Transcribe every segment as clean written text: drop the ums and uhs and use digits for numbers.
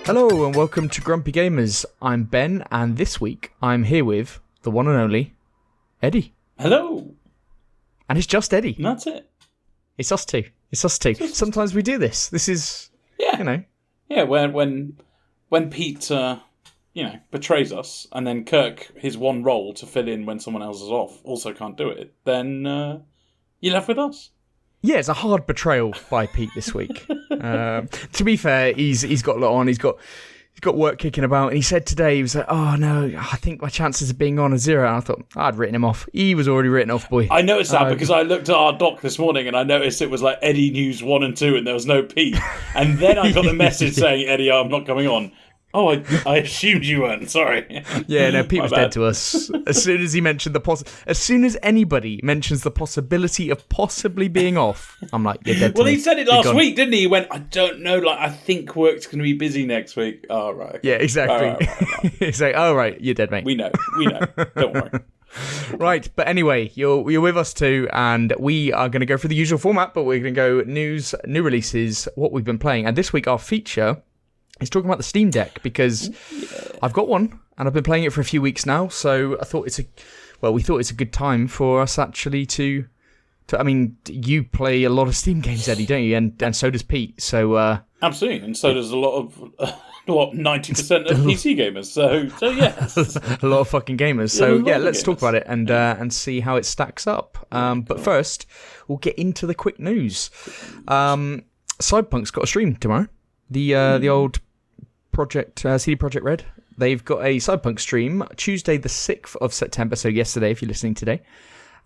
Hello and welcome to Grumpy Gamers. I'm Ben, and this week I'm here with the one and only Eddie. Hello. And it's just Eddie. And that's it. It's us two. Sometimes we do this. This is, Yeah, when Pete, betrays us, and then Kirk, his one role to fill in when someone else is off, also can't do it, then you're left with us. Yeah, it's a hard betrayal by Pete this week. To be fair, he's got a lot on. He's got work kicking about, and he said today, he was like, "Oh no, I think my chances of being on are zero." And I thought I'd written him off. He was already written off, boy. I noticed that because I looked at our doc this morning, and I noticed it was like Eddie News 1 and 2, and there was no Pete. And then I got the message saying, "Eddie, I'm not coming on." Oh, I assumed you weren't. Sorry. Yeah, no, Pete was dead to us. As soon as he mentioned as soon as anybody mentions the possibility of possibly being off, I'm like, you're dead to me. Well, he said it last week, didn't he? He went, I don't know, I think work's going to be busy next week. Oh, right. Okay. Yeah, exactly. Right. He's like, oh, right, you're dead, mate. We know. Don't worry. Right, but anyway, you're with us too, and we are going to go through the usual format, but we're going to go news, new releases, what we've been playing. And this week, our feature is talking about the Steam Deck, because I've got one and I've been playing it for a few weeks now, so I thought we thought it's a good time for us actually to I mean, you play a lot of Steam games, Eddie, don't you? And so does Pete. So absolutely, and so does a lot of 90% of PC gamers. So yes, a lot of fucking gamers. So yeah, let's talk about it and see how it stacks up. But first, we'll get into the quick news. Cyberpunk's got a stream tomorrow. The old project, CD Projekt Red, they've got a Cyberpunk stream Tuesday the 6th of September, so yesterday if you're listening today,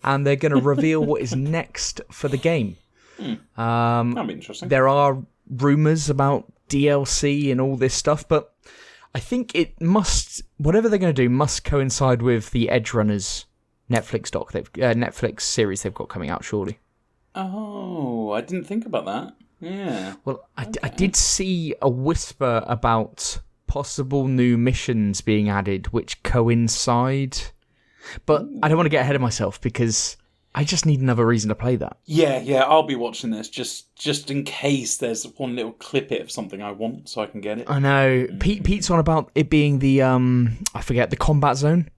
and they're going to reveal what is next for the game. That'll be interesting. There are rumours about DLC and all this stuff, but I think it must, whatever they're going to do, must coincide with the Edge Runners Netflix Netflix series they've got coming out, surely. Oh, I didn't think about that. Yeah. Well, I did see a whisper about possible new missions being added, which coincide. But I don't want to get ahead of myself because I just need another reason to play that. Yeah, I'll be watching this just in case there's one little clip of something I want so I can get it. I know. Pete's on about it being the, I forget, the combat zone.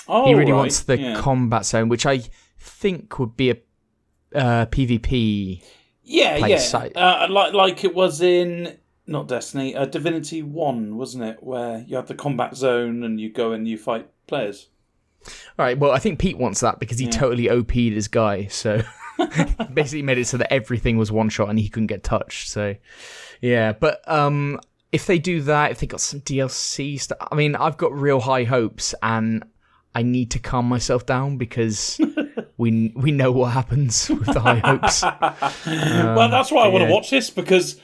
Oh, he really wants the combat zone, which I think would be a PvP. Yeah. Like it was in, not Destiny, Divinity 1, wasn't it? Where you have the combat zone and you go and you fight players. All right, well, I think Pete wants that because he totally OP'd his guy. So basically made it so that everything was one shot and he couldn't get touched. So yeah, but if they do that, if they got some DLC stuff, I mean, I've got real high hopes and I need to calm myself down because we know what happens with the high hopes. Well, that's why I want to watch this, because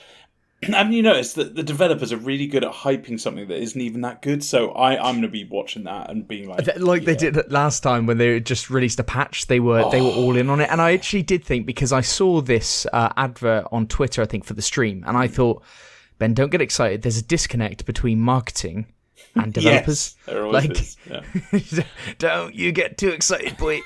haven't you noticed that the developers are really good at hyping something that isn't even that good? So I'm going to be watching that and being like... they did last time when they just released a patch, they were all in on it. And I actually did think, because I saw this advert on Twitter, I think, for the stream, and I thought, Ben, don't get excited. There's a disconnect between marketing and developers. Yes, there always is. Yeah. Don't you get too excited, boy.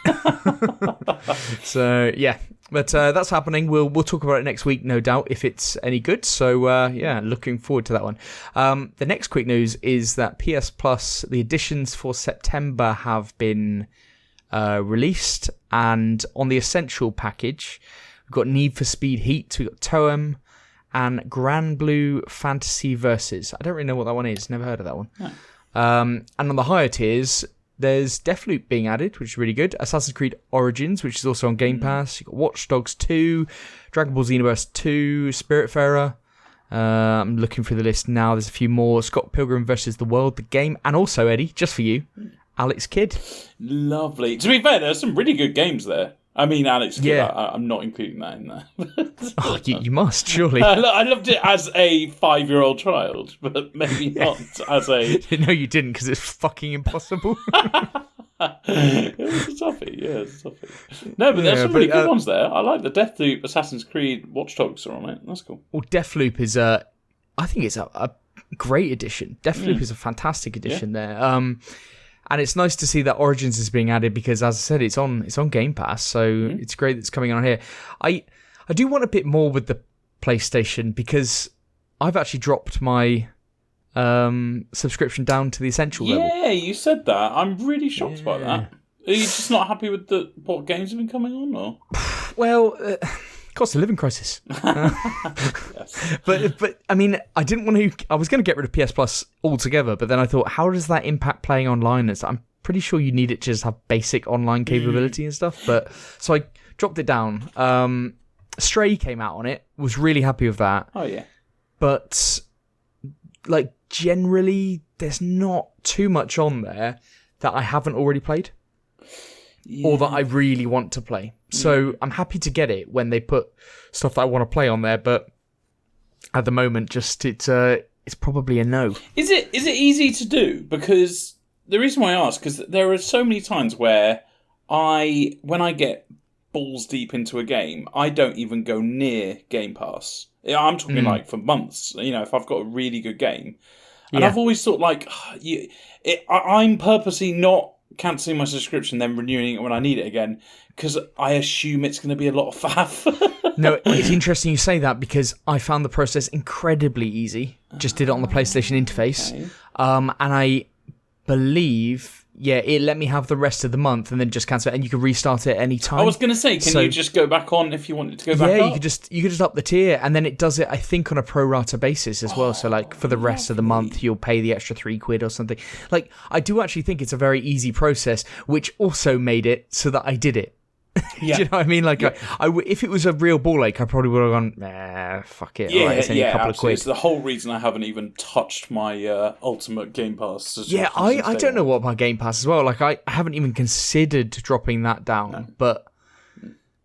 So yeah, but that's happening. We'll talk about it next week, no doubt, if it's any good. So yeah, looking forward to that one. The next quick news is that PS Plus, the editions for September have been released, and on the Essential package, we've got Need for Speed Heat, we've got Toem, and Grand Blue Fantasy Versus. I don't really know what that one is. Never heard of that one. No. And on the higher tiers, there's Deathloop being added, which is really good. Assassin's Creed Origins, which is also on Game Pass. You've got Watch Dogs 2, Dragon Ball Xenoverse 2, Spiritfarer. I'm looking through the list now. There's a few more. Scott Pilgrim vs. the World, the game. And also, Eddie, just for you, Alex Kidd. Lovely. To be fair, there's some really good games there. I mean, Alex Kidd, I'm not including that in there. Oh, you must, surely. I loved it as a 5-year-old child, but maybe not as a... No, you didn't, because it's fucking impossible. It was a toughie, it's a toughie. No, but there's some really good ones there. I like the Deathloop, Assassin's Creed, Watch Dogs are on it. That's cool. Well, Deathloop is I think it's a great addition. Deathloop is a fantastic addition there. And it's nice to see that Origins is being added because, as I said, it's on Game Pass, so it's great that it's coming on here. I do want a bit more with the PlayStation because I've actually dropped my subscription down to the essential level. Yeah, you said that. I'm really shocked by that. Are you just not happy with what games have been coming on, or? Well, cost of living crisis. Yes. But I mean, I didn't want to. I was going to get rid of PS Plus altogether, but then I thought, how does that impact playing online? I'm pretty sure you need it to just have basic online capability and stuff. But so I dropped it down. Stray came out on it. Was really happy with that. Oh yeah. But like generally, there's not too much on there that I haven't already played. Yeah. Or that I really want to play. So I'm happy to get it when they put stuff that I want to play on there, but at the moment, just it's probably a no. Is it easy to do? Because the reason why I ask, because there are so many times where when I get balls deep into a game, I don't even go near Game Pass. I'm talking like for months. If I've got a really good game, and I've always thought like, I'm purposely not cancelling my subscription, then renewing it when I need it again, because I assume it's going to be a lot of faff. No, it's interesting you say that, because I found the process incredibly easy. Just did it on the PlayStation interface. Okay. And I believe, it let me have the rest of the month and then just cancel it, and you can restart it at any time. I was going to say, can you just go back on if you wanted to go back up? Yeah, you could just up the tier, and then it does it, I think, on a pro rata basis as well. So like for the rest of the month, you'll pay the extra £3 or something. Like, I do actually think it's a very easy process, which also made it so that I did it. Yeah. Do you know what I mean? Like, if it was a real ball ache, I probably would have gone, fuck it. Yeah, right, it's only a couple of quid. It's the whole reason I haven't even touched my Ultimate Game Pass. Yeah, I don't know what my Game Pass as well. Like, I haven't even considered dropping that down. No. But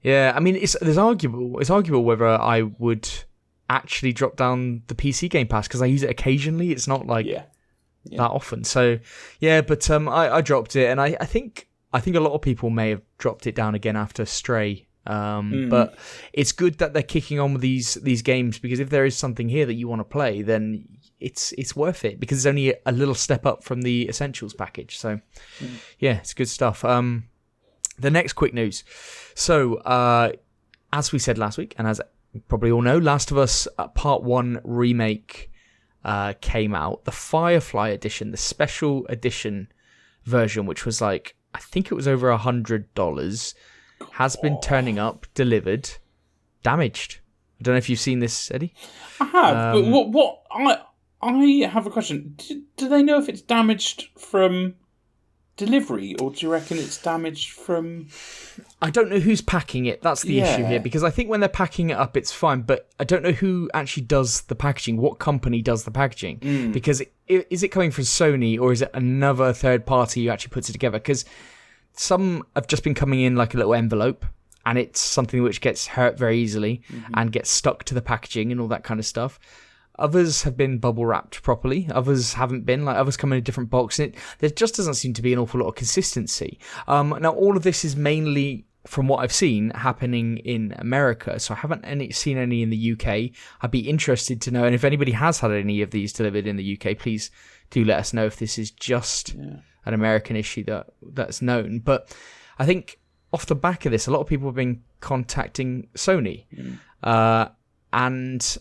yeah, I mean, it's arguable whether I would actually drop down the PC Game Pass, because I use it occasionally. It's not like that often. So yeah, but I dropped it, and I think a lot of people may have dropped it down again after Stray. But it's good that they're kicking on with these games, because if there is something here that you want to play, then it's worth it, because it's only a little step up from the Essentials package. So yeah, it's good stuff. The next quick news. So as we said last week, and as you probably all know, Last of Us Part 1 remake came out. The Firefly edition, the special edition version, which was like, I think it was over $100, has been turning up, delivered, damaged. I don't know if you've seen this, Eddie. I have, but I have a question. Do they know if it's damaged from delivery, or do you reckon it's damaged from... I don't know who's packing it. That's the issue here, because I think when they're packing it up, it's fine, but I don't know who actually does the packaging, what company does the packaging, because is it coming from Sony, or is it another third party who actually puts it together? Because some have just been coming in like a little envelope, and it's something which gets hurt very easily and gets stuck to the packaging and all that kind of stuff. Others have been bubble wrapped properly. Others haven't been. Like, others come in a different box. And there just doesn't seem to be an awful lot of consistency. Now, all of this is mainly, from what I've seen, happening in America. So I haven't seen any in the UK. I'd be interested to know. And if anybody has had any of these delivered in the UK, please do let us know if this is just an American issue that's known. But I think off the back of this, a lot of people have been contacting Sony. And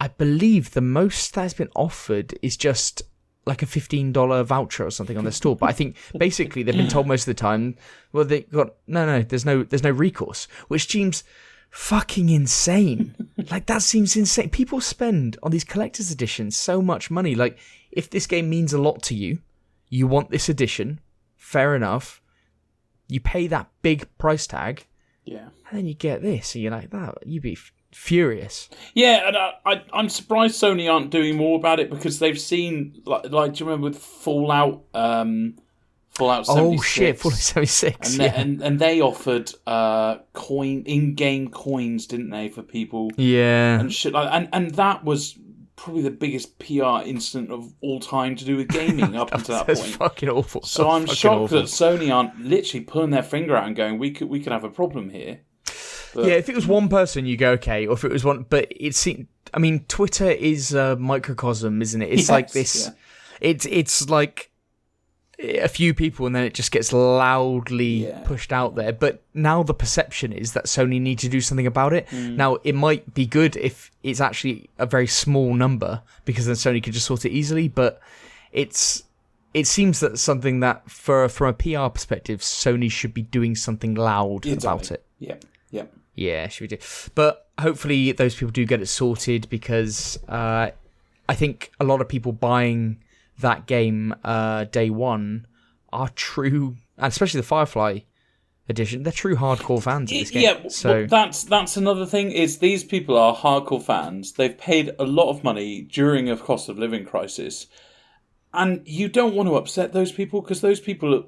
I believe the most that has been offered is just like a $15 voucher or something on their store. But I think basically they've been told most of the time, well, they got there's no recourse, which seems fucking insane. Like, that seems insane. People spend on these collector's editions so much money. Like, if this game means a lot to you, you want this edition, fair enough. You pay that big price tag, and then you get this, and you're like, that you'd be furious. Yeah, and I'm surprised Sony aren't doing more about it, because they've seen, like do you remember with Fallout 76? Oh shit, Fallout 76. And they offered in-game coins, didn't they, for people? Yeah. And shit like, and that was probably the biggest PR incident of all time to do with gaming up until that point. That's fucking awful. So I'm shocked that Sony aren't literally pulling their finger out and going, we could have a problem here. But, yeah, if it was one person, you go okay, or if it was one, but it seemed. I mean, Twitter is a microcosm, isn't it? It's like this. Yeah. It's like a few people, and then it just gets loudly pushed out there. But now the perception is that Sony need to do something about it. Now, it might be good if it's actually a very small number, because then Sony can just sort it easily. But it seems that something that, from a PR perspective, Sony should be doing something loud about it. Yeah, should we do? But hopefully those people do get it sorted, because I think a lot of people buying that game day one are true, and especially the Firefly edition, they're true hardcore fans of this game. Yeah, so that's another thing, is these people are hardcore fans. They've paid a lot of money during a cost of living crisis, and you don't want to upset those people, because those people,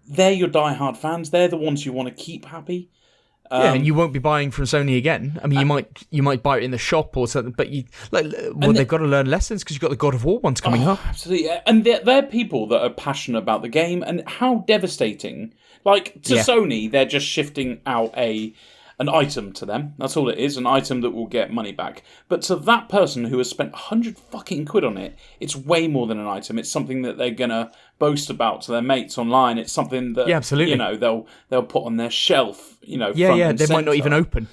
they're your diehard fans. They're the ones you want to keep happy. And you won't be buying from Sony again. I mean, you might buy it in the shop or something, but they've got to learn lessons, because you've got the God of War ones coming up. Absolutely, and they're people that are passionate about the game, and how devastating. Like, to Sony, they're just shifting out an item to them. That's all it is, an item that will get money back. But to that person who has spent £100 on it, it's way more than an item. It's something that they're gonna boast about to their mates online. It's something that absolutely. They'll put on their shelf. They might not even open.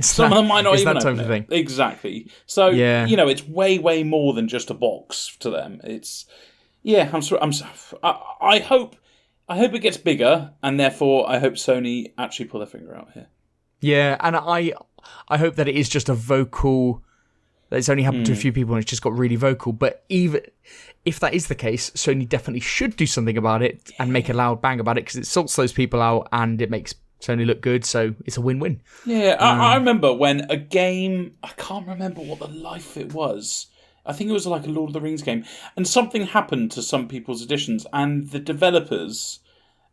Some of them might not even open it. Exactly. So it's way more than just a box to them. It's I hope it gets bigger, and therefore I hope Sony actually pull their finger out here. Yeah, and I hope that it is just a vocal, that it's only happened to a few people and it's just got really vocal. But even if that is the case, Sony definitely should do something about it and make a loud bang about it, because it sorts those people out and it makes Sony look good, so it's a win-win. Yeah, I remember when a game, I can't remember what the life it was, I think it was like a Lord of the Rings game, and something happened to some people's editions, and the developers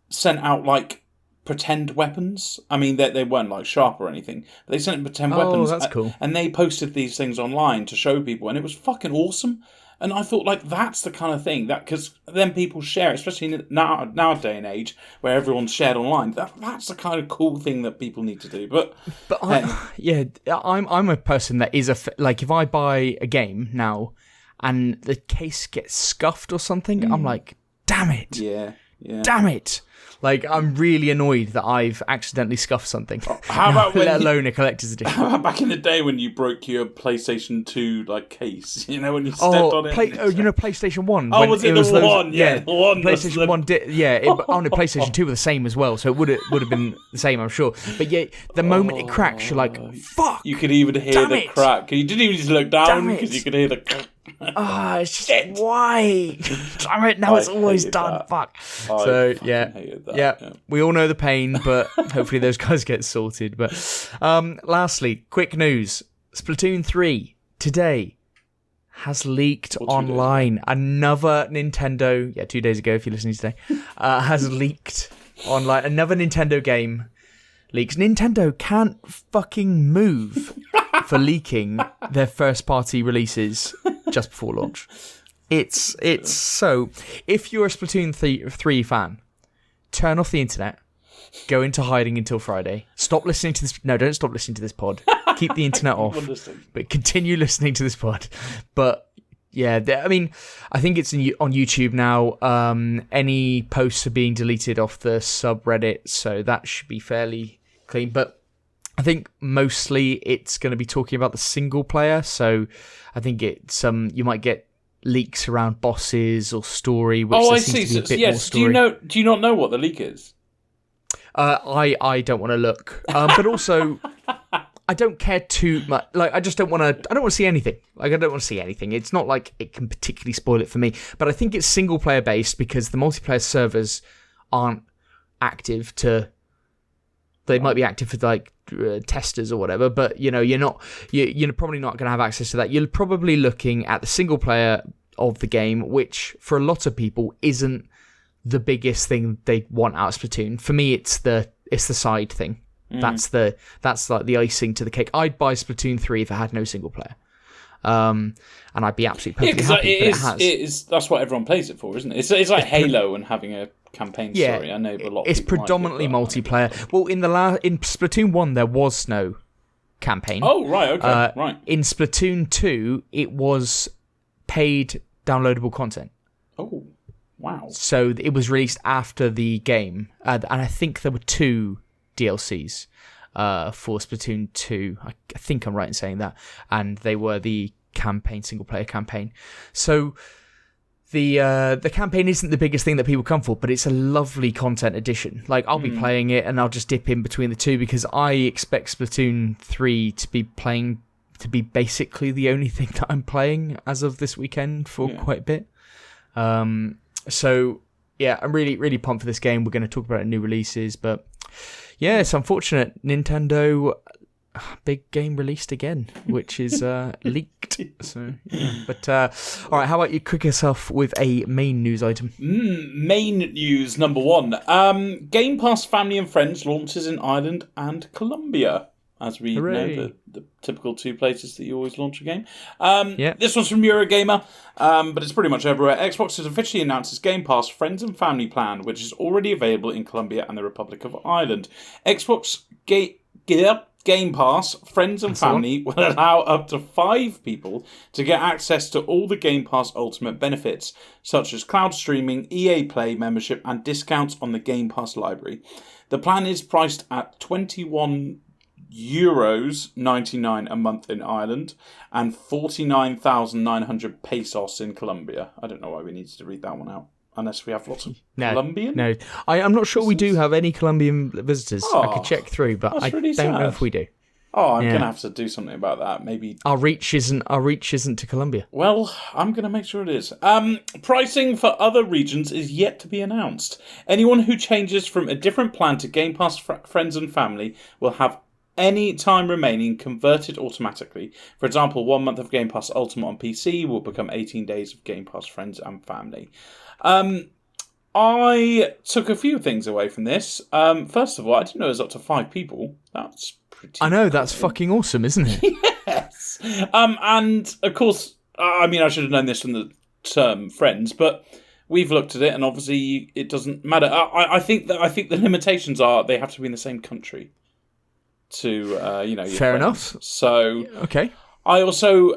sent out like pretend weapons. I mean, they weren't like sharp or anything, but they sent pretend weapons. Oh, that's cool. And they posted these things online to show people, and it was fucking awesome. And I thought, like, that's the kind of thing that, because then people share, especially in now day and age where everyone's shared online. That's the kind of cool thing that people need to do. But I'm a person that is if I buy a game now and the case gets scuffed or something, I'm like, damn it. Yeah. Damn it. Like, I'm really annoyed that I've accidentally scuffed something. How about let alone a collector's edition? How about back in the day when you broke your PlayStation 2 case? When you stepped on it. PlayStation 1. Oh, was it the one? Yeah, the one. PlayStation 1 did. Yeah, PlayStation 2 were the same as well, so it would have been the same, I'm sure. But yeah, the moment it cracks, you're like, fuck. You could even hear the crack. You didn't even just look down because you could hear the. It's just why? Damn it! Now it's always done. That. Fuck. So yeah, we all know the pain, but hopefully those guys get sorted. But lastly, quick news: Splatoon 3 today has leaked online. Another Nintendo, 2 days ago, if you're listening today, has leaked online. Another Nintendo game leaks. Nintendo can't fucking move for leaking their first party releases just before launch. It's so, if you're a Splatoon 3 fan, turn off the internet, go into hiding until Friday. Stop listening to this. No, don't stop listening to this pod. Keep the internet off, but continue listening to this pod. But yeah, I mean, I think it's on YouTube now. Any posts are being deleted off the subreddit, so that should be fairly clean. But I think mostly it's going to be talking about the single player. So I think it's you might get leaks around bosses or story. Which I see. So, yes. Do you not know what the leak is? I don't want to look, but also I don't care too much. Like, I just don't want to. I don't want to see anything. Like, I don't want to see anything. It's not like it can particularly spoil it for me. But I think it's single player based because the multiplayer servers aren't active to. They might be active for like testers or whatever, but you're probably not going to have access to that. You're probably looking at the single player of the game, which for a lot of people isn't the biggest thing they want out of Splatoon. For me, it's the side thing. That's like the icing to the cake. I'd buy Splatoon 3 if it had no single player. And I'd be absolutely perfectly happy. It is. That's what everyone plays it for, isn't it? It's like Halo and having a campaign story. I know, but a lot of people predominantly multiplayer. Well, in Splatoon 1 there was no campaign. Oh, right, okay, right. In Splatoon 2 it was paid downloadable content. Oh, Wow. So it was released after the game, and I think there were 2 DLCs for Splatoon 2. I think I'm right in saying that, and they were the single player campaign. So the campaign isn't the biggest thing that people come for, but it's a lovely content addition. Like, I'll be playing it, and I'll just dip in between the 2 because I expect Splatoon 3 to be basically the only thing that I'm playing as of this weekend for quite a bit. So yeah, I'm really, really pumped for this game. We're going to talk about new releases, but yeah, it's unfortunate. Nintendo, big game released again, which is leaked. So, yeah. But all right, how about you kick us off with a main news item? Main news number 1. Game Pass Family and Friends launches in Ireland and Colombia. As we know, the typical 2 places that you always launch a game. This one's from Eurogamer, but it's pretty much everywhere. Xbox has officially announced its Game Pass Friends and Family plan, which is already available in Colombia and the Republic of Ireland. Xbox Game Pass Friends and Family will allow up to 5 people to get access to all the Game Pass Ultimate benefits, such as cloud streaming, EA Play membership, and discounts on the Game Pass library. The plan is priced at €21.99 a month in Ireland and 49,900 pesos in Colombia. I don't know why we needed to read that one out, unless we have lots of Colombian. No, I'm not sure we do have any Colombian visitors. I could check through, but I really don't know sad. if we do. Oh, I'm gonna have to do something about that. Maybe our reach isn't to Colombia. Well, I'm gonna make sure it is. Pricing for other regions is yet to be announced. Anyone who changes from a different plan to Game Pass Friends and Family will have any time remaining converted automatically. For example, 1 month of Game Pass Ultimate on PC will become 18 days of Game Pass Friends and Family. I took a few things away from this. First of all, I didn't know it was up to 5 people. That's pretty I know, that's fucking awesome, isn't it? Yes. And of course, I mean, I should have known this from the term friends, but we've looked at it, and obviously it doesn't matter. I think the limitations are they have to be in the same country to your fair friends. enough. So okay. I also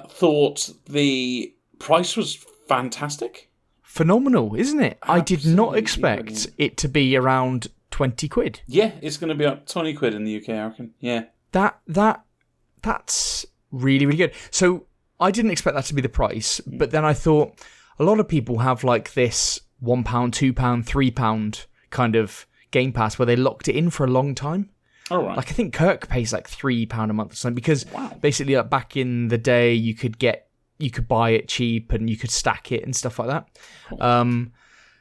thought the price was fantastic, phenomenal, isn't it? Absolutely, I did not expect it to be around 20 quid. Yeah, it's going to be up 20 quid in the UK, I reckon. Yeah, that's really, really good. So I didn't expect that to be the price, but then I thought a lot of people have like this £1, £2, £3 kind of Game Pass where they locked it in for a long time. All right. Like, I think Kirk pays like £3 a month or something because basically, like, back in the day, you could buy it cheap and you could stack it and stuff like that. Cool.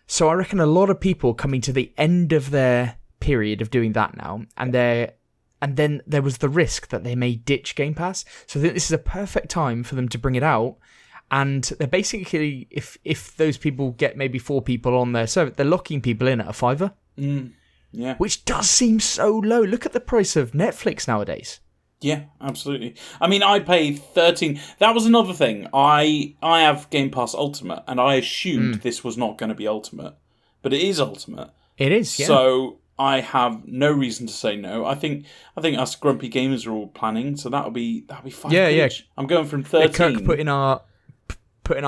So I reckon a lot of people coming to the end of their period of doing that now, and then there was the risk that they may ditch Game Pass. So I think this is a perfect time for them to bring it out. And they're basically, if those people get maybe 4 people on their server, they're locking people in at a £5. Yeah. Which does seem so low. Look at the price of Netflix nowadays. Yeah, absolutely. I mean, I pay 13. That was another thing. I have Game Pass Ultimate, and I assumed this was not going to be Ultimate, but it is Ultimate. It is, yeah. So I have no reason to say no. I think us grumpy gamers are all planning, so that'll be fine. Yeah. I'm going from 13. Kirk put in our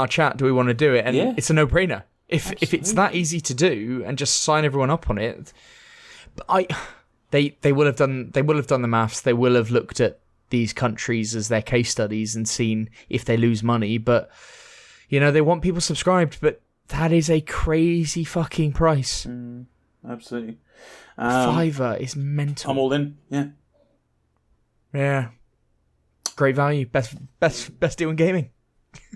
chat, do we want to do it? And it's a no-brainer. If it's that easy to do and just sign everyone up on it, they will have done the maths. They will have looked at these countries as their case studies and seen if they lose money. But they want people subscribed. But that is a crazy fucking price. Absolutely. £5 is mental. I'm all in. Yeah. Yeah. Great value. Best deal in gaming.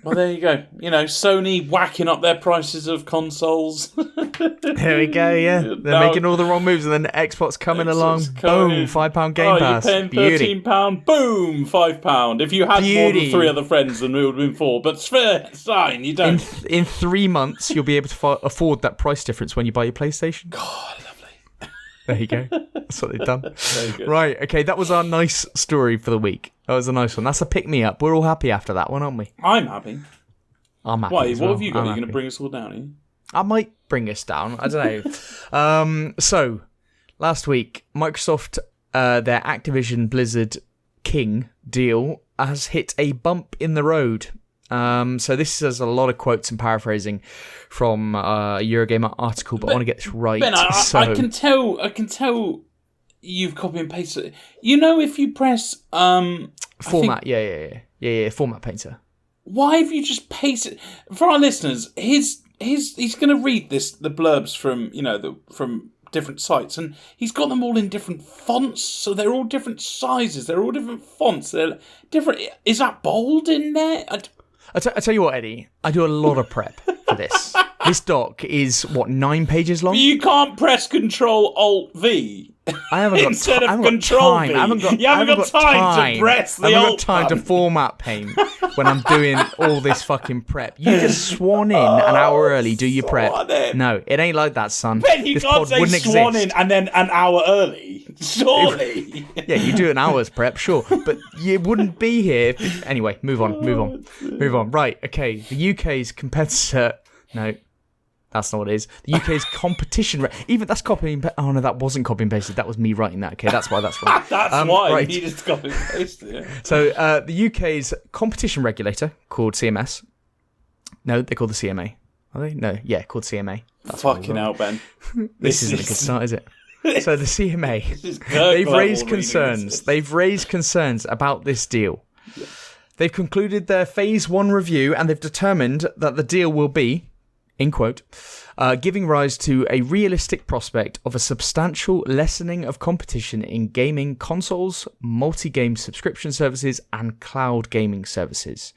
Well, there you go. Sony whacking up their prices of consoles. There we go, yeah. They're making all the wrong moves, and then Xbox coming along. Boom, £5 Game Pass. You're paying £13. Boom, £5. If you had more than 3 other friends, then it would have been 4. But fine, you don't. In 3 months, you'll be able to afford that price difference when you buy your PlayStation. God, lovely. There you go. That's what they've done. Right, okay, that was our nice story for the week. That was a nice one. That's a pick-me-up. We're all happy after that one, aren't we? I'm happy. I'm happy. Why? What What have you got? Are you going to bring us all down, are you? I might bring us down. I don't know. So, last week, Microsoft, their Activision Blizzard King deal has hit a bump in the road. So this is a lot of quotes and paraphrasing from a Eurogamer article, but I want to get this right. Ben, I can tell you've copy and pasted. You know, if you press format, yeah, format painter. Why have you just pasted? For our listeners, he's going to read the blurbs from from different sites, and he's got them all in different fonts, so they're all different sizes, they're all different fonts, they're different. Is that bold in there? I tell you what, Eddie, I do a lot of prep for this. This doc is, 9 pages long? But you can't press Control-Alt-V. I haven't got instead of Control-V. Control-V. You haven't got time to press the Alt button. I haven't got time to format paint when I'm doing all this fucking prep. You just swan in an hour early, do your prep. No, it ain't like that, son. Ben, you this can't say swan in and then an hour early. Surely. Yeah, you do an hour's prep, sure. But you wouldn't be here. Anyway, move on. Right, okay. The UK's competitor... No. That's not what it is. The UK's competition... Even that's copy and... Oh, no, that wasn't copy and pasted. That was me writing that. Okay, that's why that's wrong. That's why right. You needed to copy and paste it. So, the UK's competition regulator, called CMS... No, they're called the CMA. Are they? No, yeah, called CMA. That's fucking hell, Ben. This isn't a good start, is it? So, the CMA... They've raised concerns about this deal. Yeah. They've concluded their Phase 1 review, and they've determined that the deal will be... in quote, giving rise to a realistic prospect of a substantial lessening of competition in gaming consoles, multi-game subscription services, and cloud gaming services.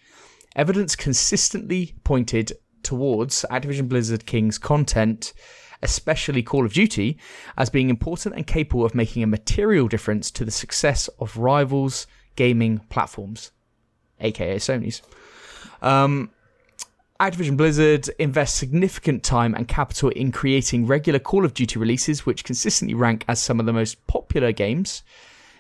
Evidence consistently pointed towards Activision Blizzard King's content, especially Call of Duty, as being important and capable of making a material difference to the success of rivals gaming platforms, aka Sony's. Activision Blizzard invests significant time and capital in creating regular Call of Duty releases, which consistently rank as some of the most popular games.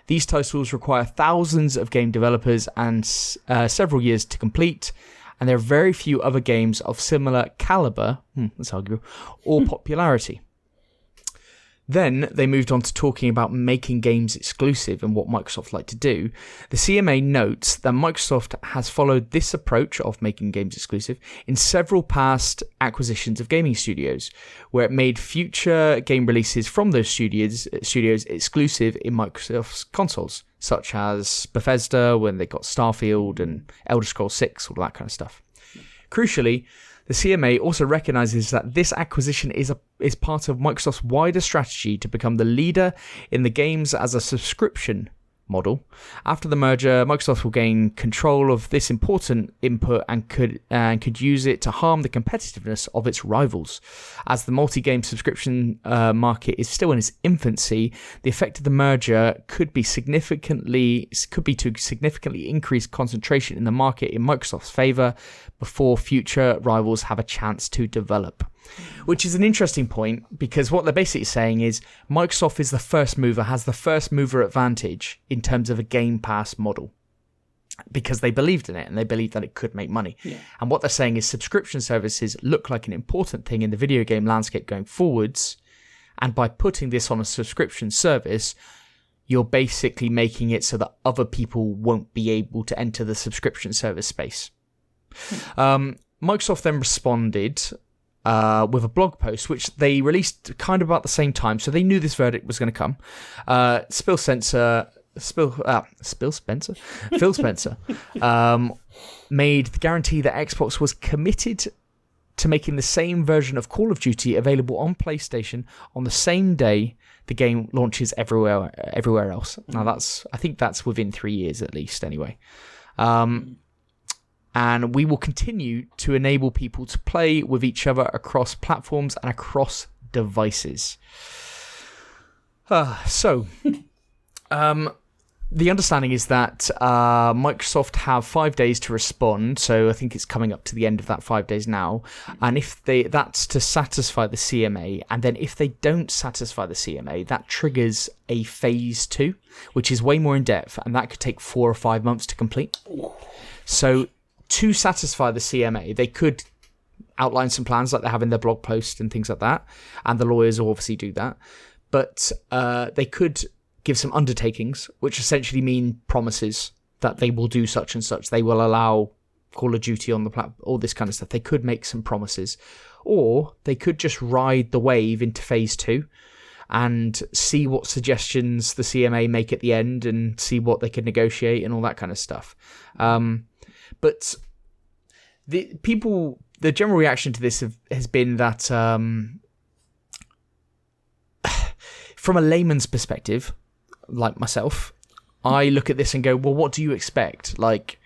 These titles require thousands of game developers and several years to complete, and there are very few other games of similar caliber, that's arguable, or popularity. Then they moved on to talking about making games exclusive and what Microsoft like to do. The CMA notes that Microsoft has followed this approach of making games exclusive in several past acquisitions of gaming studios, where it made future game releases from those studios exclusive in Microsoft's consoles, such as Bethesda when they got Starfield and Elder Scrolls 6, all that kind of stuff. Crucially, the CMA also recognizes that this acquisition is part of Microsoft's wider strategy to become the leader in the games as a subscription model. After the merger, Microsoft will gain control of this important input and could use it to harm the competitiveness of its rivals. As the multi-game subscription market is still in its infancy, the effect of the merger could be to significantly increase concentration in the market in Microsoft's favor before future rivals have a chance to develop. Which is an interesting point, because what they're basically saying is Microsoft is the first mover, has the first mover advantage in terms of a Game Pass model, because they believed in it and they believed that it could make money. Yeah. And what they're saying is subscription services look like an important thing in the video game landscape going forwards, and by putting this on a subscription service, you're basically making it so that other people won't be able to enter the subscription service space. Microsoft then responded with a blog post, which they released kind of about the same time, so they knew this verdict was going to come. Phil Spencer made the guarantee that Xbox was committed to making the same version of Call of Duty available on PlayStation on the same day the game launches everywhere else. Now I think that's within 3 years at least, anyway. And we will continue to enable people to play with each other across platforms and across devices. The understanding is that Microsoft have 5 days to respond, so I think it's coming up to the end of that 5 days now. And if that's to satisfy the CMA, and then if they don't satisfy the CMA, that triggers a Phase 2, which is way more in depth, and that could take 4 or 5 months to complete. So to satisfy the CMA, they could outline some plans like they have in their blog post and things like that, and the lawyers will obviously do that. But they could give some undertakings, which essentially mean promises that they will do such and such. They will allow Call of Duty on the platform, all this kind of stuff. They could make some promises, or they could just ride the wave into phase 2 and see what suggestions the CMA make at the end and see what they can negotiate and all that kind of stuff. But the general reaction to this has been that from a layman's perspective, like myself, I look at this and go, well, what do you expect? Like,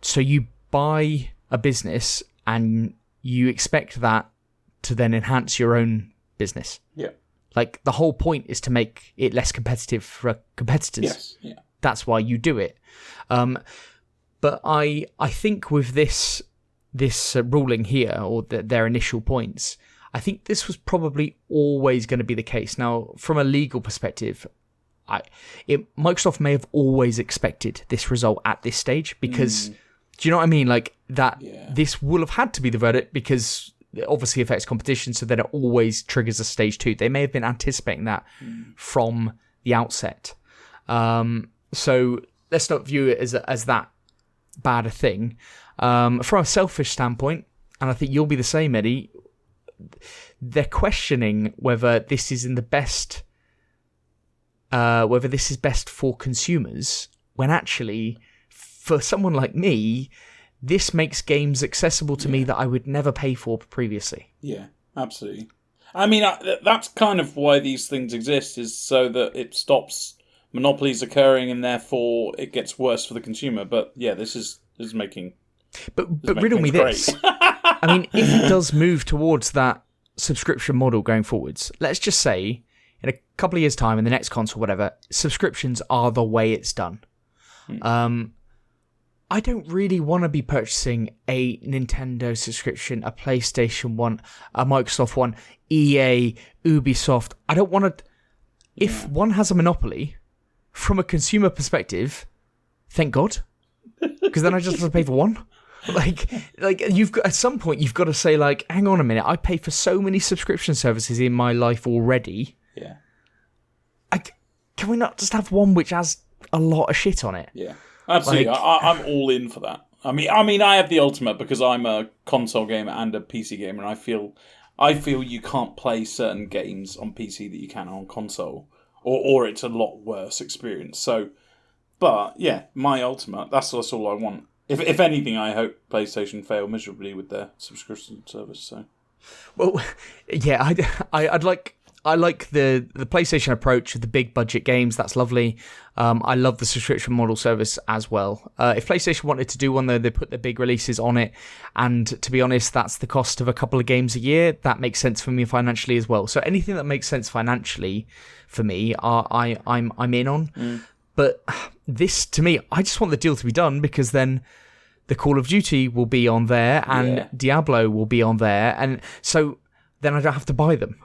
so you buy a business and you expect that to then enhance your own business. Yeah. Like, the whole point is to make it less competitive for competitors. Yes. Yeah. That's why you do it. But I think with this ruling here, or their initial points, I think this was probably always going to be the case. Now, from a legal perspective, Microsoft may have always expected this result at this stage because, do you know what I mean? Like, that this will have had to be the verdict because it obviously affects competition, so that it always triggers a stage 2. They may have been anticipating that from the outset. So let's not view it as that bad a thing. From a selfish standpoint, and I think you'll be the same, Eddie, they're questioning whether this is in the best, whether this is best for consumers, when actually, for someone like me, this makes games accessible to me that I would never pay for previously. Yeah, absolutely. I mean, that's kind of why these things exist, is so that it stops monopolies occurring and therefore it gets worse for the consumer. But yeah, this is making... But riddle me this. I mean, if it does move towards that subscription model going forwards, let's just say in a couple of years' time, in the next console, whatever, subscriptions are the way it's done. I don't really want to be purchasing a Nintendo subscription, a PlayStation one, a Microsoft one, EA, Ubisoft. I don't want to... If one has a monopoly, from a consumer perspective, thank God. Because then I just have to pay for one. Like you've got, at some point you've got to say, like, hang on a minute, I pay for so many subscription services in my life already. Yeah. Can we not just have one which has a lot of shit on it? Yeah, absolutely. Like, I'm all in for that. I mean, I have the ultimate because I'm a console gamer and a PC gamer, and I feel you can't play certain games on PC that you can on console, or it's a lot worse experience. So, but yeah, my ultimate. That's all I want. If anything, I hope PlayStation fail miserably with their subscription service. So, well, yeah, I like the PlayStation approach with the big budget games. That's lovely. I love the subscription model service as well. If PlayStation wanted to do one, though, they put their big releases on it, and to be honest, that's the cost of a couple of games a year. That makes sense for me financially as well. So anything that makes sense financially for me, I'm in on. But this, to me, I just want the deal to be done, because then the Call of Duty will be on there and Diablo will be on there, and so then I don't have to buy them.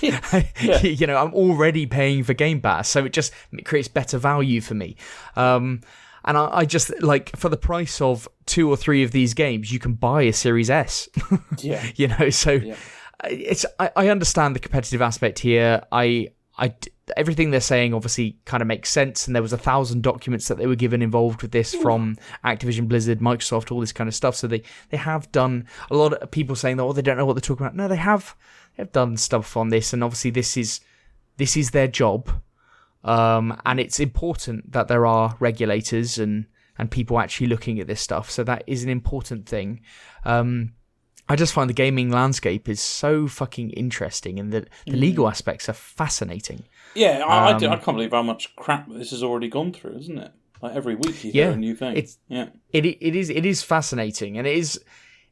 You know, I'm already paying for Game Pass, so it creates better value for me. And I just, like, for the price of 2 or 3 of these games, you can buy a Series S. Yeah. You know, so I understand the competitive aspect here. Everything they're saying obviously kind of makes sense, and there was 1,000 documents that they were given involved with this from Activision, Blizzard, Microsoft, all this kind of stuff. So they have done a lot of people saying that, oh, they don't know what they're talking about. No, they have done stuff on this, and obviously this is their job, and it's important that there are regulators and people actually looking at this stuff. So that is an important thing. I just find the gaming landscape is so fucking interesting, and the legal aspects are fascinating. Yeah, I can't believe how much crap this has already gone through, isn't it? Like, every week you hear a new thing. It is fascinating, and it is,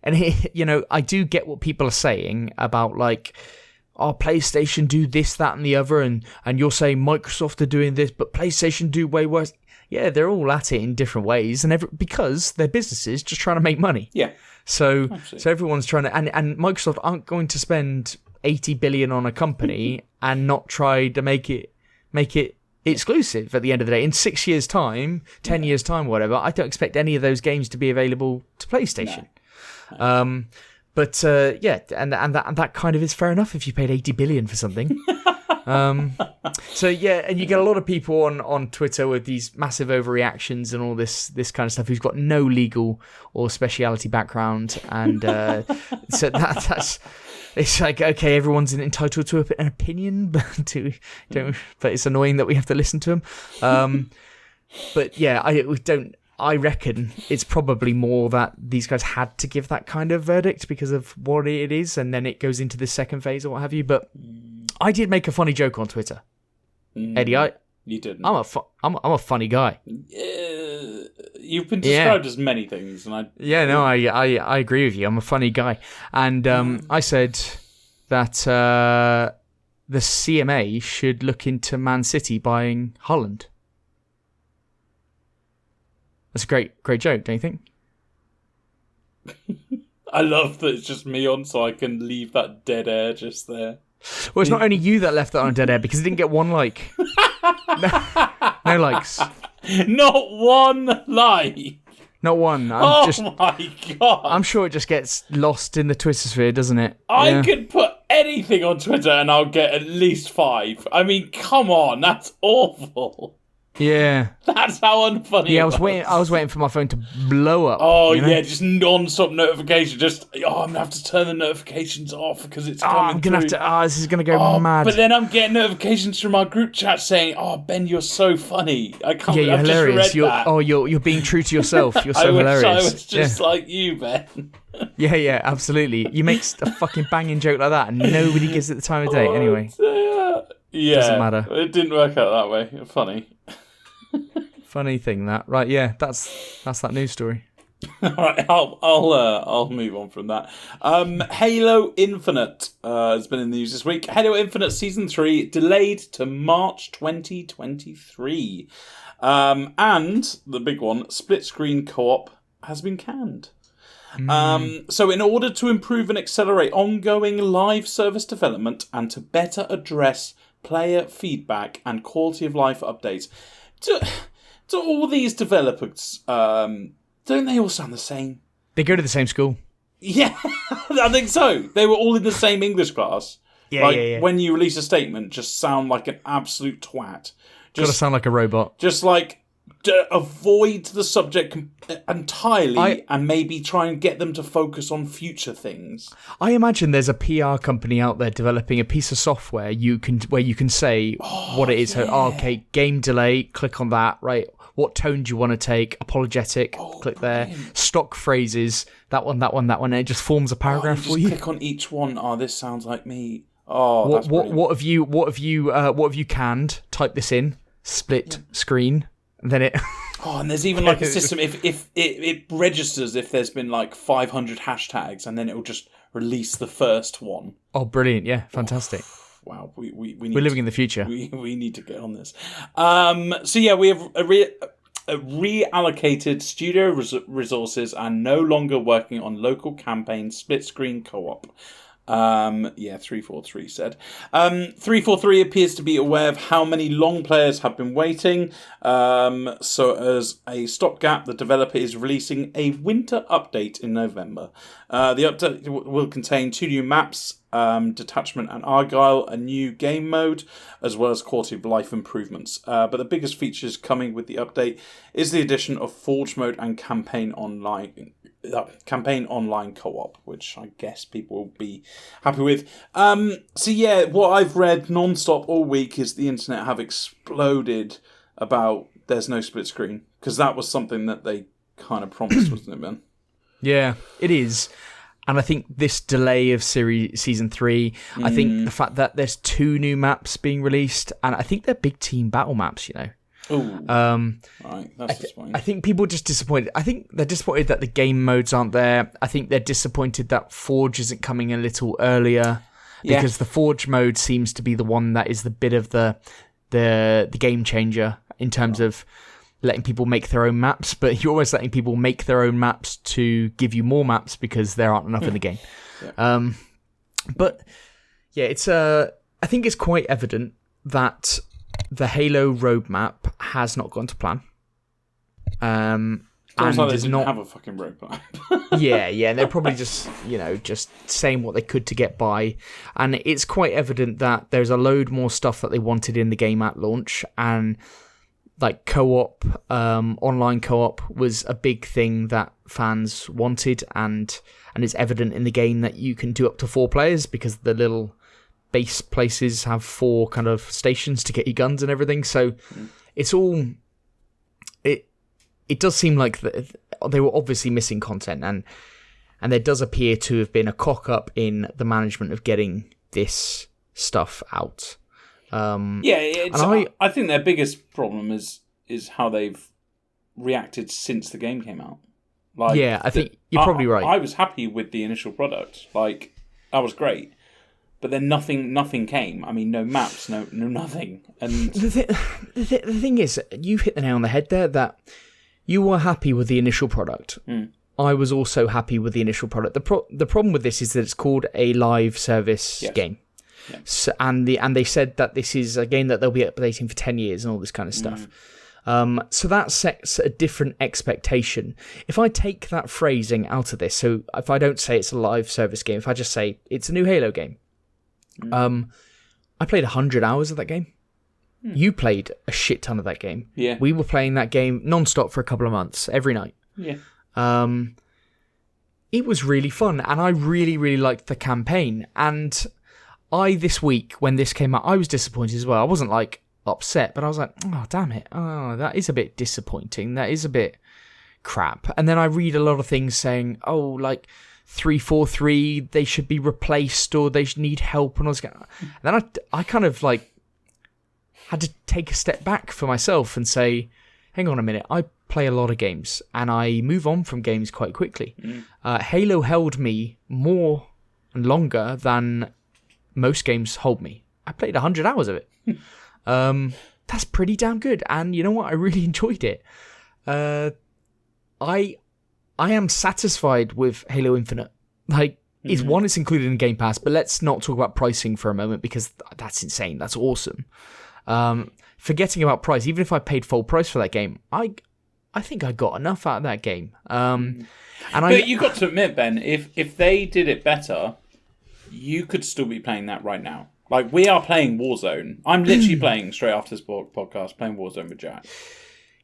and you know, I do get what people are saying about, like, oh, PlayStation do this, that, and the other, and you're saying Microsoft are doing this, but PlayStation do way worse. Yeah, they're all at it in different ways, and because they're businesses just trying to make money. Yeah. So everyone's trying to, and Microsoft aren't going to spend 80 billion on a company and not try to make it exclusive at the end of the day. In 6 years' time, 10 years' time, whatever, I don't expect any of those games to be available to PlayStation. No. But and that kind of is fair enough if you paid 80 billion for something. So yeah, and you get a lot of people on Twitter with these massive overreactions and all this kind of stuff who's got no legal or speciality background, and so that's it's like, okay, everyone's entitled to an opinion, but it's annoying that we have to listen to them. But yeah, I reckon it's probably more that these guys had to give that kind of verdict because of what it is, and then it goes into the second phase or what have you. But I did make a funny joke on Twitter, Eddie. You didn't. I'm a funny guy. You've been described as many things, and I agree with you. I'm a funny guy, and I said that the CMA should look into Man City buying Haaland. That's a great joke, don't you think? I love that it's just me on, so I can leave that dead air just there. Well, it's not only you that left that on dead air, because it didn't get one like. No likes. Not one like. Not one. My God. I'm sure it just gets lost in the Twitter sphere, doesn't it? I could put anything on Twitter and I'll get at least 5. I mean, come on, that's awful. Yeah, that's how unfunny. Yeah, I was waiting for my phone to blow up. Oh yeah, just non-stop notification. I'm gonna have to turn the notifications off because it's coming. I'm gonna have to. This is gonna go mad. But then I'm getting notifications from our group chat saying, "Oh, Ben, you're so funny." I can't. Yeah, you're I've hilarious. Just read that. You're being true to yourself. You're so hilarious. I was just like you, Ben. Yeah, absolutely. You make a fucking banging joke like that, and nobody gives it the time of day. Anyway, yeah, doesn't matter. It didn't work out that way. Funny. Funny thing that, right? Yeah, that's that news story. All right, I'll move on from that. Halo Infinite has been in the news this week. Halo Infinite Season 3 delayed to March 2023, and the big one, split screen co-op, has been canned. So in order to improve and accelerate ongoing live service development and to better address player feedback and quality of life updates, do all these developers, don't they all sound the same? They go to the same school. Yeah, I think so. They were all in the same English class. Yeah. When you release a statement, just sound like an absolute twat. Gotta sound like a robot. Just avoid the subject entirely and maybe try and get them to focus on future things. I imagine there's a PR company out there developing a piece of software where you can say what it is. Yeah. Okay, game delay, click on that, right? What tone do you want to take? Apologetic, click there. Brilliant. Stock phrases, that one, and it just forms a paragraph for you. Click on each one. Oh, this sounds like me. Oh, what have you canned? Type this in. Split screen. And then it. And there's even like a system if it registers if there's been like 500 hashtags, and then it will just release the first one. Oh, brilliant! Yeah, fantastic. Wow, we're living in the future. We need to get on this. So yeah, we have reallocated studio resources and no longer working on local campaign split screen co-op. 343 said. 343 appears to be aware of how many long players have been waiting. So as a stopgap, the developer is releasing a winter update in November. The update will contain 2 new maps, Detachment and Argyle, a new game mode, as well as quality of life improvements. But the biggest features coming with the update is the addition of Forge mode and campaign online co-op, which I guess people will be happy with. So yeah, what I've read non-stop all week is the internet have exploded about there's no split screen, because that was something that they kind of promised, wasn't it, Ben? Yeah, it is. And I think this delay of season 3, I think the fact that there's 2 new maps being released, and I think they're big team battle maps, you know. Right, that's disappointing. I think people are just disappointed. I think they're disappointed that the game modes aren't there. I think they're disappointed that Forge isn't coming a little earlier, because the Forge mode seems to be the one that is the bit of the game changer in terms of letting people make their own maps. But you're always letting people make their own maps to give you more maps because there aren't enough in the game. Yeah. But yeah, it's I think it's quite evident that the Halo roadmap has not gone to plan. Sounds like they does didn't not have a fucking roadmap. yeah, and they're probably just, just saying what they could to get by. And it's quite evident that there's a load more stuff that they wanted in the game at launch. And like co-op, online co-op was a big thing that fans wanted. And it's evident in the game that you can do up to 4 players because the little base places have 4 kind of stations to get your guns and everything. So it's all... It does seem like they were obviously missing content, and there does appear to have been a cock-up in the management of getting this stuff out. I think their biggest problem is how they've reacted since the game came out. Like, yeah, I think you're probably right. I was happy with the initial product. Like, that was great. But then nothing came. I mean, no maps, no nothing. And the thing is, you hit the nail on the head there, that you were happy with the initial product. I was also happy with the initial product. The problem with this is that it's called a live service game. Yeah. So, and they said that this is a game that they'll be updating for 10 years and all this kind of stuff. So that sets a different expectation. If I take that phrasing out of this, so if I don't say it's a live service game, if I just say it's a new Halo game, I played 100 hours of that game. You played a shit ton of that game. Yeah. We were playing that game non-stop for a couple of months, every night. Yeah. It was really fun, and I really, really liked the campaign. And this week, when this came out, I was disappointed as well. I wasn't, like, upset, but I was like, oh, damn it. Oh, that is a bit disappointing. That is a bit crap. And then I read a lot of things saying, oh, like, 343, they should be replaced, or they should need help, and I was going. And then I kind of, like, had to take a step back for myself and say, hang on a minute, I play a lot of games and I move on from games quite quickly. Halo held me more and longer than most games hold me. I played 100 hours of it. That's pretty damn good, and you know what? I really enjoyed it. I am satisfied with Halo Infinite. Like, it's included in Game Pass, but let's not talk about pricing for a moment because that's insane. That's awesome. Forgetting about price, even if I paid full price for that game, I think I got enough out of that game. But you got to admit, Ben, if they did it better, you could still be playing that right now. Like, we are playing Warzone. I'm literally playing straight after this podcast, playing Warzone with Jack.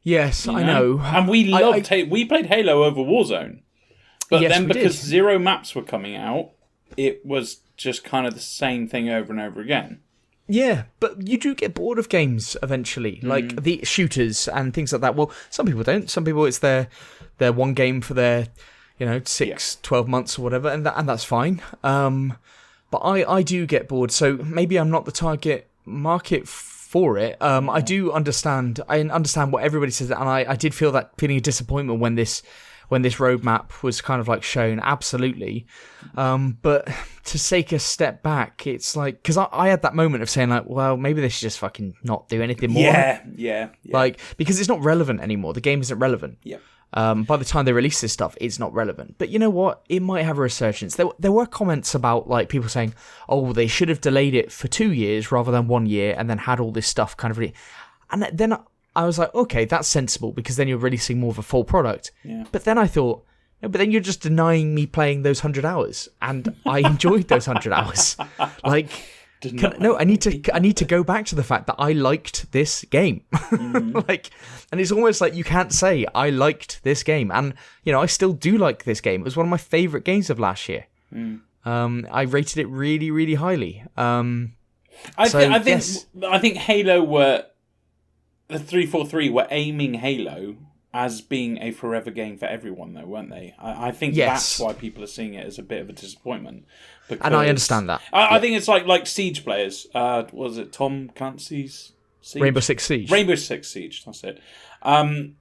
Yes, I know. And we loved we played Halo over Warzone. But yes, then because 0 maps were coming out, it was just kind of the same thing over and over again. Yeah, but you do get bored of games eventually, like the shooters and things like that. Well, some people don't. Some people, it's their one game for their, 12 months or whatever, and that's fine. But I do get bored, so maybe I'm not the target market for it. I do understand. I understand what everybody says, and I did feel that feeling of disappointment when this roadmap was kind of like shown, absolutely. But to take a step back, it's like, because I had that moment of saying like, well, maybe they should just fucking not do anything more. Yeah. Like, because it's not relevant anymore. The game isn't relevant. Yeah. By the time they release this stuff, it's not relevant. But you know what? It might have a resurgence. There were comments about like people saying, oh, they should have delayed it for 2 years rather than 1 year and then had all this stuff kind of... And then I was like, okay, that's sensible because then you're releasing more of a full product. Yeah. But then I thought, no, but then you're just denying me playing those 100 hours, and I enjoyed those 100 hours. Like, I need to go back to the fact that I liked this game. Like, and it's almost like you can't say I liked this game, and I still do like this game. It was one of my favorite games of last year. I rated it really, really highly. I think Halo were. The 343 were aiming Halo as being a forever game for everyone, though, weren't they? I think that's why people are seeing it as a bit of a disappointment. And I understand that. I think it's like Siege players. Was it Tom Clancy's Siege? Rainbow Six Siege. Rainbow Six Siege, that's it. That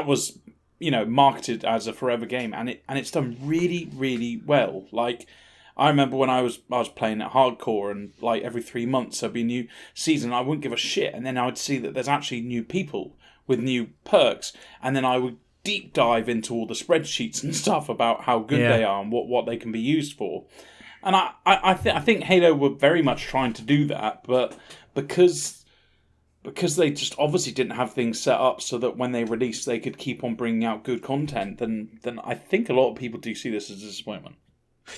was marketed as a forever game, and it's done really, really well. Like, I remember when I was playing it hardcore, and like every 3 months there'd be a new season. I wouldn't give a shit, and then I would see that there's actually new people with new perks, and then I would deep dive into all the spreadsheets and stuff about how good they are and what they can be used for. And I think Halo were very much trying to do that, but because because they just obviously didn't have things set up so that when they released, they could keep on bringing out good content. Then I think a lot of people do see this as a disappointment.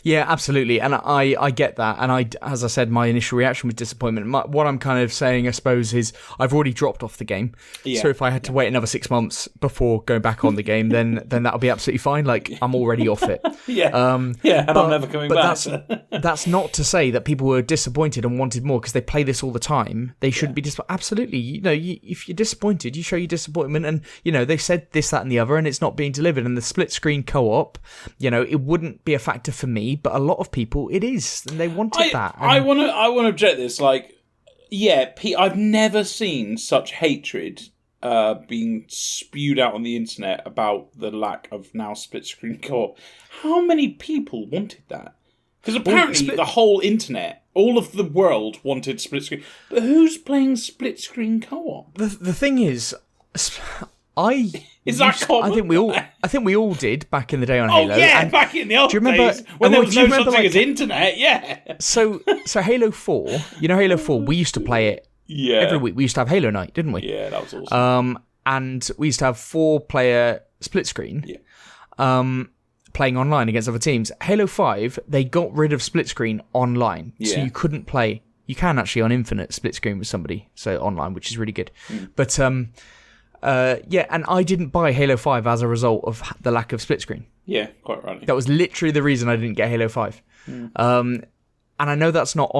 Yeah, absolutely, and I get that, and as I said, my initial reaction was disappointment. What I'm kind of saying, I suppose, is I've already dropped off the game, so if I had to wait another 6 months before going back on the game, then that'll be absolutely fine. Like, I'm already off it. And I'm never coming back. That's not to say that people were disappointed and wanted more, because they play this all the time. They shouldn't be disappointed. Absolutely, if you're disappointed, you show your disappointment, and they said this, that, and the other, and it's not being delivered. And the split screen co-op, it wouldn't be a factor for me, but a lot of people it is, and they wanted that. And I want to object this. Like, I've never seen such hatred being spewed out on the internet about the lack of now split screen co-op. How many people wanted that? Because apparently the whole internet, all of the world wanted split screen. But who's playing split screen co-op? The thing is, I think we all did back in the day on Halo. Oh yeah, back in the old days when there was no such thing as internet. Yeah. So Halo 4, Halo 4, we used to play it every week. We used to have Halo night, didn't we? Yeah, that was awesome. And we used to have 4-player split screen. Yeah. Playing online against other teams. Halo 5, they got rid of split screen online, so you couldn't play. You can actually on Infinite split screen with somebody, so online, which is really good. But and I didn't buy Halo 5 as a result of the lack of split screen. Yeah, quite right. That was literally the reason I didn't get Halo 5. And I know that's not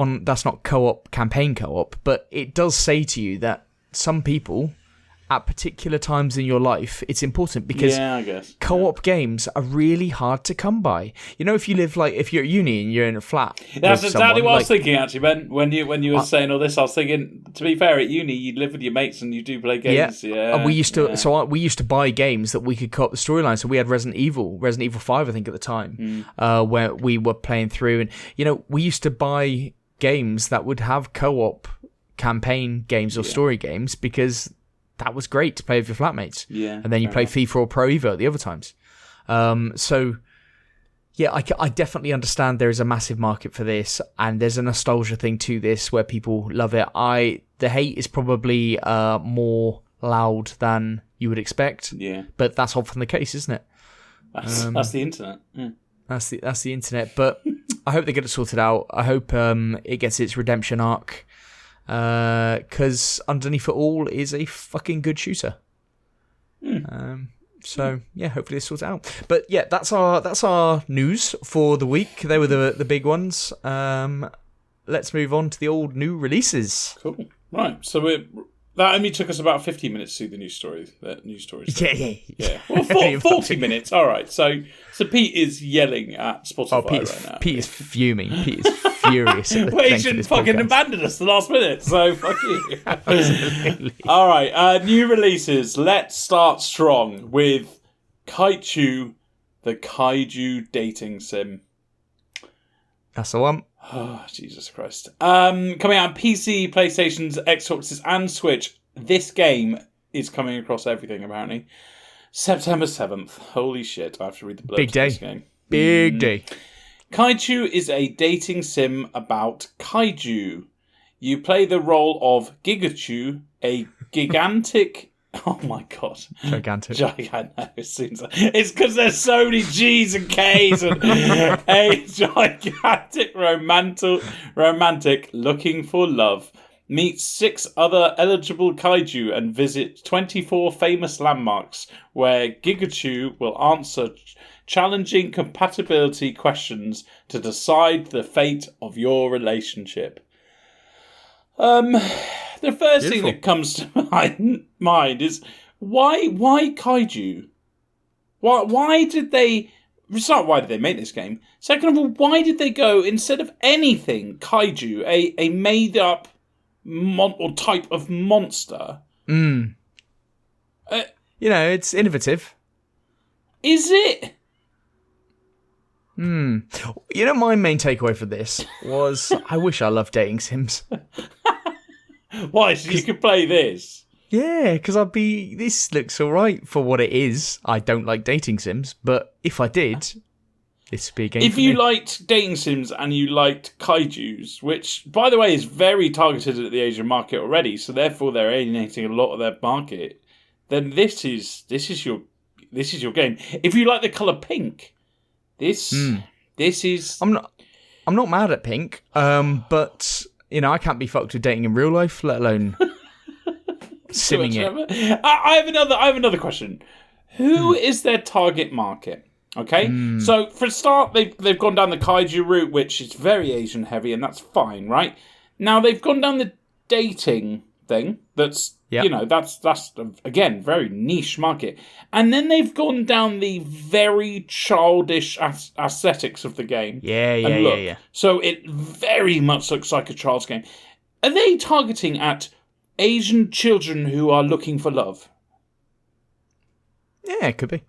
co-op, campaign co-op, but it does say to you that some people, at particular times in your life, it's important, because I guess co-op games are really hard to come by. If you live, if you're at uni and you're in a flat. That's exactly what I was thinking, actually, Ben. When you were saying all this, I was thinking, to be fair, at uni you live with your mates and you do play games. And we used to buy games that we could co-op the storyline. So we had Resident Evil 5, I think, at the time, where we were playing through, and we used to buy games that would have co-op campaign games or story games, because that was great to play with your flatmates. Yeah. And then you play FIFA or Pro Evo at the other times. I definitely understand there is a massive market for this, and there's a nostalgia thing to this where people love it. The hate is probably more loud than you would expect. Yeah. But that's often the case, isn't it? That's the internet. Yeah. That's the internet. But I hope they get it sorted out. I hope it gets its redemption arc. Because underneath it all is a fucking good shooter. So hopefully this sorts out. But yeah, that's our news for the week. They were the big ones. Let's move on to the old new releases. Cool. Right. So that only took us about 15 minutes to see the news stories. Yeah. Well, 40 minutes. All right. So Pete is yelling at Spotify right now. Pete is fuming. Pete is furious. Well, he shouldn't fucking abandon us the last minute. So fuck you. Absolutely. All right. New releases. Let's start strong with Kaichu, the Kaiju dating sim. That's the one. Oh, Jesus Christ. Coming out on PC, PlayStations, Xboxes, and Switch. This game is coming across everything, apparently. September 7th. Holy shit, I have to read the blurb. Big day. This game. Big day. Kaichu is a dating sim about kaiju. You play the role of Gigachu, a gigantic... Oh my god. Gigantic. It's because there's so many G's and K's and a gigantic romantic looking for love. Meet 6 other eligible kaiju and visit 24 famous landmarks where Gigachu will answer challenging compatibility questions to decide the fate of your relationship. The first thing that comes to my mind is why kaiju? Why did they? It's not why did they make this game. Second of all, why did they go instead of anything kaiju, a made up or type of monster? It's innovative. Is it? My main takeaway for this was I wish I loved dating sims. Why? So you could play this? Yeah, because this looks alright for what it is. I don't like dating sims, but if I did, this would be a game If for you me. liked dating sims and you liked kaijus, which, by the way, is very targeted at the Asian market already, so therefore they're alienating a lot of their market, then this is your game. If you like the colour pink, this is... I'm not mad at pink, but I can't be fucked with dating in real life, let alone simming it. I have another question. Who is their target market? Okay, so for a start, they've gone down the kaiju route, which is very Asian heavy, and that's fine, right? Now they've gone down the dating thing. That's that's again very niche market, and then they've gone down the very childish aesthetics of the game. Yeah. So it very much looks like a child's game. Are they targeting at Asian children who are looking for love? Yeah, it could be.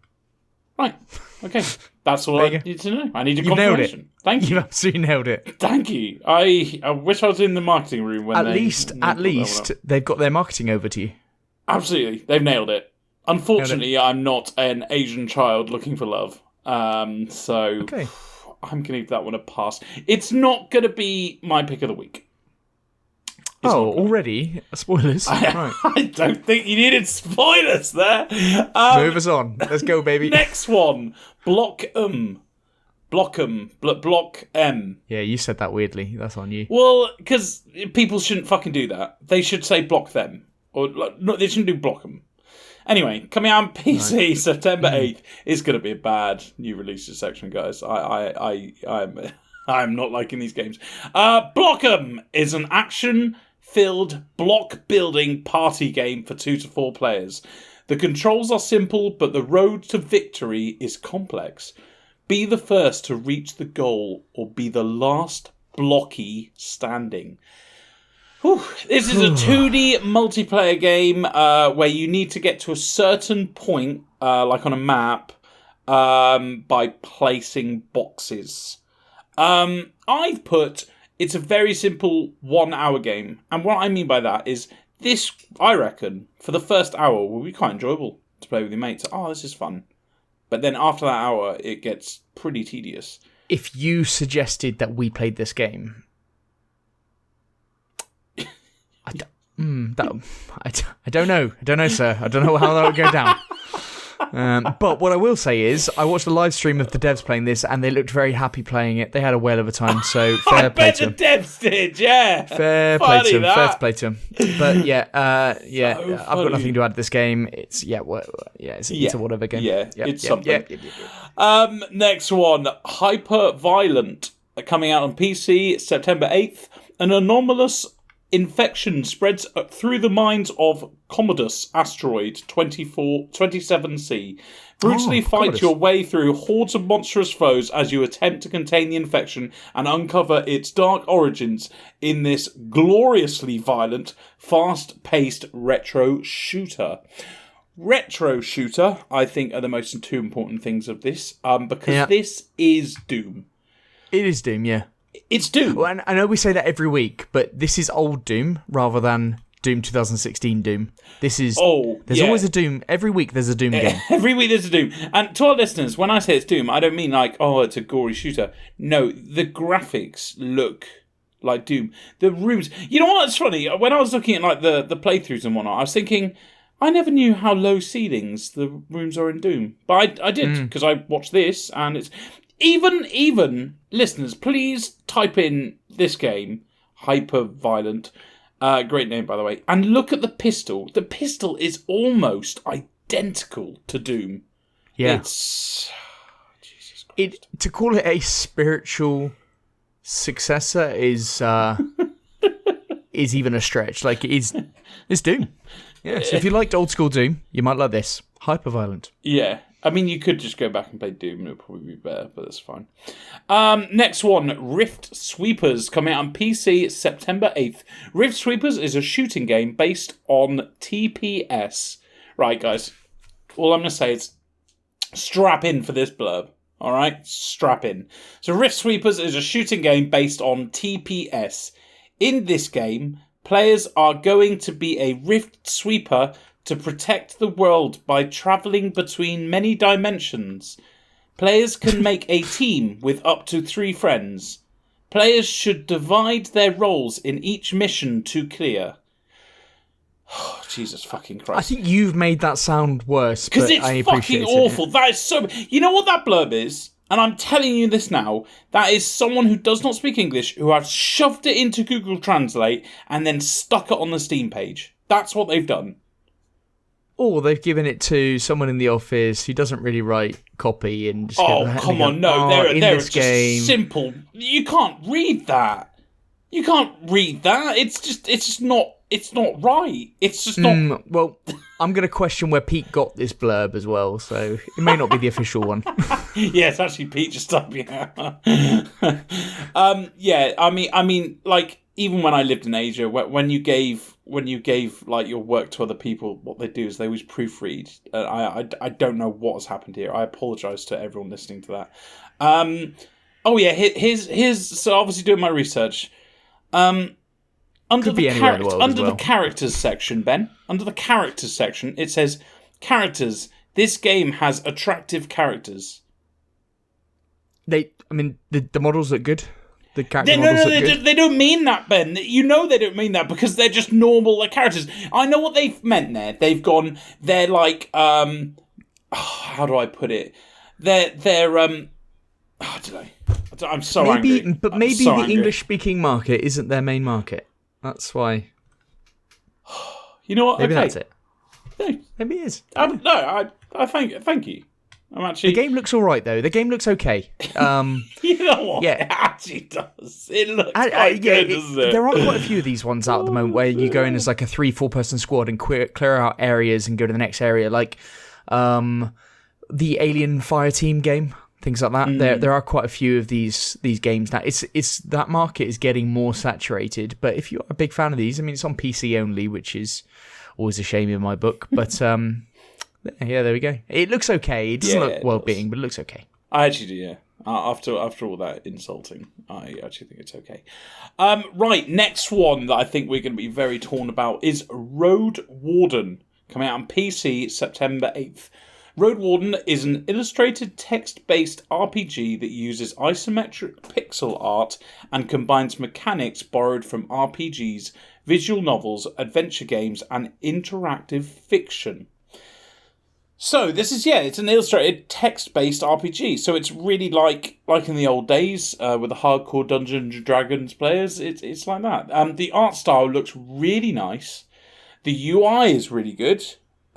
Right. Okay. That's all I need to know. I need a You've nailed confirmation. it. Thank you. You've absolutely nailed it. Thank you. I wish I was in the marketing room when At least they've got their marketing over to you. Absolutely. They've nailed it. Unfortunately, I'm not an Asian child looking for love. So Okay. I'm going to give that one a pass. It's not going to be my pick of the week. Already? Spoilers? Right. I don't think you needed spoilers there. Move us on. Let's go, baby. Next one. Block M. Yeah, you said that weirdly. That's on you. Well, because people shouldn't fucking do that. They should say block them. Or no, they shouldn't do block them. Anyway, coming out on PC September 8th is going to be a bad new releases section, guys. I'm not liking these games. Block 'em is an action-filled block-building party game for 2 to 4 players. The controls are simple, but the road to victory is complex. Be the first to reach the goal, or be the last blocky standing. Whew. This is a 2D multiplayer game where you need to get to a certain point, like on a map, by placing boxes. I've put it's a very simple 1 hour game, and what I mean by that is this, I reckon, for the first hour will be quite enjoyable to play with your mates. Oh, this is fun. But then after that hour, it gets pretty tedious. If you suggested that we played this game, I don't know. I don't know, sir. I don't know how that would go down. But what I will say is, I watched a live stream of the devs playing this, and they looked very happy playing it. They had a whale of a time, so fair play to them. I bet the devs did, yeah. Fair play to them. Fair play to them. But yeah, So I've got nothing to add to this game. It's it's a whatever game. It's something. Next one, Hyper Violent, coming out on PC September 8th. An anomalous infection spreads through the minds of Commodus asteroid 27C. Brutally fight Commodus. your way through hordes of monstrous foes as you attempt to contain the infection and uncover its dark origins in this gloriously violent, fast-paced retro shooter. Retro shooter, I think, are the most two important things of this, because this is Doom. It is Doom, yeah. It's Doom. Well, and I know we say that every week, but this is old Doom rather than Doom 2016 Doom. This is... There's always a Doom. Every week there's a Doom game. Every week there's a Doom. And to our listeners, when I say it's Doom, I don't mean like, it's a gory shooter. No, the graphics look like Doom. The rooms... You know what's funny? When I was looking at like the playthroughs and whatnot, I was thinking, I never knew how low ceilings the rooms are in Doom. But I did, because I watched this, and it's... Even listeners, please type in this game, Hyper Violent, great name by the way, and look at the pistol. The pistol is almost identical to Doom. Yeah, it's Jesus Christ. To call it a spiritual successor is even a stretch. Like it's Doom. Yeah, so if you liked old school Doom, you might like this. Hyper Violent. Yeah. I mean, you could just go back and play Doom, and it would probably be better, but that's fine. Next one, Rift Sweepers, coming out on PC September 8th. Rift Sweepers is a shooting game based on TPS. Right, guys, all I'm going to say is strap in for this blurb, all right? Strap in. So Rift Sweepers is a shooting game based on TPS. In this game, players are going to be a Rift Sweeper to protect the world by travelling between many dimensions. Players can make a team with up to 3 friends. Players should divide their roles in each mission to clear. Oh, Jesus fucking Christ. I think you've made that sound worse, because but it's I appreciate fucking awful. it. That is so... You know what that blurb is? And I'm telling you this now. That is someone who does not speak English, who has shoved it into Google Translate and then stuck it on the Steam page. That's what they've done. Or they've given it to someone in the office who doesn't really write copy and just Come on, no. They're just simple. You can't read that. You can't read that. It's just not... It's not right. It's just not... Well, I'm going to question where Pete got this blurb as well, so it may not be the official one. Yeah, it's actually Pete just typing out. Yeah, I mean, like, even when I lived in Asia, when you gave like your work to other people, what they do is they always proofread. I don't know what has happened here. I apologise to everyone listening to that. Oh yeah, here's so obviously doing my research. Under the characters section, Ben. Under the characters section, it says characters. This game has attractive characters. The models look good. The character models look good. They don't mean that, Ben. You know they don't mean that because they're just normal characters. I know what they've meant there. They're like how do I put it? They're I don't know. I'm so angry. But maybe the English-speaking market isn't their main market. That's why. You know what? Maybe okay. that's it. No. Maybe it is. I thank you. I'm actually... The game looks all right, though. The game looks okay. You know what? Yeah. It actually does. It looks quite good, doesn't it? There are quite a few of these ones out at the moment where you go in as like a 3-4 person squad and clear out areas and go to the next area, like the Alien Fireteam game. Things like that. There are quite a few of these games now. It's that market is getting more saturated. But if you're a big fan of these, I mean, it's on PC only, which is always a shame in my book. But yeah, there we go. It looks okay. It doesn't look well-being, but it looks okay. I actually do. Yeah. After all that insulting, I actually think it's okay. Right, next one that I think we're going to be very torn about is Road Warden, coming out on PC September 8th. Road Warden is an illustrated text-based RPG that uses isometric pixel art and combines mechanics borrowed from RPGs, visual novels, adventure games, and interactive fiction. So this is, it's an illustrated text-based RPG. So it's really like in the old days with the hardcore Dungeons and Dragons players. It's like that. The art style looks really nice. The UI is really good.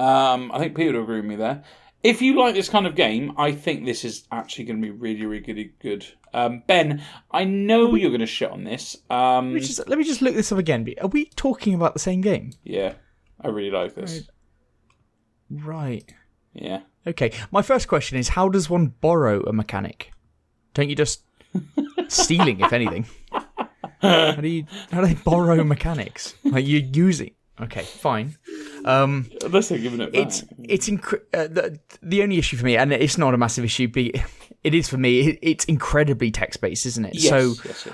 I think Peter would agree with me there. If you like this kind of game, I think this is actually going to be really, really good. Ben, I know you're going to shit on this. Let me just look this up again. Are we talking about the same game? Yeah, I really like this. Right. Yeah. Okay, my first question is, how does one borrow a mechanic? Don't you just... stealing, if anything. How do they borrow mechanics? Like, you're using... Okay, fine. Unless they're giving it back. The only issue for me, and it's not a massive issue, but it is for me, it's incredibly text-based, isn't it? Yes, yes.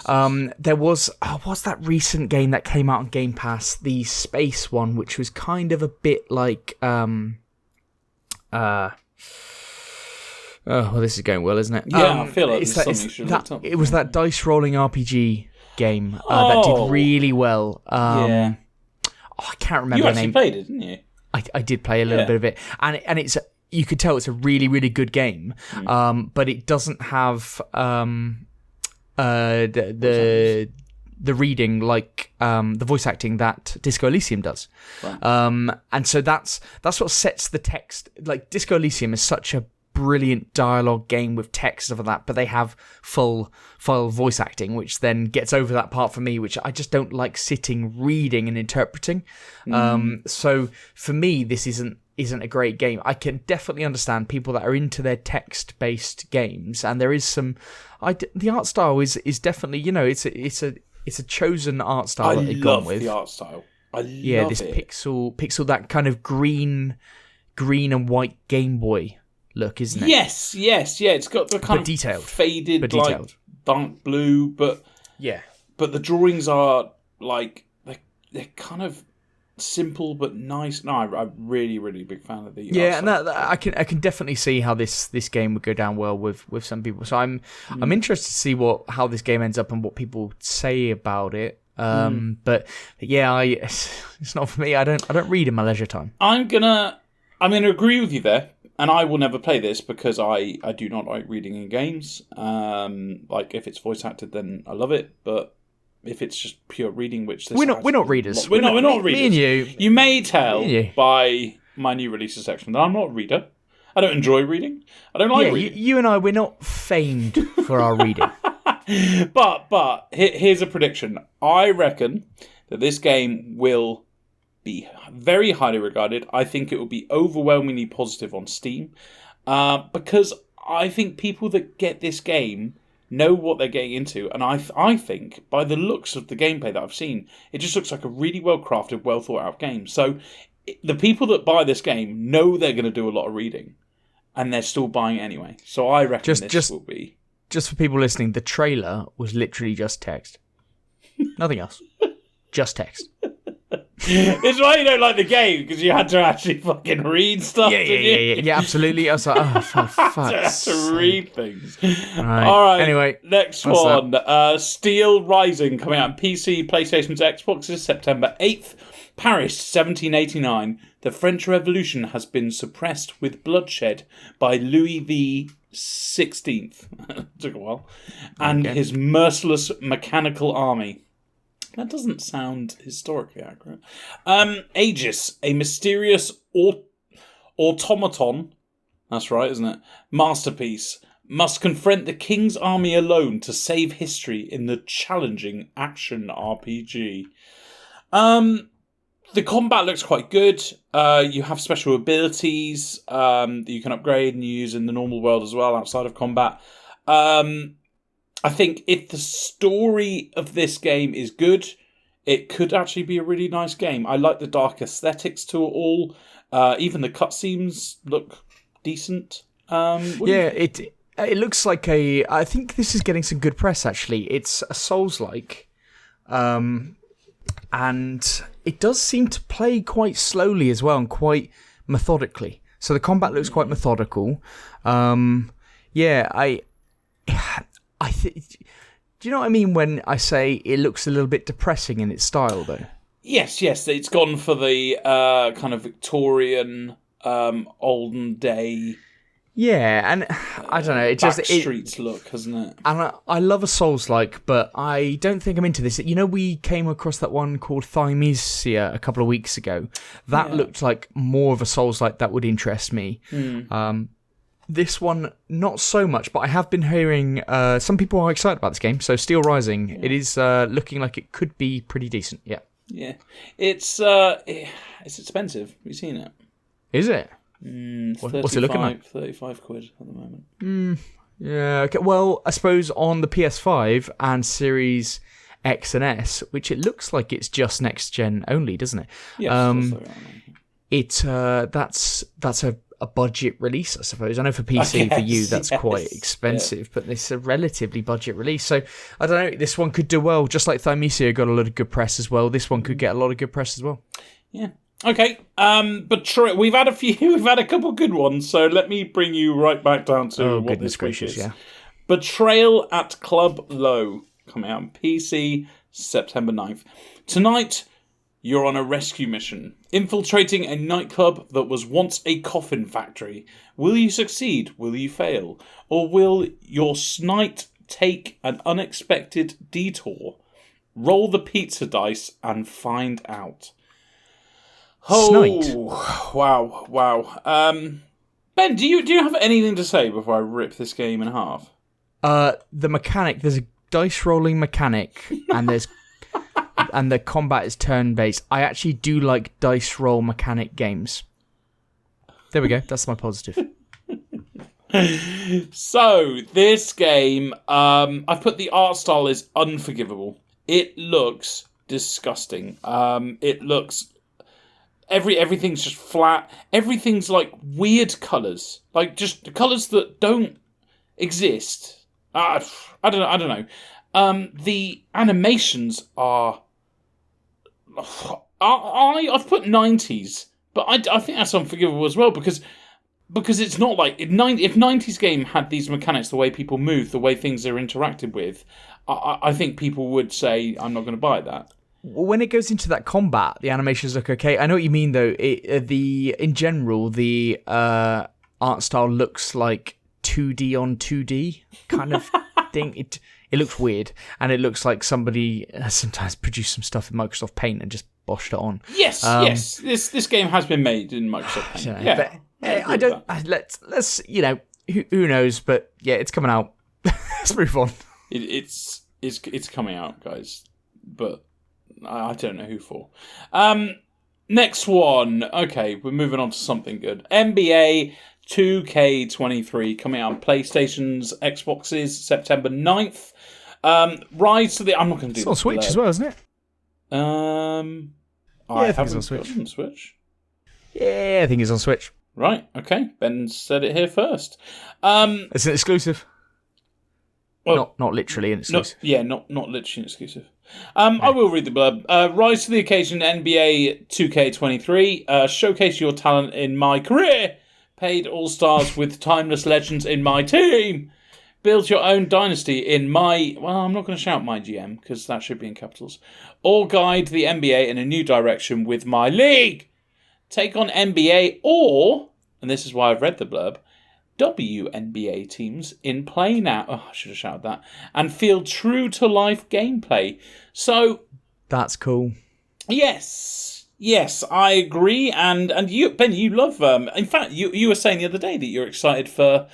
There was, what's that recent game that came out on Game Pass? The space one, which was kind of a bit like... well, this is going well, isn't it? Yeah, I feel like it's something you should look up. It was that dice-rolling RPG game that did really well. Yeah. I can't remember the name. You actually played it, didn't you? I did play a little bit of it, and it's you could tell it's a really, really good game, but it doesn't have the reading like the voice acting that Disco Elysium does, right. And so that's what sets the text. Like Disco Elysium is such a brilliant dialogue game with text and stuff like that, but they have full voice acting, which then gets over that part for me, which I just don't like sitting reading and interpreting. So for me, this isn't a great game. I can definitely understand people that are into their text-based games, and there is some. The art style is definitely, it's a chosen art style that they've gone with. I love the art style. I love this it. pixel, that kind of green and white Game Boy look, isn't it? Yes, yeah. It's got the kind of detailed, faded, like dark blue, but the drawings are like they're kind of simple but nice. No, I'm really, really big fan of the. Yeah, and I can definitely see how this game would go down well with some people. So I'm interested to see how this game ends up and what people say about it. But yeah, it's not for me. I don't read in my leisure time. I'm gonna agree with you there, and I will never play this because I do not like reading in games. Like if it's voice acted, then I love it, but if it's just pure reading, which we're not readers. We're not readers. Me and you. You may tell by my new releases section that I'm not a reader. I don't enjoy reading. I don't like reading. You and I, we're not famed for our reading. But here's a prediction. I reckon that this game will be very highly regarded. I think it will be overwhelmingly positive on Steam because I think people that get this game know what they're getting into, and I think by the looks of the gameplay that I've seen, it just looks like a really well crafted, well thought out game. So the people that buy this game know they're going to do a lot of reading, and they're still buying it anyway. So I reckon this will be. Just for people listening, the trailer was literally just text, nothing else, just text. It's why you don't like the game, because you had to actually fucking read stuff. Yeah, absolutely. I was like, oh, for fuck's sake. To read things. Right. All right. Anyway, next one. Steel Rising, coming out on PC, PlayStation's, Xboxes, September 8th. Paris, 1789. The French Revolution has been suppressed with bloodshed by Louis the 16th. Took a while. And his merciless mechanical army. That doesn't sound historically accurate. Aegis, a mysterious automaton, that's right, isn't it? Masterpiece, must confront the king's army alone to save history in the challenging action RPG. The combat looks quite good. You have special abilities that you can upgrade and use in the normal world as well, outside of combat. I think if the story of this game is good, it could actually be a really nice game. I like the dark aesthetics to it all. Even the cutscenes look decent. It looks like I think this is getting some good press, actually. It's a Souls-like. And it does seem to play quite slowly as well and quite methodically. So the combat looks quite methodical. Do you know what I mean when I say it looks a little bit depressing in its style, though? Yes. It's gone for the kind of Victorian, olden day. Yeah, and I don't know. It just streets look, hasn't it? And I love a Souls-like, but I don't think I'm into this. You know, we came across that one called Thymesia a couple of weeks ago. That looked like more of a Souls-like that would interest me. This one, not so much, but I have been hearing some people are excited about this game. So Steel Rising, it is looking like it could be pretty decent. Yeah. It's expensive. Have you seen it? Is it? What's it looking like? 35 quid at the moment. Yeah. Okay. Well, I suppose on the PS5 and Series X and S, which it looks like it's just next gen only, doesn't it? Yes. That's a budget release, I suppose. I know for PC, for you, that's quite expensive, but it's a relatively budget release. So, I don't know, this one could do well. Just like Thymesia got a lot of good press as well, this one could get a lot of good press as well. Yeah. Okay, but we've had a couple good ones, so let me bring you right back down to what this gracious, is. Betrayal at Club Low, coming out on PC, September 9th. Tonight, you're on a rescue mission, infiltrating a nightclub that was once a coffin factory. Will you succeed? Will you fail? Or will your snipe take an unexpected detour? Roll the pizza dice and find out. Snite. Wow. Ben, do you have anything to say before I rip this game in half? The mechanic, there's a dice rolling mechanic, and there's and the combat is turn-based. I actually do like dice roll mechanic games. There we go. That's my positive. So, this game, I've put the art style is unforgivable. It looks disgusting. It looks... Everything's just flat. Everything's like weird colours. Like just colours that don't exist. I don't know. The animations are I've put 90s, but I think that's unforgivable as well because it's not like if 90s game had these mechanics, the way people move, the way things are interacted with, I think people would say I'm not going to buy that. When it goes into that combat, the animations look okay. I know what you mean though. In general, the art style looks like 2D on 2D kind of thing. It looks weird, and it looks like somebody has sometimes produced some stuff in Microsoft Paint and just boshed it on. Yes, yes. This game has been made in Microsoft Paint. Yeah, I don't. Let's who knows? But yeah, it's coming out. Let's move on. It's coming out, guys. But I don't know who for. Next one. Okay, we're moving on to something good. NBA 2K23 coming out on PlayStation's, Xboxes, September 9th. Rise to the... I'm not going to do It's on Switch as well, isn't it? I think it's on Switch. Yeah, I think it's on Switch. Right, okay. Ben said it here first. It's an exclusive. Well, not literally an exclusive. Not literally an exclusive. I will read the blurb. Rise to the occasion, NBA 2K23. Showcase your talent in my career. Paid all-stars with timeless legends in my team. Build your own dynasty in my... Well, I'm not going to shout my GM, because that should be in capitals. Or guide the NBA in a new direction with my league. Take on NBA or, and this is why I've read the blurb, WNBA teams in play now. Oh, I should have shouted that. And feel true-to-life gameplay. So... That's cool. Yes, I agree. And you, Ben, you love... in fact, you were saying the other day that you're excited for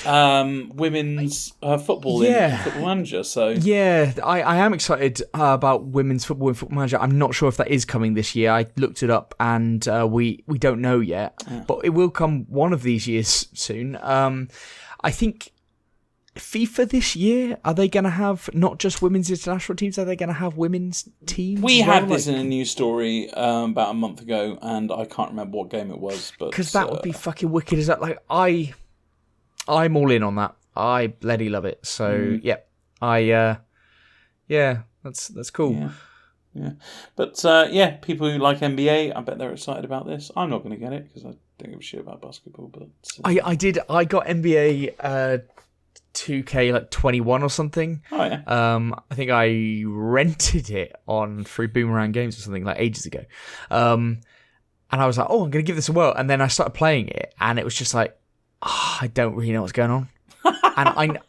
women's football in Football Manager. So yeah, I am excited about women's football in Football Manager. I'm not sure if that is coming this year. I looked it up, and we don't know yet. Yeah. But it will come one of these years soon. I think FIFA this year, are they going to have not just women's international teams? Are they going to have women's teams? We had this in a news story about a month ago, and I can't remember what game it was. Because that would be fucking wicked. Is that like I'm all in on that. I bloody love it. So that's cool. Yeah. But people who like NBA, I bet they're excited about this. I'm not going to get it because I don't give a shit about basketball. But I got NBA 2K like 21 or something. Oh yeah. I think I rented it through Boomerang Games or something like ages ago. And I was like, oh, I'm going to give this a whirl. And then I started playing it, and it was just like, I don't really know what's going on. And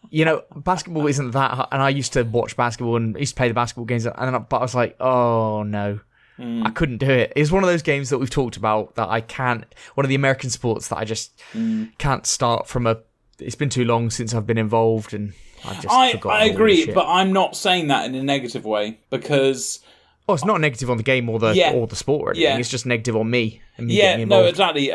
basketball isn't that hard. And I used to watch basketball and used to play the basketball games. But I was like, oh no, I couldn't do it. It's one of those games that we've talked about that I can't, one of the American sports that I just can't start from it's been too long since I've been involved, and I agree, but I'm not saying that in a negative way because... Oh, it's not negative on the game or the sport or anything. It's just negative on me. And me getting involved. No, exactly.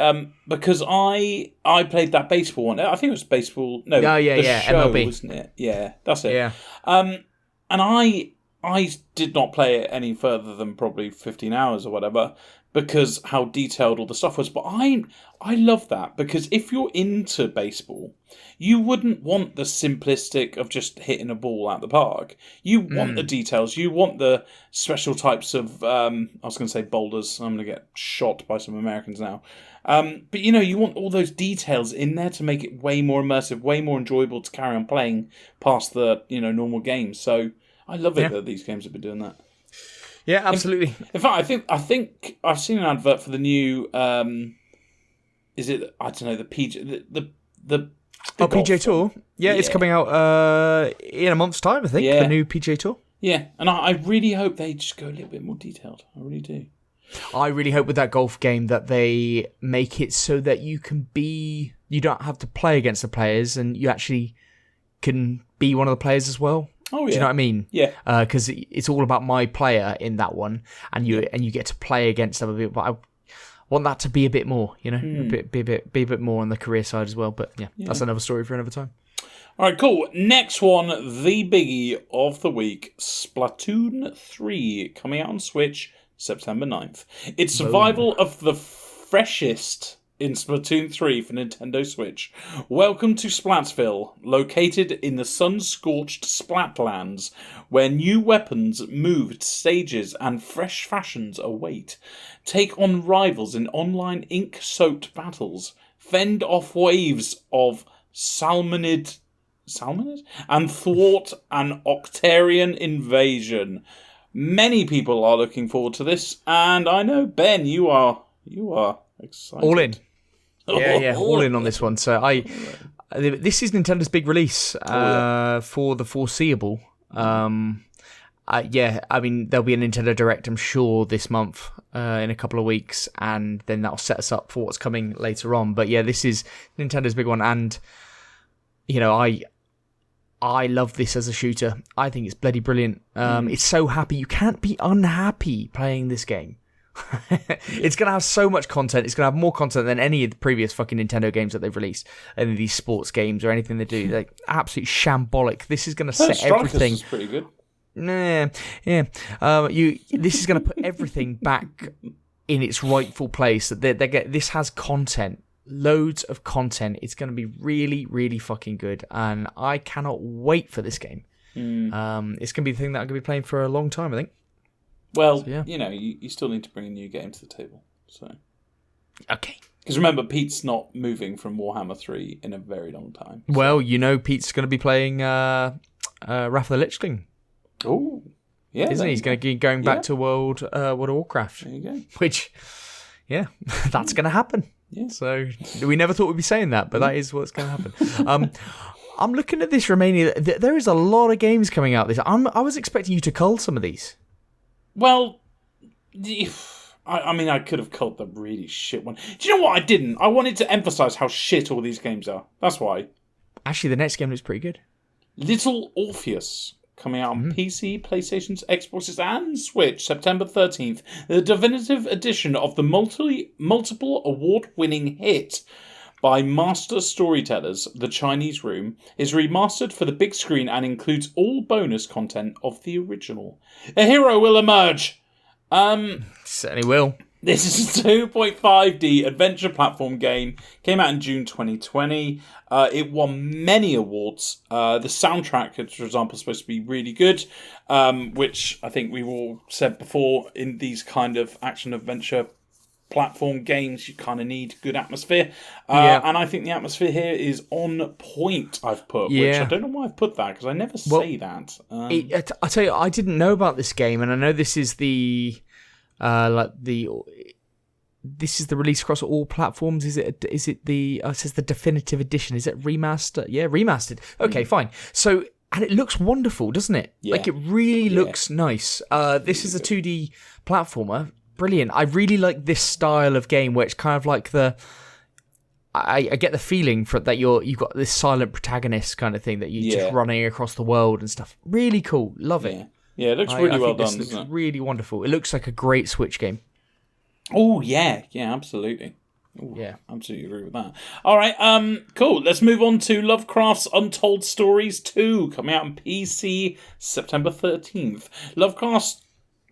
Because I played that baseball one. I think it was baseball. No, the show, MLB. Wasn't it? Yeah, that's it. Yeah. And I did not play it any further than probably 15 hours or whatever because how detailed all the stuff was. But I love that because if you're into baseball, you wouldn't want the simplistic of just hitting a ball out the park. You want the details. You want the special types of, I was going to say boulders. I'm going to get shot by some Americans now. But, you want all those details in there to make it way more immersive, way more enjoyable to carry on playing past the, normal games. So I love it that these games have been doing that. Yeah, absolutely. In fact, I think I've seen an advert for the new, is it, I don't know, the PJ, the PGA Tour? Yeah, it's coming out in a month's time, I think, the new PGA Tour. Yeah, and I really hope they just go a little bit more detailed. I really do. I really hope with that golf game that they make it so that you don't have to play against the players and you actually can be one of the players as well. Oh, yeah. Do you know what I mean? Yeah. Because it's all about my player in that one, and you get to play against other people. But I want that to be a bit more, be a bit more on the career side as well. But yeah, that's another story for another time. All right, cool. Next one, the biggie of the week, Splatoon 3, coming out on Switch September 9th. It's survival of the freshest in Splatoon 3 for Nintendo Switch. Welcome to Splatsville, located in the sun-scorched Splatlands, where new weapons, moved stages, and fresh fashions await. Take on rivals in online ink-soaked battles. Fend off waves of salmonid, and thwart an Octarian invasion. Many people are looking forward to this, and I know, Ben, you are excited. All in. Yeah, all in on this one. So this is Nintendo's big release for the foreseeable. I mean, there'll be a Nintendo Direct, I'm sure, this month in a couple of weeks, and then that'll set us up for what's coming later on. But yeah, this is Nintendo's big one, and I love this as a shooter. I think it's bloody brilliant. It's so happy. You can't be unhappy playing this game. It's going to have so much content. It's going to have more content than any of the previous fucking Nintendo games that they've released. Any of these sports games or anything they do. Like, absolutely shambolic. This is going to set everything. Is pretty good. Yeah. This is going to put everything back in its rightful place. This has content. Loads of content. It's going to be really, really fucking good, and I cannot wait for this game. It's going to be the thing that I'm going to be playing for a long time, I think. Well, so, yeah. You still need to bring a new game to the table. So, okay. Because remember, Pete's not moving from Warhammer 3 in a very long time. So. Well, Pete's going to be playing Wrath of the Lich King. Oh, yeah. Isn't he? He's going to be going back to World of Warcraft. There you go. Which, yeah, that's going to happen. Yeah. So we never thought we'd be saying that, but that is what's going to happen. I'm looking at this Romania. There is a lot of games coming out. I was expecting you to cull some of these. Well, I could have culled the really shit one. Do you know what I didn't? I wanted to emphasise how shit all these games are. That's why. Actually, the next game looks pretty good. Little Orpheus. Coming out on PC, PlayStations, Xboxes, and Switch, September 13th. The definitive edition of the multiple award-winning hit by Master Storytellers, The Chinese Room, is remastered for the big screen and includes all bonus content of the original. A hero will emerge! Certainly will. This is a 2.5D adventure platform game. Came out in June 2020. It won many awards. The soundtrack, for example, is supposed to be really good, which I think we've all said before, in these kind of action-adventure platform games, you kind of need good atmosphere. And I think the atmosphere here is on point, I've put, which I don't know why I've put that, because I never say that. I tell you, I didn't know about this game, and I know this is this is the release across all platforms. Is it the it says the definitive edition? Is it remastered? Yeah, remastered. Okay, fine. So, and it looks wonderful, doesn't it? Yeah. Like, it really looks nice. This is a 2D platformer. Brilliant. I really like this style of game where it's kind of like I get the feeling that you've got this silent protagonist kind of thing that you're just running across the world and stuff. Really cool. Love it. Yeah, it looks really well done. It looks really wonderful. It looks like a great Switch game. Oh, yeah, absolutely. Ooh, yeah, absolutely agree with that. All right, cool. Let's move on to Lovecraft's Untold Stories 2, coming out on PC September 13th. Lovecraft's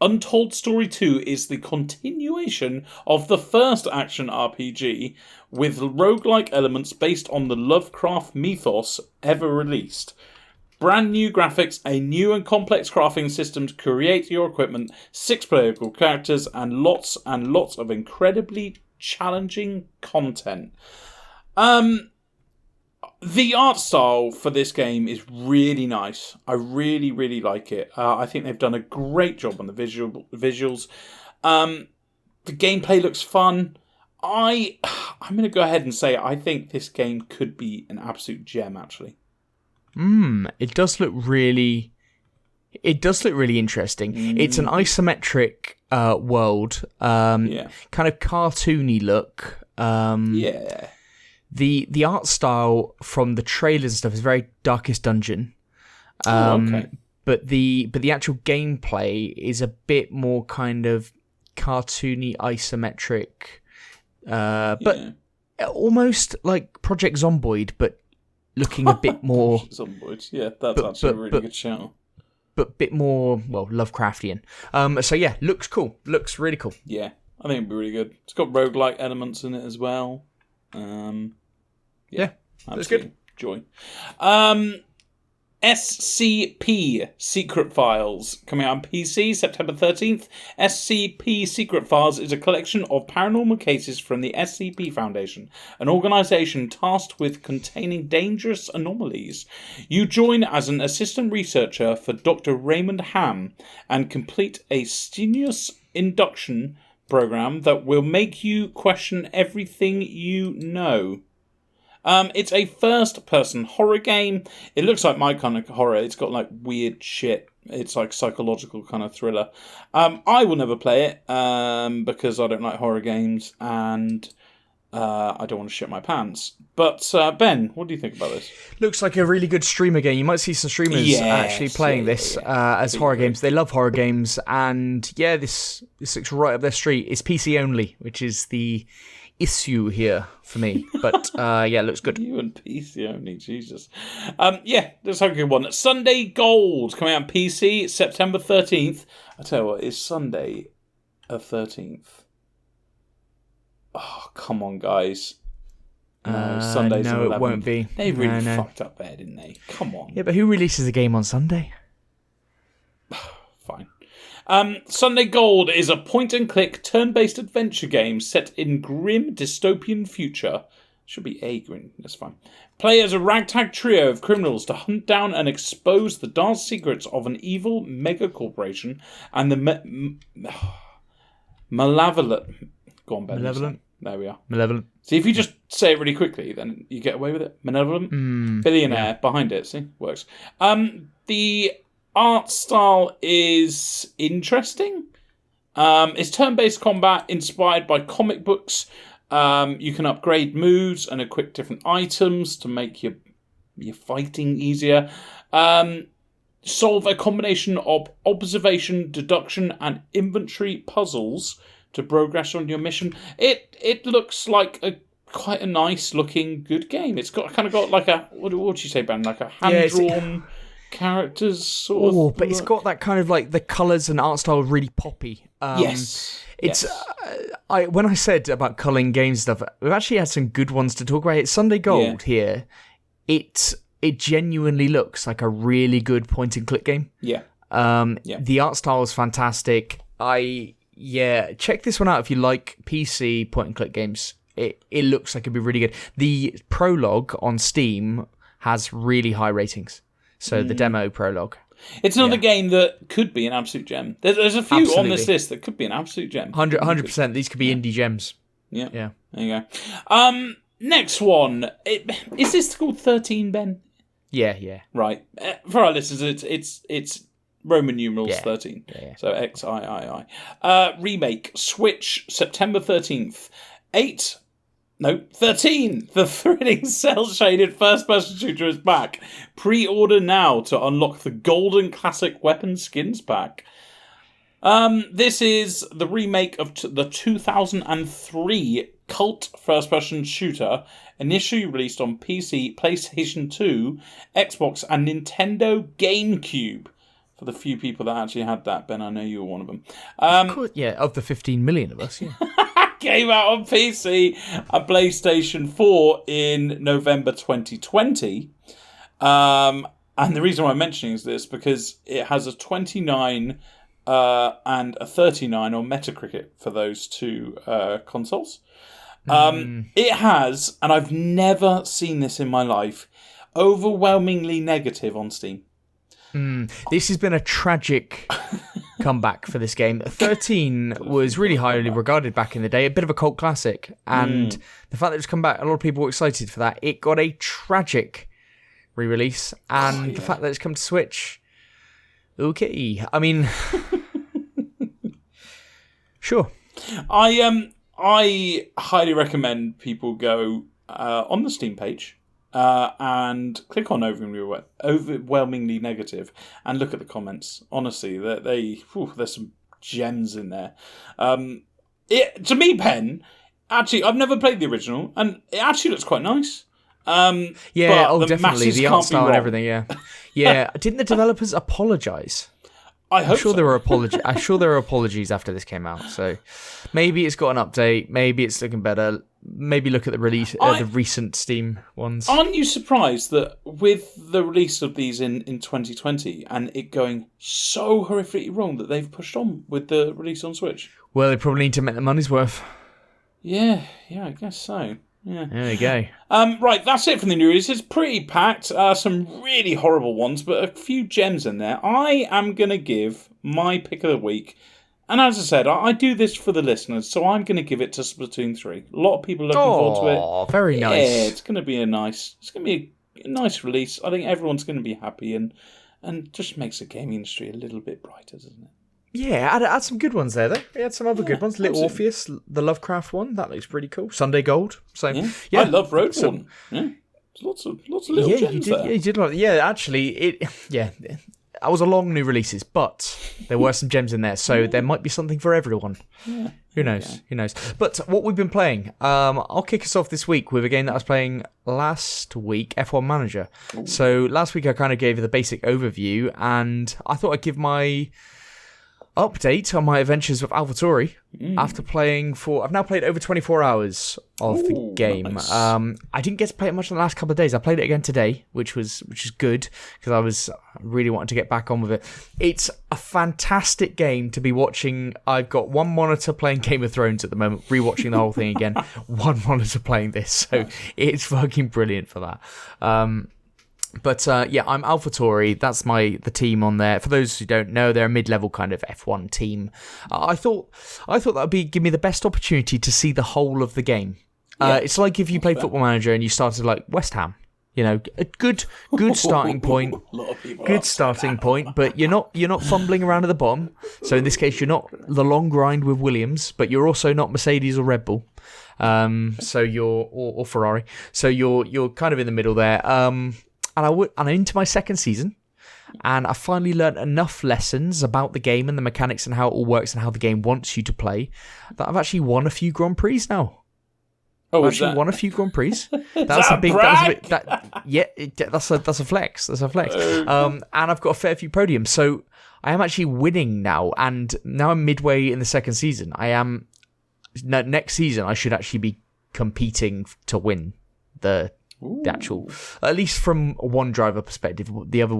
Untold Story 2 is the continuation of the first action RPG, with roguelike elements based on the Lovecraft mythos ever released. Brand new graphics, a new and complex crafting system to create your equipment, 6 playable characters, and lots of incredibly challenging content. The art style for this game is really nice. I really, really like it. I think they've done a great job on the visuals. The gameplay looks fun. I'm going to go ahead and say I think this game could be an absolute gem, actually. It does look really interesting. It's an isometric world, kind of cartoony look. The art style from the trailers and stuff is very Darkest Dungeon. But the actual gameplay is a bit more kind of cartoony, isometric, but almost like Project Zomboid, but looking a bit more... Zomboid, yeah, that's actually a really good shout. But a bit more, well, Lovecraftian. So yeah, looks cool. Looks really cool. Yeah, I think it'd be really good. It's got roguelike elements in it as well. Yeah, that's absolutely. good. Joy. SCP Secret Files, coming out on PC September 13th. SCP Secret Files is a collection of paranormal cases from the SCP Foundation, an organisation tasked with containing dangerous anomalies. You join as an assistant researcher for Dr. Raymond Ham and complete a strenuous induction program that will make you question everything you know. It's a first-person horror game. It looks like my kind of horror. It's got like weird shit. It's like psychological kind of thriller. I will never play it because I don't like horror games and I don't want to shit my pants. But Ben, what do you think about this? Looks like a really good streamer game. You might see some streamers actually playing this as horror games. They love horror games, and this looks right up their street. It's PC only, which is the issue here for me, but it looks good. You and PC only, Jesus. Looks like a good one. Sunday Gold coming out on PC September 13th. I tell you what, it's Sunday the 13th. Oh, come on, guys. No, Sunday's the 11th. It won't be. They really fucked up there, didn't they? Come on. Yeah, but who releases a game on Sunday? Fine. Sunday Gold is a point-and-click turn-based adventure game set in grim dystopian future. Should be a grim, that's fine. Play as a ragtag trio of criminals to hunt down and expose the dark secrets of an evil megacorporation and the malevolent... Go on, Ben. Malevolent? There we are. Malevolent. See, if you just say it really quickly, then you get away with it. Malevolent? Billionaire behind it, see? Works. The art style is interesting. It's turn-based combat inspired by comic books. You can upgrade moves and equip different items to make your fighting easier. Solve a combination of observation, deduction, and inventory puzzles to progress on your mission. It looks like quite a nice looking good game. It's got like a what would you say, Ben? Like a hand-drawn characters sort of. But it's got that kind of like the colours and art style really poppy. Yes. It's when I said about culling games stuff, we've actually had some good ones to talk about. It's Sunday Gold here. It genuinely looks like a really good point and click game. Yeah. The art style is fantastic. Check this one out if you like PC point and click games. It looks like it'd be really good. The prologue on Steam has really high ratings. So the demo prologue. It's another game that could be an absolute gem. There's a few on this list that could be an absolute gem. 100%. These could be indie gems. Yeah. There you go. Next one. Is this called 13, Ben? Yeah. Right. For our listeners, it's Roman numerals 13. Yeah. So XIII. Remake. Switch. September 13th. 13. The thrilling cel-shaded first-person shooter is back. Pre-order now to unlock the golden classic weapon skins pack. This is the remake of the 2003 cult first-person shooter, initially released on PC, PlayStation 2, Xbox, and Nintendo GameCube. For the few people that actually had that, Ben, I know you were one of them. Of the 15 million of us, yeah. Came out on PC and PlayStation 4 in November 2020. And the reason why I'm mentioning is this because it has a 29 and a 39 on Metacritic for those two consoles. It has, and I've never seen this in my life, overwhelmingly negative on Steam. This has been a tragic comeback for this game. 13 was really highly regarded back in the day, a bit of a cult classic, and the fact that it's come back, a lot of people were excited for that. It got a tragic re-release, and the fact that it's come to Switch, okay. I mean, sure. I highly recommend people go on the Steam page and click on overwhelmingly negative and look at the comments. Honestly, there's some gems in there. To me, Ben, actually, I've never played the original, and it actually looks quite nice. Definitely the art style and everything. Yeah. Didn't the developers apologise? I'm sure there were apologies after this came out. So maybe it's got an update. Maybe it's looking better. maybe look at the release, the recent Steam ones. Aren't you surprised that with the release of these in 2020 and it going so horrifically wrong that they've pushed on with the release on Switch? Well, they probably need to make the money's worth. Yeah, I guess so. Yeah. There you go. Right, that's it from the new release. It's pretty packed. Some really horrible ones, but a few gems in there. I am going to give my pick of the week. And as I said, I do this for the listeners, so I'm going to give it to Splatoon 3. A lot of people are looking forward to it. Oh, very nice. Yeah, it's going to be a nice release. I think everyone's going to be happy and just makes the gaming industry a little bit brighter, doesn't it? Yeah, add some good ones there, though. We had some other good ones. Little Orpheus, the Lovecraft one, that looks pretty cool. Sunday Gold. So, yeah. I love Roadblock. Yeah. Lots of little gems there. Yeah, you did. Actually, that was a long new releases, but there were some gems in there, so there might be something for everyone. Yeah. Who knows? Who knows? But what we've been playing, I'll kick us off this week with a game that I was playing last week, F1 Manager. Ooh. So last week I kind of gave you the basic overview, and I thought I'd give my update on my adventures with AlphaTauri after playing I've now played over 24 hours of the game. Nice. I didn't get to play it much in the last couple of days. I played it again today, which is good because I was really wanting to get back on with it. It's a fantastic game to be watching. I've got one monitor playing Game of Thrones at the moment, rewatching the whole thing again. One monitor playing this, so it's fucking brilliant for that. But I'm AlphaTauri. That's the team on there. For those who don't know, they're a mid-level kind of F1 team. I thought that would give me the best opportunity to see the whole of the game. It's like if you played Football Manager and you started like West Ham. You know, a good starting point. Good starting point, but you're not fumbling around at the bottom. So in this case, you're not the long grind with Williams, but you're also not Mercedes or Red Bull. So you're or Ferrari. So you're kind of in the middle there. And I'm into my second season, and I finally learned enough lessons about the game and the mechanics and how it all works and how the game wants you to play that I've actually won a few Grand Prix now. Oh, I've actually won a few Grand Prix. That's a big. That's a flex. That's a flex. And I've got a fair few podiums, so I am actually winning now. And now I'm midway in the second season. Next season I should actually be competing to win the actual, at least from one driver perspective. The other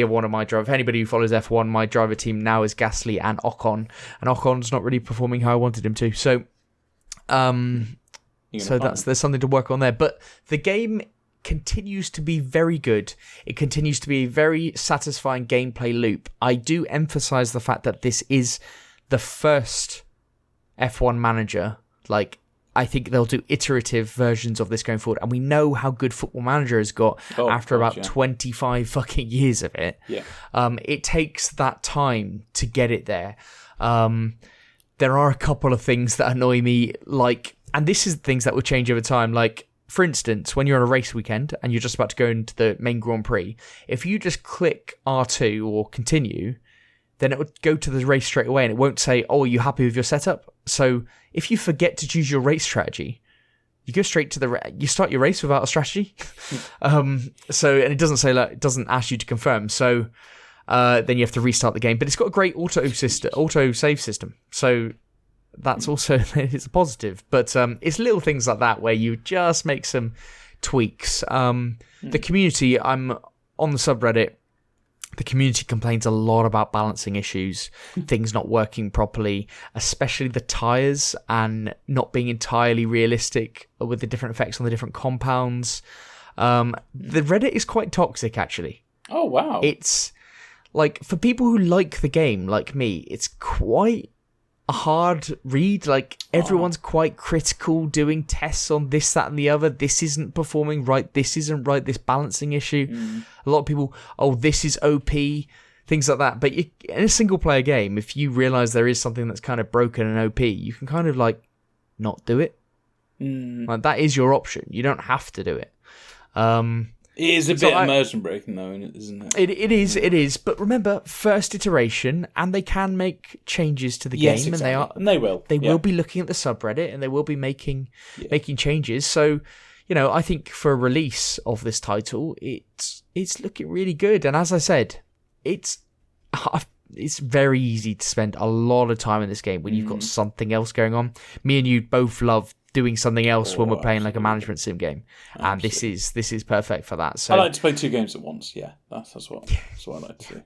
one of my driver, if anybody who follows F1, my driver team now is Gasly and Ocon, and Ocon's not really performing how I wanted him to. So, there's something to work on there. But the game continues to be very good. It continues to be a very satisfying gameplay loop. I do emphasize the fact that this is the first F1 Manager. Like, I think they'll do iterative versions of this going forward. And we know how good Football Manager has got after about 25 fucking years of it. Yeah. It takes that time to get it there. There are a couple of things that annoy me, like, and this is things that will change over time. Like, for instance, when you're on a race weekend and you're just about to go into the main Grand Prix, if you just click R2 or continue, then it would go to the race straight away and it won't say, oh, are you happy with your setup? So if you forget to choose your race strategy, you go straight to you start your race without a strategy. And it doesn't say it doesn't ask you to confirm. So then you have to restart the game. But it's got a great auto save system. So that's also it's a positive. But it's little things like that where you just make some tweaks. The community, I'm on the subreddit. The community complains a lot about balancing issues, things not working properly, especially the tyres and not being entirely realistic with the different effects on the different compounds. The Reddit is quite toxic, actually. Oh, wow. It's like, for people who like the game, like me, it's quite a hard read. Like, everyone's quite critical, doing tests on this, that, and the other. This isn't performing right. This isn't right. This balancing issue. A lot of people, this is OP, things like that. But in a single player game, if you realize there is something that's kind of broken and OP, you can kind of like not do it. Like, that is your option. You don't have to do it. It is a bit immersion breaking, though, isn't it? It is. But remember, first iteration, and they can make changes to the game, exactly. and they will. They will be looking at the subreddit, and they will be making changes. So, I think for a release of this title, it's looking really good. And as I said, it's very easy to spend a lot of time in this game when you've got something else going on. Me and you both love doing something else when we're playing like a management sim game, and this is perfect for that. So I like to play 2 games at once. Yeah, that's what I like to do.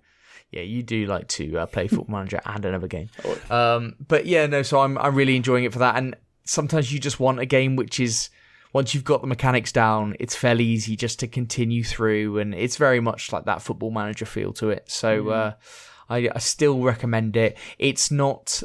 Yeah, you do like to play Football Manager and another game. Oh, yeah. But yeah, no. So I'm really enjoying it for that. And sometimes you just want a game which is, once you've got the mechanics down, it's fairly easy just to continue through, and it's very much like that Football Manager feel to it. So I still recommend it. It's not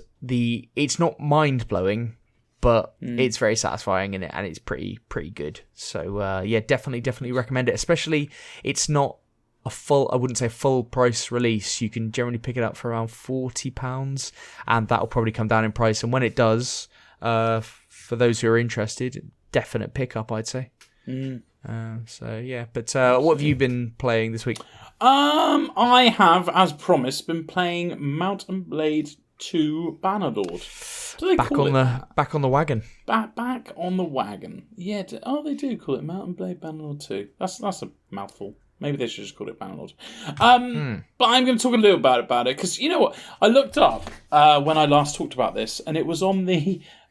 mind blowing, but it's very satisfying in it, and it's pretty good. So yeah, definitely recommend it. Especially, it's not I wouldn't say full price release. You can generally pick it up for around £40, and that'll probably come down in price. And when it does, for those who are interested, definite pickup, I'd say. So yeah, but what have you been playing this week? I have, as promised, been playing Mount and Blade 2 Bannerlord. Do they back call on it back on the wagon? Back on the wagon. Yeah. They do call it Mount and Blade Bannerlord 2. That's a mouthful. Maybe they should just call it Bannerlord. But I'm going to talk a little bit about it, because you know what? I looked up when I last talked about this, and it was on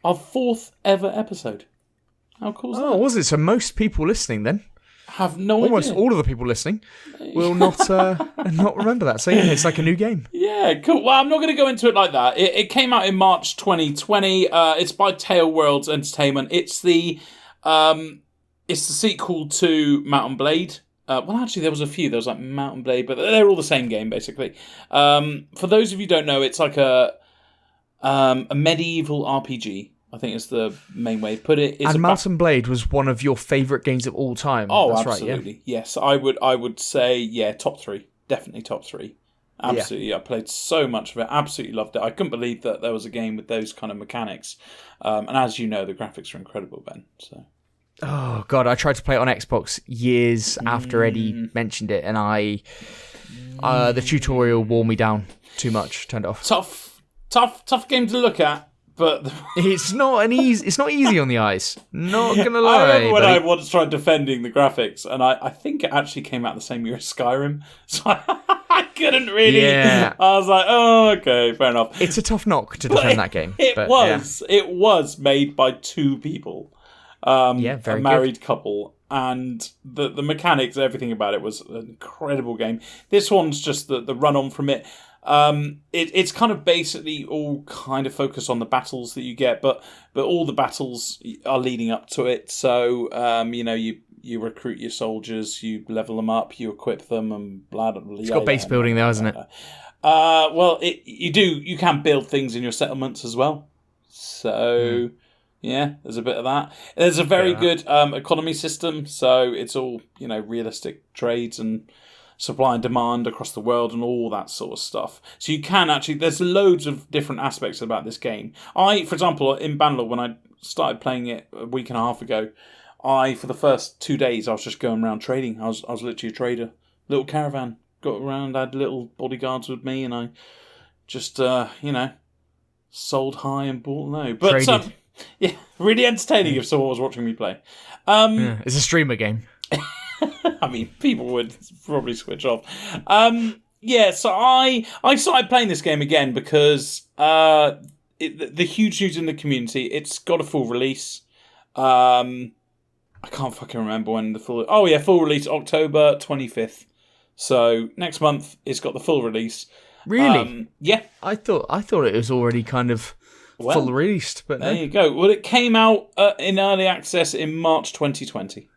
our 4th ever episode. How cool is that? Oh, was it? So most people listening then? Have no idea. Almost all of the people listening will not remember that. So yeah, it's like a new game. Yeah, cool. Well, I'm not going to go into it like that. It came out in March 2020. It's by Tale Worlds Entertainment. It's the sequel to Mount and Blade. Well, actually, there was a few. There was like Mount and Blade, but they're all the same game, basically. For those of you who don't know, it's like a medieval RPG. I think it's the main way to put it. And Mount and Blade was one of your favourite games of all time. Oh, that's absolutely. Right, yeah? Yes, I would say, yeah, top 3. Definitely top 3. Absolutely. Yeah. I played so much of it. Absolutely loved it. I couldn't believe that there was a game with those kind of mechanics. And as you know, the graphics are incredible, Ben. So. Oh, God, I tried to play it on Xbox years after Eddie mentioned it, and the tutorial wore me down too much. Turned it off. Tough game to look at. But it's not easy on the eyes. Not gonna lie. I remember when I once tried defending the graphics, and I think it actually came out the same year as Skyrim, so I couldn't really. Yeah. I was like, oh, okay, fair enough. It's a tough knock to defend that game. It was made by 2 people, a married couple, and the mechanics, everything about it was an incredible game. This one's just the run on from it. It's kind of basically all kind of focused on the battles that you get, but all the battles are leading up to it. So you recruit your soldiers, you level them up, you equip them, and blah blah blah. It's got base building there, hasn't it? Well, you can build things in your settlements as well. So yeah, there's a bit of that. There's a very good economy system. So it's all realistic trades and supply and demand across the world and all that sort of stuff. So you can actually, there's loads of different aspects about this game. For example, in Bannerlord, when I started playing it a week and a half ago, for the first 2 days, I was just going around trading. I was literally a trader. Little caravan. Got around, had little bodyguards with me, and I just, sold high and bought low. But, yeah, really entertaining if someone was watching me play. It's a streamer game. I mean, people would probably switch off. So I started playing this game again because the huge news in the community, it's got a full release. I can't fucking remember when the full... Oh, yeah, full release, October 25th. So next month, it's got the full release. Really? Yeah. I thought it was already kind of full released, but there you go. Well, it came out in early access in March 2020.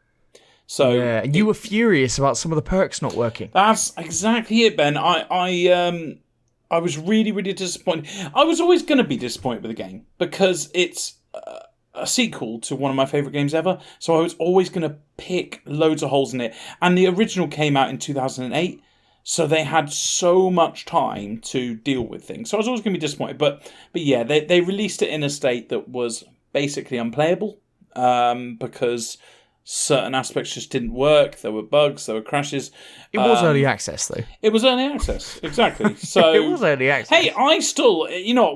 So yeah, you were furious about some of the perks not working. That's exactly it, Ben. I was really, really disappointed. I was always going to be disappointed with the game because it's a sequel to one of my favourite games ever. So I was always going to pick loads of holes in it. And the original came out in 2008, so they had so much time to deal with things. So I was always going to be disappointed. But yeah, they released it in a state that was basically unplayable because certain aspects just didn't work. There were bugs, there were crashes. It was early access, though. It was early access, exactly. So it was early access. Hey, I still,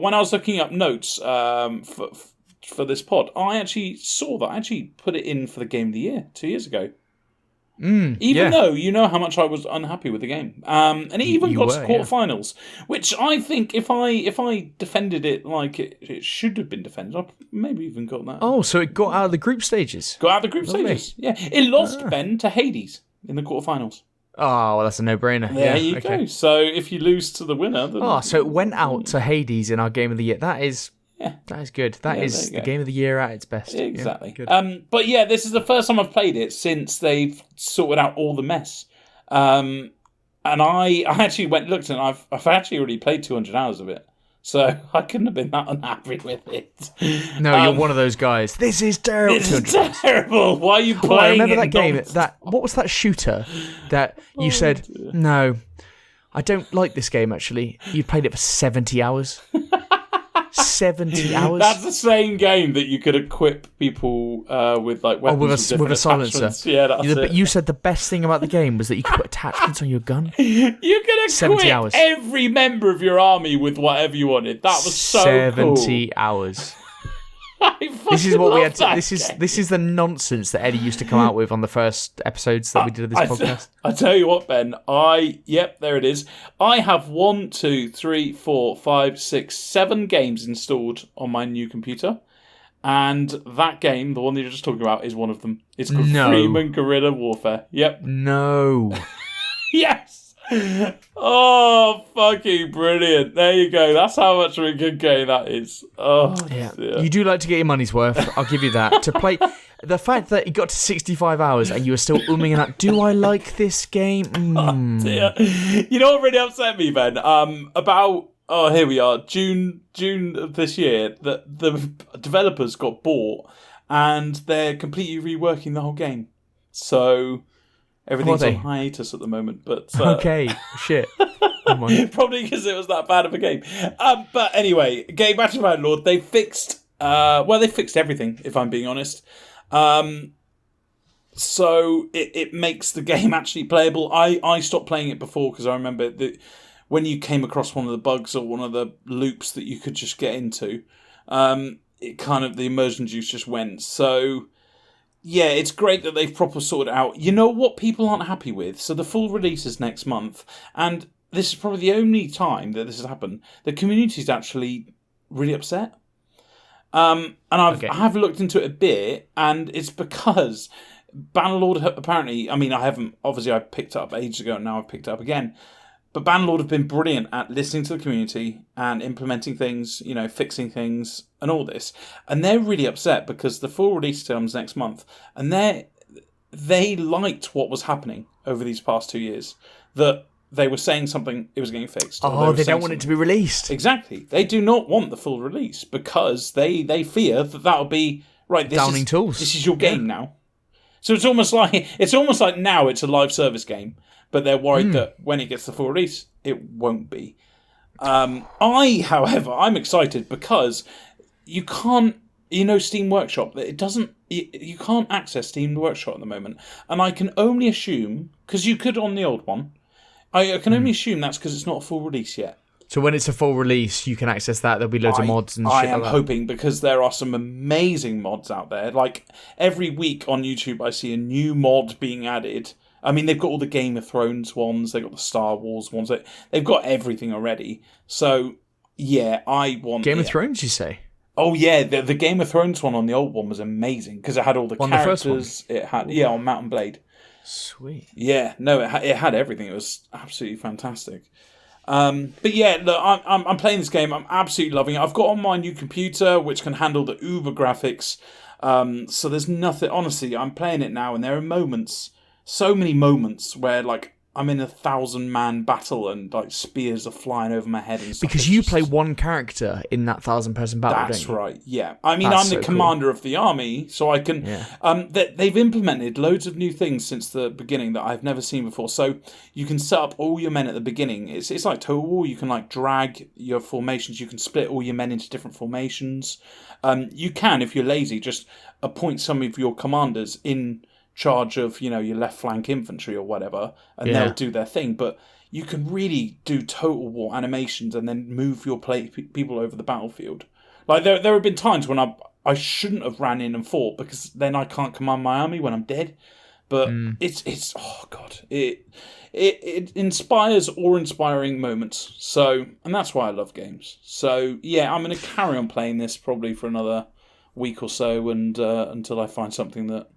when I was looking up notes for this pod, I actually saw that. I actually put it in for the Game of the Year 2 years ago. Even though you know how much I was unhappy with the game, and it even got to quarterfinals, which I think if I defended it like it should have been defended, I maybe even got that. Oh, so it got out of the group stages. Got out of the group stages. Yeah, it lost Ben to Hades in the quarterfinals. Oh, well, that's a no-brainer. There you go. So if you lose to the winner, then... so it went out to Hades in our game of the year. That is good. That is the game of the year at its best. Exactly. But yeah, this is the first time I've played it since they've sorted out all the mess. And I actually looked, and I've actually already played 200 hours of it. So I couldn't have been that unhappy with it. No, you're one of those guys. This is terrible. This is terrible. Why are you playing I remember that game. What was that shooter that you said, no, I don't like this game, actually. You played it for 70 hours. 70 hours? That's the same game that you could equip people with like weapons with a silencer. Yeah, that's it. You said the best thing about the game was that you could put attachments on your gun. You could equip every member of your army with whatever you wanted. That was so 70 hours. This is what we had to. This is the nonsense that Eddie used to come out with on the first episodes that we did of this podcast. I tell you what, Ben. There it is. I have 1, 2, 3, 4, 5, 6, 7 games installed on my new computer, and that game, the one that you're just talking about, is one of them. It's called Freeman Guerrilla Warfare. Yep. No. Yes. Oh, fucking brilliant. There you go. That's how much of a good game that is. Oh, yeah. You do like to get your money's worth. I'll give you that. To play, the fact that you got to 65 hours and you were still umming and like, do I like this game? Oh, dear. You know what really upset me, Ben? Here we are, June of this year, the developers got bought and they're completely reworking the whole game. So... everything's on hiatus at the moment, but... okay, shit. Probably because it was that bad of a game. But anyway, Game Back to Lord, they fixed... they fixed everything, if I'm being honest. So it makes the game actually playable. I stopped playing it before because I remember that when you came across one of the bugs or one of the loops that you could just get into, it kind of... the immersion juice just went. So... yeah, it's great that they've proper sorted out. You know what people aren't happy with? So the full release is next month, and this is probably the only time that this has happened. The community's actually really upset. And I have looked into it a bit, and it's because Bannerlord apparently... I mean, I haven't... obviously, I picked it up ages ago, and now I've picked it up again. But Bannerlord have been brilliant at listening to the community and implementing things, fixing things and all this. And they're really upset because the full release comes next month. And they liked what was happening over these past 2 years. That they were saying something, it was getting fixed. Oh, they don't want it to be released. Exactly. They do not want the full release because they fear that that'll be... right, downing tools. This is your game now. So it's almost like now it's a live service game. But they're worried that when it gets the full release, it won't be. However, I'm excited because you can't, Steam Workshop, you can't access Steam Workshop at the moment. And I can only assume, because you could on the old one, I can only assume that's because it's not a full release yet. So when it's a full release, you can access that. There'll be loads of mods and shit I like am that. hoping, because there are some amazing mods out there. Like, every week on YouTube, I see a new mod being added. I mean, they've got all the Game of Thrones ones, they've got the Star Wars ones, they've got everything already. So, yeah, I want... Game of Thrones, you say? Oh, yeah, the Game of Thrones one on the old one was amazing, because it had all the characters. The first one? It had, yeah, on Mount and Blade. Sweet. Yeah, no, it had everything. It was absolutely fantastic. But yeah, look, I'm playing this game. I'm absolutely loving it. I've got on my new computer, which can handle the Uber graphics. So there's nothing... honestly, I'm playing it now, and there are moments... so many moments where, like, I'm in a 1,000-man battle and, like, spears are flying over my head and stuff. Because you play one character in that 1,000-person battle, That's don't you? right, yeah. I mean, I'm the commander of the army, so I can... yeah. They've implemented loads of new things since the beginning that I've never seen before. So you can set up all your men at the beginning. It's like Total War. You can, like, drag your formations. You can split all your men into different formations. You can, if you're lazy, just appoint some of your commanders in... charge of, your left flank infantry or whatever, and they'll do their thing. But you can really do Total War animations and then move your people over the battlefield. Like, there have been times when I shouldn't have ran in and fought because then I can't command my army when I'm dead. But it's oh god, it inspires awe-inspiring moments. So, and that's why I love games. So yeah, I'm going to carry on playing this probably for another week or so, and until I find something that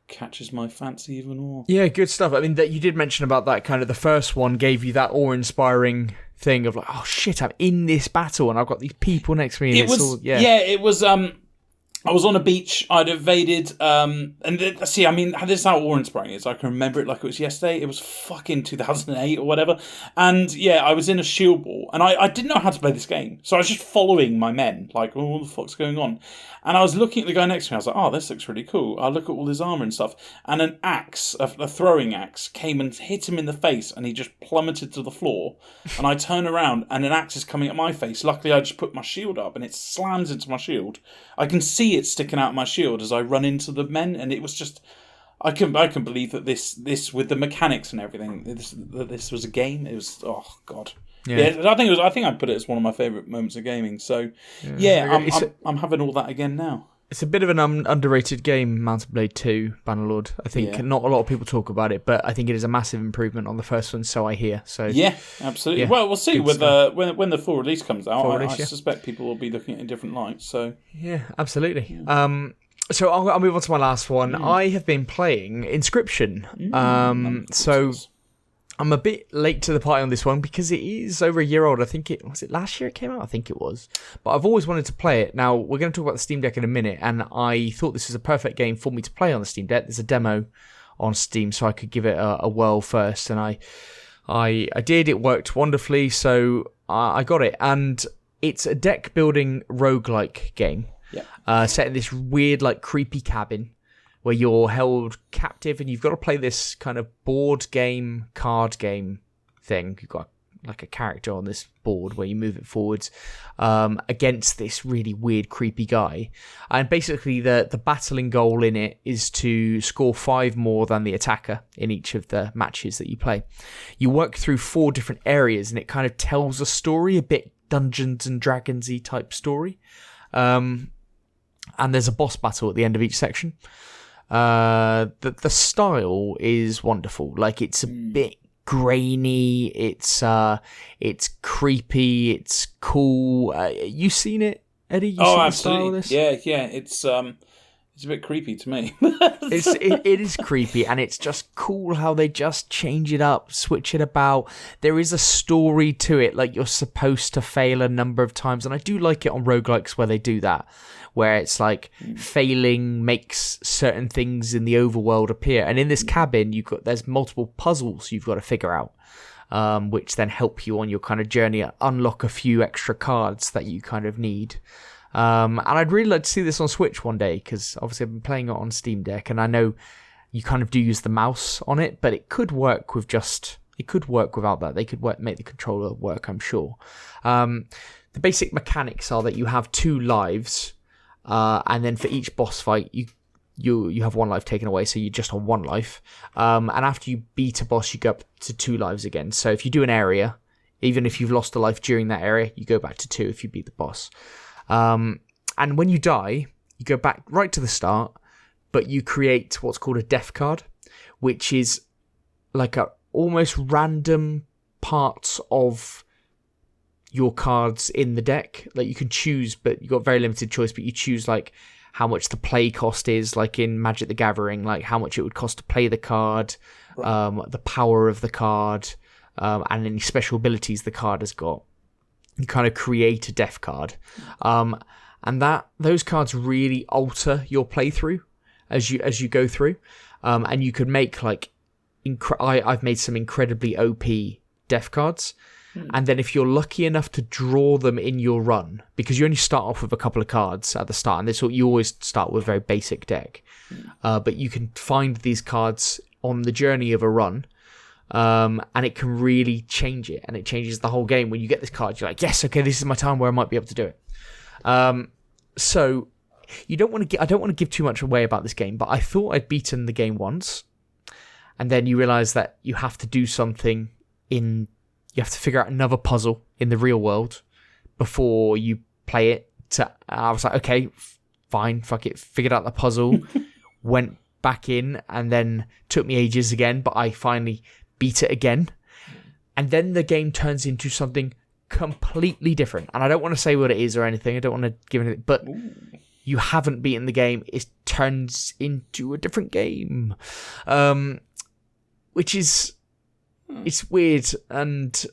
catches my fancy even more. Yeah, good stuff. I mean, that you did mention about that kind of the first one gave you that awe-inspiring thing of like, oh shit, I'm in this battle and I've got these people next to me. And it was. I was on a beach. I'd evaded, see, I mean, this is how awe-inspiring it is. I can remember it like it was yesterday. It was fucking 2008 or whatever. And yeah, I was in a shield wall, and I didn't know how to play this game. So I was just following my men, like, oh, what the fuck's going on? And I was looking at the guy next to me. I was like, oh, this looks really cool. I look at all his armor and stuff. And an axe, a throwing axe, came and hit him in the face, and he just plummeted to the floor. And I turn around, and an axe is coming at my face. Luckily, I just put my shield up, and it slams into my shield. I can see it sticking out of my shield as I run into the men, and it was just... I can believe that this with the mechanics and everything, this was a game. It was... Oh, God. Yeah, I think I'd put it as one of my favourite moments of gaming. So, I'm having all that again now. It's a bit of an underrated game, Mountain Blade 2, Bannerlord. I think not a lot of people talk about it, but I think it is a massive improvement on the first one, so I hear. So yeah, absolutely. Yeah, well, we'll see with when the full release comes out. I suspect people will be looking at it in different lights. So yeah, absolutely. Yeah. So I'll move on to my last one. I have been playing Inscription. I'm a bit late to the party on this one because it is over a year old. I think it was last year it came out? I think it was. But I've always wanted to play it. Now, we're going to talk about the Steam Deck in a minute, and I thought this was a perfect game for me to play on the Steam Deck. There's a demo on Steam, so I could give it a whirl first, and I did. It worked wonderfully, so I got it. And it's a deck-building roguelike game set in this weird, like, creepy cabin, where you're held captive and you've got to play this kind of board game, card game thing. You've got like a character on this board where you move it forwards against this really weird, creepy guy. And basically the battling goal in it is to score 5 more than the attacker in each of the matches that you play. You work through 4 different areas and it kind of tells a story, a bit Dungeons and Dragons-y type story. And there's a boss battle at the end of each section. The style is wonderful. Like, it's a bit grainy. It's creepy. It's cool. You seen it, Eddie? You seen absolutely. The style of this? Yeah. It's a bit creepy to me. It is creepy, and it's just cool how they just change it up, switch it about. There is a story to it. Like, you're supposed to fail a number of times, and I do like it on roguelikes where they do that, where it's like failing makes certain things in the overworld appear. And in this cabin, there's multiple puzzles you've got to figure out, which then help you on your kind of journey, unlock a few extra cards that you kind of need. And I'd really like to see this on Switch one day, because obviously I've been playing it on Steam Deck, and I know you kind of do use the mouse on it, but it could work without that. They could make the controller work, I'm sure. The basic mechanics are that you have 2 lives, and then for each boss fight, you have 1 life taken away, so you're just on 1 life. And after you beat a boss, you go up to 2 lives again. So if you do an area, even if you've lost a life during that area, you go back to 2 if you beat the boss. And when you die, you go back right to the start, but you create what's called a death card, which is like a almost random parts of your cards in the deck. Like, you can choose, but you've got very limited choice, but you choose like how much the play cost is, like in Magic the Gathering, like how much it would cost to play the card, the power of the card, and any special abilities the card has got. You kind of create a death card, and those cards really alter your playthrough as you go through, and you could make like I've made some incredibly OP death cards, and then if you're lucky enough to draw them in your run, because you only start off with a couple of cards at the start, and you always start with a very basic deck, but you can find these cards on the journey of a run. And it can really change it, and it changes the whole game. When you get this card, you're like, yes, okay, this is my time where I might be able to do it. So I don't want to give too much away about this game, but I thought I'd beaten the game once, and then you realize that you have to do something you have to figure out another puzzle in the real world before you play it. I was like, okay, fine, fuck it, figured out the puzzle, went back in, and then took me ages again, but I finally beat it again. And then the game turns into something completely different. And I don't want to say what it is or anything. I don't want to give anything, but you haven't beaten the game. It turns into a different game, which is it's weird. And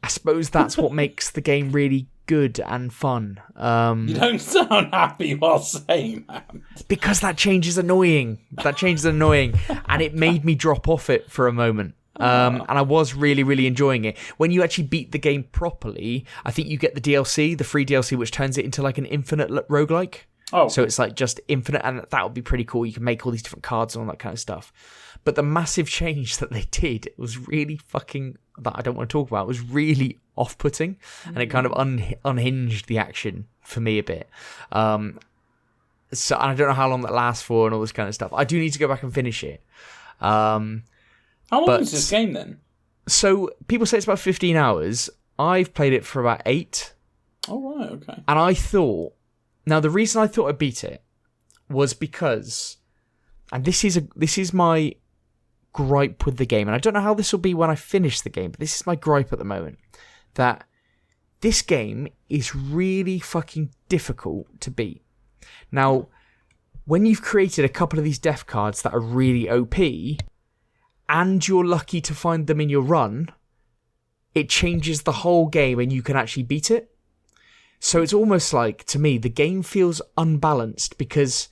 I suppose that's what makes the game really good and fun. You don't sound happy while saying that. Because that change is annoying. And it made me drop off it for a moment. And I was really, really enjoying it. When you actually beat the game properly, I think you get the DLC, the free DLC, which turns it into like an infinite roguelike. Oh. So it's like just infinite, and that would be pretty cool. You can make all these different cards and all that kind of stuff. But the massive change that they did was really fucking, that I don't want to talk about, was really off-putting, and it kind of unhinged the action for me a bit. So I don't know how long that lasts for and all this kind of stuff. I do need to go back and finish it. How long is this game then? So people say it's about 15 hours. I've played it for about 8. Oh, right, okay. And I thought, now the reason I thought I beat it was because, and this is my gripe with the game, and I don't know how this will be when I finish the game, but this is my gripe at the moment, that this game is really fucking difficult to beat. Now, when you've created a couple of these death cards that are really OP, and you're lucky to find them in your run, it changes the whole game and you can actually beat it. So it's almost like, to me, the game feels unbalanced because,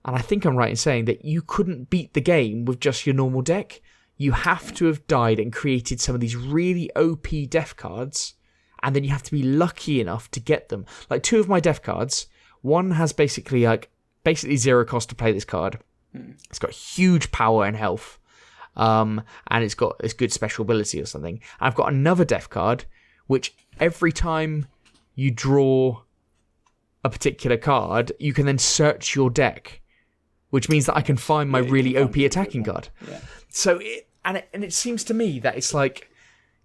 and I think I'm right in saying that you couldn't beat the game with just your normal deck. You have to have died and created some of these really OP death cards, and then you have to be lucky enough to get them. Like 2 of my death cards, one has basically 0 cost to play this card. It's got huge power and health. And it's got this good special ability or something. I've got another death card, which every time you draw a particular card, you can then search your deck, which means that I can find my really OP attacking card. Yeah. So it seems to me that it's like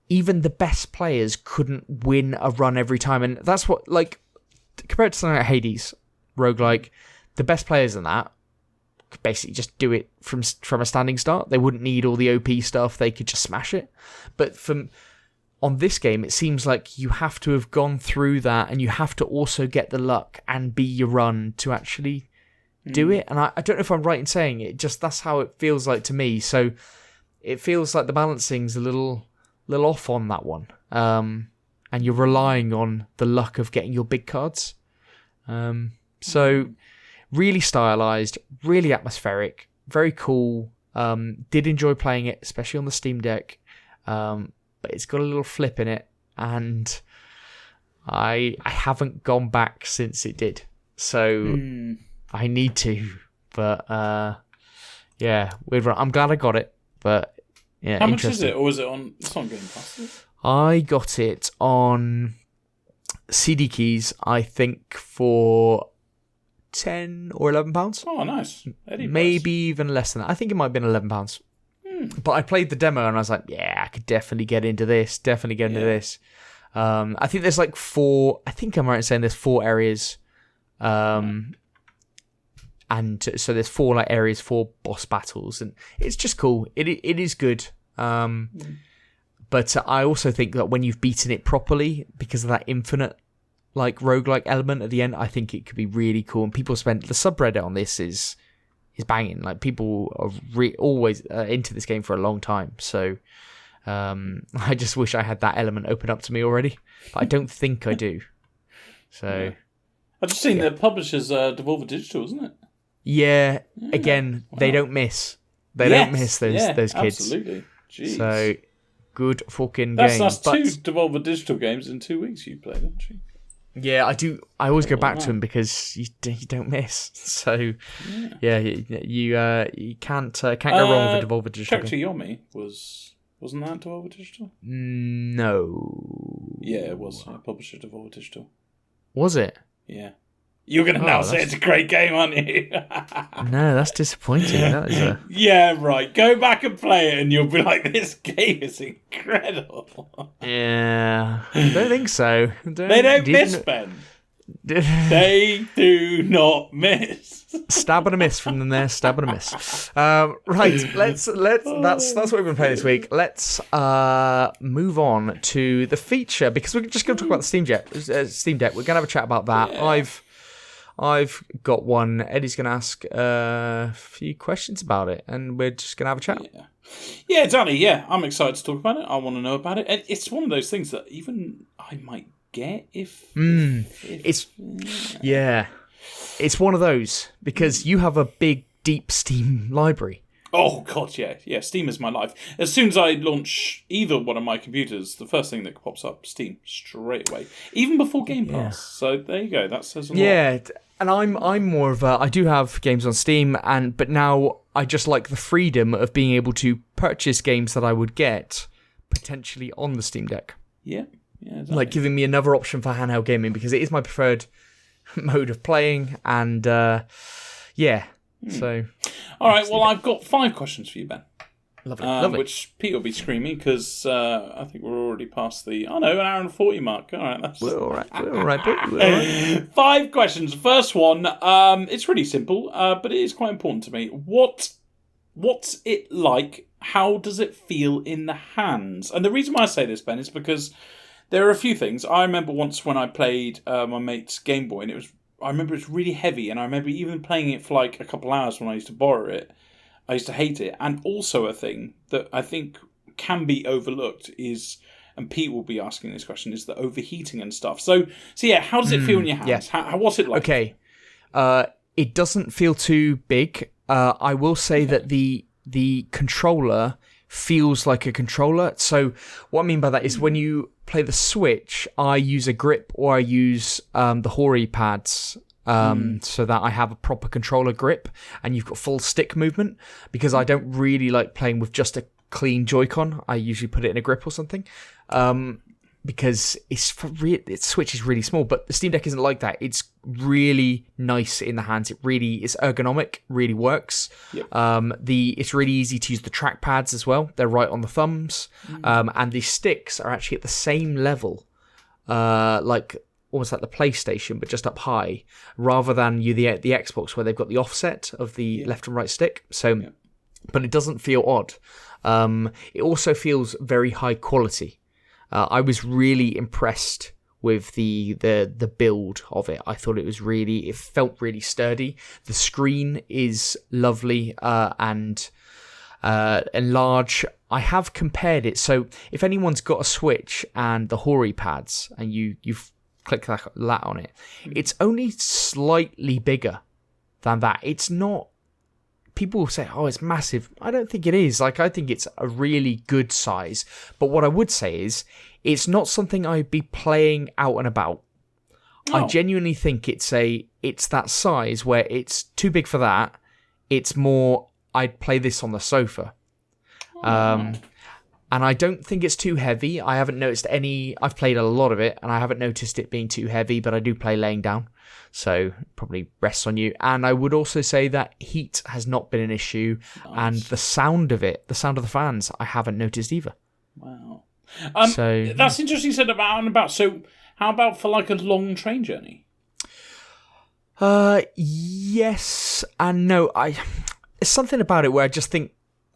even the best players couldn't win a run every time, and that's what, like, compared to something like Hades roguelike, the best players in that could basically just do it from a standing start. They wouldn't need all the OP stuff. They could just smash it. But on this game, it seems like you have to have gone through that, and you have to also get the luck and be your run to actually do it. And I don't know if I'm right in saying it. Just that's how it feels like to me. So it feels like the balancing's a little off on that one. And you're relying on the luck of getting your big cards. So really stylized, really atmospheric, very cool. Did enjoy playing it, especially on the Steam Deck. But it's got a little flip in it, and I haven't gone back since it did. So I need to. But yeah, weird one. I'm glad I got it. But yeah, how much is it? Or was it on? It's on Game Pass. I got it on CD keys, I think, for £10 or £11. Oh, nice. Maybe even less than that. I think it might have been £11. But I played the demo and I was like, yeah, I could definitely get into this. I think there's like 4. I think I'm right in saying there's 4 areas. And so there's 4 like areas, 4 boss battles, and it's just cool. It is good. But I also think that when you've beaten it properly, because of that infinite like roguelike element at the end, I think it could be really cool. And people spend, the subreddit on this is banging. Like, people are always into this game for a long time. So I just wish I had that element open up to me already, but I don't think I do. So I've just seen the publishers Devolver Digital, isn't it? Yeah. Again, they don't miss. They don't miss those kids. Absolutely. Jeez. So good fucking game. That's 2 Devolver Digital games in 2 weeks you played, haven't you? Yeah, I do. I always go back to them because you don't miss. So yeah, you can't go wrong with a Devolver Digital. Character Yomi wasn't that Devolver Digital? No. Yeah, it was. Publisher Devolver Digital. Was it? Yeah. You're going to now say it's a great game, aren't you? No, that's disappointing. That is Yeah, right. Go back and play it and you'll be like, this game is incredible. Yeah. I don't think so. They don't miss, Ben. They do not miss. Stab and a miss from them there. Stab and a miss. Right. Let's. That's what we've been playing this week. Let's move on to the feature because we're just going to talk about the Steam Deck. We're going to have a chat about that. Yeah. I've got one. Eddie's going to ask a few questions about it, and we're just going to have a chat. Yeah, Danny. Yeah, I'm excited to talk about it. I want to know about it. And it's one of those things that even I might get if it's one of those because you have a big deep Steam library. Oh god, yeah. Steam is my life. As soon as I launch either one of my computers, the first thing that pops up, Steam, straight away. Even before Game Pass. So there you go. That says a lot. Yeah, and I'm more of a. I do have games on Steam, but now I just like the freedom of being able to purchase games that I would get potentially on the Steam Deck. Yeah, exactly. Like giving me another option for handheld gaming because it is my preferred mode of playing, and So, all right. Well, I've got 5 questions for you, Ben. Lovely. Which Pete will be screaming because I think we're already past the an hour and 40 mark. All right, we're all right. 5 questions. First one. It's really simple, but it is quite important to me. What's it like? How does it feel in the hands? And the reason why I say this, Ben, is because there are a few things. I remember once when I played my mate's Game Boy, and I remember it's really heavy, and I remember even playing it for like a couple hours when I used to borrow it. I used to hate it. And also a thing that I think can be overlooked is, and Pete will be asking this question, is the overheating and stuff. So yeah, how does it feel in your hands? Yeah. What's it like? Okay. It doesn't feel too big. I will say that the controller feels like a controller. So what I mean by that is when you play the Switch, I use a grip or I use the Hori pads so that I have a proper controller grip and you've got full stick movement because I don't really like playing with just a clean Joy-Con. I usually put it in a grip or something because its Switch is really small, but the Steam Deck isn't like that. It's really nice in the hands. It really is ergonomic, really works. Yep. It's really easy to use the trackpads as well. They're right on the thumbs. And the sticks are actually at the same level, like almost like the PlayStation, but just up high, rather than the Xbox where they've got the offset of the left and right stick. So, but it doesn't feel odd. It also feels very high quality. I was really impressed with the build of it. I thought it felt really sturdy. The screen is lovely and large. I have compared it. So if anyone's got a Switch and the Hori pads and you've clicked that on it, it's only slightly bigger than that. It's not. People will say, "Oh, it's massive." I don't think it is. Like, I think it's a really good size. But what I would say is, it's not something I'd be playing out and about. Oh. I genuinely think it's that size where it's too big for that. It's more, I'd play this on the sofa. And I don't think it's too heavy. I haven't noticed I've played a lot of it, and I haven't noticed it being too heavy, but I do play laying down. So probably rests on you. And I would also say that heat has not been an issue. Nice. And the sound of the fans, I haven't noticed either. Wow. So that's interesting you said about out and about. So how about for like a long train journey? Yes and no. It's something about it where I just think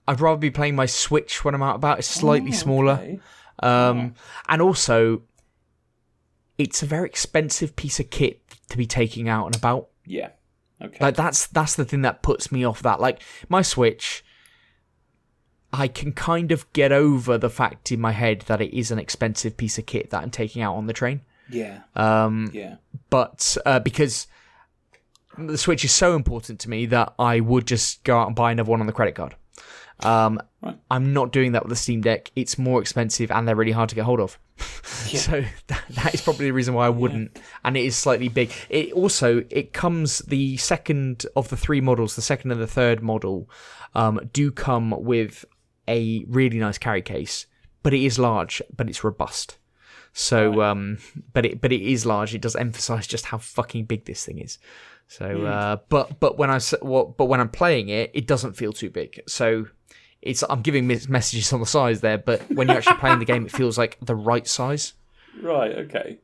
I'd rather be playing my Switch when I'm out and about. It's slightly smaller. And also, it's a very expensive piece of kit to be taking out and about. Yeah. Okay. Like that's the thing that puts me off that. Like my Switch, I can kind of get over the fact in my head that it is an expensive piece of kit that I'm taking out on the train. Yeah. But because the Switch is so important to me that I would just go out and buy another one on the credit card. Right. I'm not doing that with the Steam Deck. It's more expensive and they're really hard to get hold of. So that is probably the reason why I wouldn't. Yeah. And it is slightly big. It comes, the second of the 3 models, the second and the third model, do come with a really nice carry case, but it is large, but it's robust. So, but it is large. It does emphasize just how fucking big this thing is. So, but when I'm playing it, it doesn't feel too big. So, I'm giving messages on the size there, but when you're actually playing the game, it feels like the right size. Right. Okay.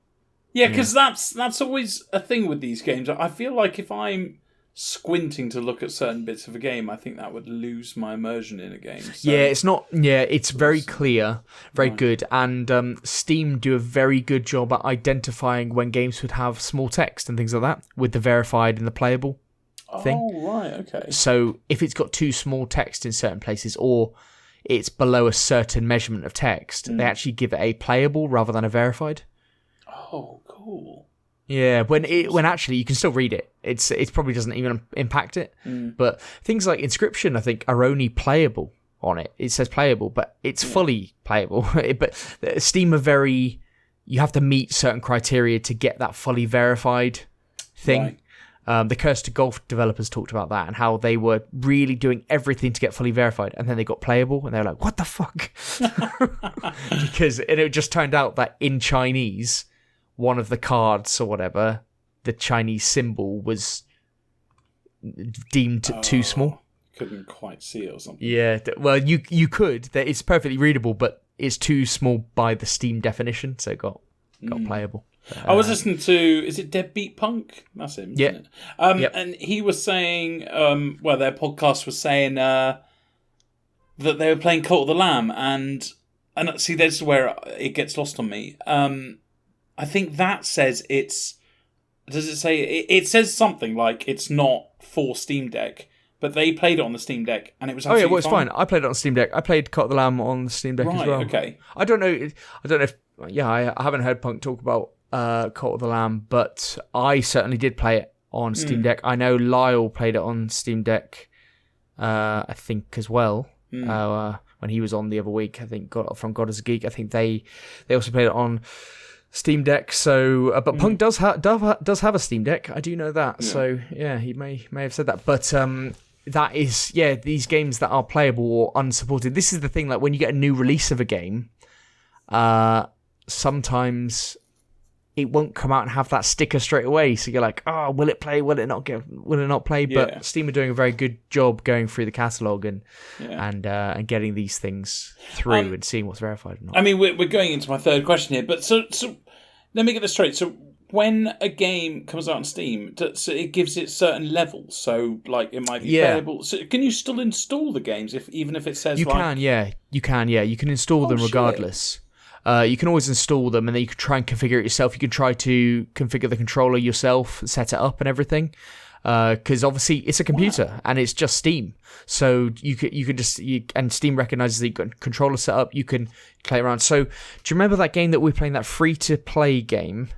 Yeah, because that's always a thing with these games. I feel like if I'm squinting to look at certain bits of a game, I think that would lose my immersion in a game. So. Yeah, it's not. Yeah, it's very clear, very good, and Steam do a very good job at identifying when games would have small text and things like that with the verified and the playable thing. Oh, right, okay. So if it's got too small text in certain places, or it's below a certain measurement of text, they actually give it a playable rather than a verified. Oh, cool. Yeah, when actually you can still read it. It probably doesn't even impact it. But things like Inscription, I think, are only playable on it. It says playable, but it's fully playable. But Steam are very... You have to meet certain criteria to get that fully verified thing. Right. The Curse to Golf developers talked about that and how they were really doing everything to get fully verified, and then they got playable, and they were like, "What the fuck?" Because it just turned out that in Chinese, one of the cards or whatever, the Chinese symbol was deemed too small. Couldn't quite see it or something. Yeah, well, you could. It's perfectly readable, but it's too small by the Steam definition, so it got playable. I was listening to, is it Deadbeat Punk? That's him, isn't it? And he was saying, their podcast was saying that they were playing Cult of the Lamb, and see, this is where it gets lost on me. I think that says does it say, it says something like it's not for Steam Deck, but they played it on the Steam Deck, and it was absolutely it's fine. I played it on Steam Deck. I played Cult of the Lamb on the Steam Deck as well. Okay. I don't know if, I haven't heard Punk talk about Cult of the Lamb, but I certainly did play it on Steam Deck. I know Lyle played it on Steam Deck, I think, as well. When he was on the other week, I think, from God is a Geek, I think they also played it on Steam Deck. So, but Punk does have a Steam Deck. I do know that. Yeah. So, yeah, he may have said that. But that is, these games that are playable or unsupported. This is the thing. Like when you get a new release of a game, sometimes it won't come out and have that sticker straight away. So you're like, oh, will it play? Will it not play? Yeah. But Steam are doing a very good job going through the catalogue and getting these things through and seeing what's verified or not. I mean, we're going into my third question here, but so let me get this straight. So when a game comes out on Steam, so it gives it certain levels. So like it might be playable. So can you still install the games even if it says you can install them regardless. You can always install them, and then you can try and configure it yourself. You can try to configure the controller yourself, set it up and everything. Because obviously it's a computer and it's just Steam, so you could just and Steam recognizes that you've got a controller set up. You can play around. So do you remember that game that we were playing, that free to play game,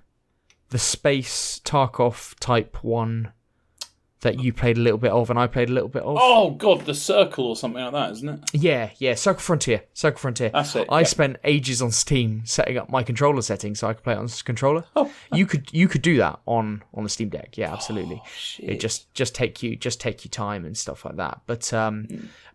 the Space Tarkov type one? That you played a little bit of and I played a little bit of. Oh God, the Circle or something like that, isn't it? Yeah, Circle Frontier. That's it. I spent ages on Steam setting up my controller settings so I could play it on this controller. Oh. You could do that on the Steam Deck. Yeah, absolutely. Oh, it just take you time and stuff like that. But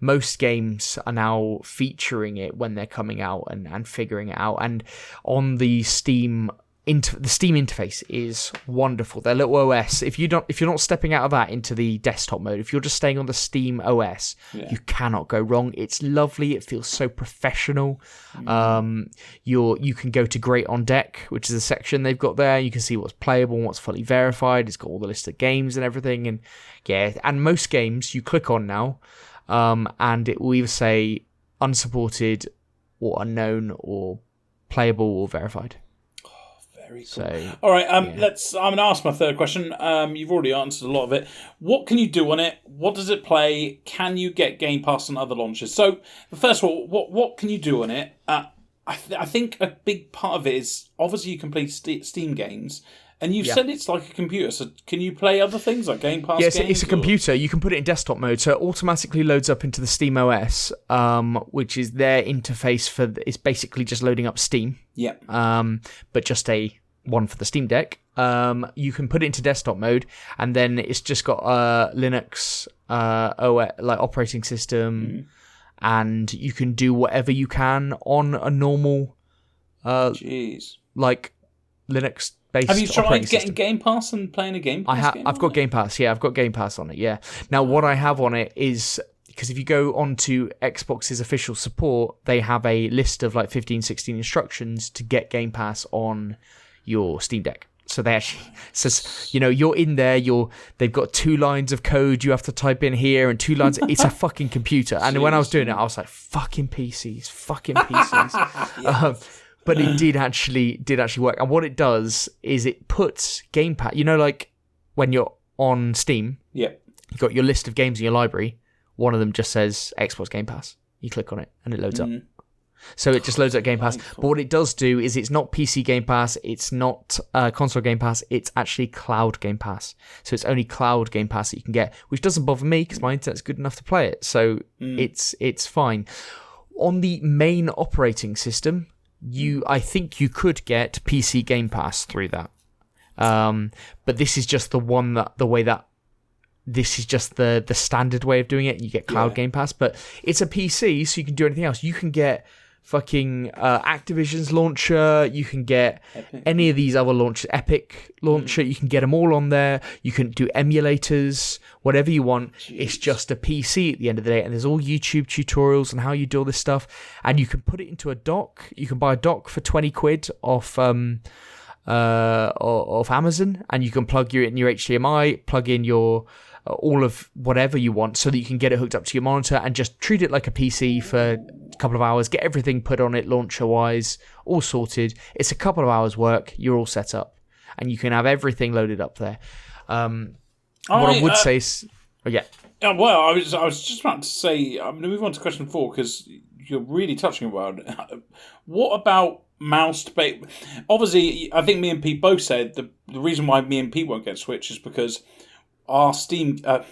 most games are now featuring it when they're coming out and figuring it out. And on the Steam. The Steam interface is wonderful. Their little OS. If you're not stepping out of that into the desktop mode, if you're just staying on the Steam OS, you cannot go wrong. It's lovely. It feels so professional. You can go to Great on Deck, which is a section they've got there. You can see what's playable and what's fully verified. It's got all the list of games and everything. And most games you click on now, and it will either say unsupported or unknown or playable or verified. Cool. So, all right, I'm going to ask my third question. You've already answered a lot of it. What can you do on it? What does it play? Can you get Game Pass on other launches? So, first of all, what can you do on it? I think a big part of it is, obviously, you can play Steam games. And you've said it's like a computer, so can you play other things like Game Pass games? It's a computer. You can put it in desktop mode, so it automatically loads up into the Steam OS, which is their interface for... It's basically just loading up Steam. Yeah. But just a one for the Steam Deck. You can put it into desktop mode, and then it's just got Linux OS, like operating system, and you can do whatever you can on a normal, like Linux. Have you tried getting Game Pass and playing a Game Pass game? I've got Game Pass. Yeah, I've got Game Pass on it. Yeah. Now, what I have on it is, because if you go onto Xbox's official support, they have a list of like 15, 16 instructions to get Game Pass on your Steam Deck. So they actually says, you're in there. They've got 2 lines of code you have to type in here, and 2 lines. It's a fucking computer. And when I was doing it, I was like, fucking PCs. Yes. But it did actually work. And what it does is it puts Game Pass. Like when you're on Steam, Yep. you've got your list of games in your library. One of them just says Xbox Game Pass. You click on it and it loads up. So it just loads up Game Pass. But what it does do is it's not PC Game Pass, it's not console Game Pass, it's actually cloud Game Pass. So it's only cloud Game Pass that you can get, which doesn't bother me because my internet's good enough to play it. So it's fine. On the main operating system, I think you could get PC Game Pass through that. But this is just this is just the standard way of doing it. You get cloud Game Pass, but it's a PC, so you can do anything else. You can get fucking Activision's launcher. You can get any of these other launchers, Epic launcher. You can get them all on there. You can do emulators, whatever you want. Jeez. It's just a PC at the end of the day, and there's all YouTube tutorials on how you do all this stuff. And you can put it into a dock. You can buy a dock for 20 quid off Amazon, and you can plug in your HDMI, plug in your all of whatever you want, so that you can get it hooked up to your monitor and just treat it like a PC for a couple of hours, get everything put on it launcher wise, all sorted. It's a couple of hours work, you're all set up, and you can have everything loaded up there. What I would say is, well, I was just about to say, I'm going to move on to question 4 because you're really touching about it. What about mouse based? Obviously, I think me and Pete both said the reason why me and Pete won't get Switch is because our Steam a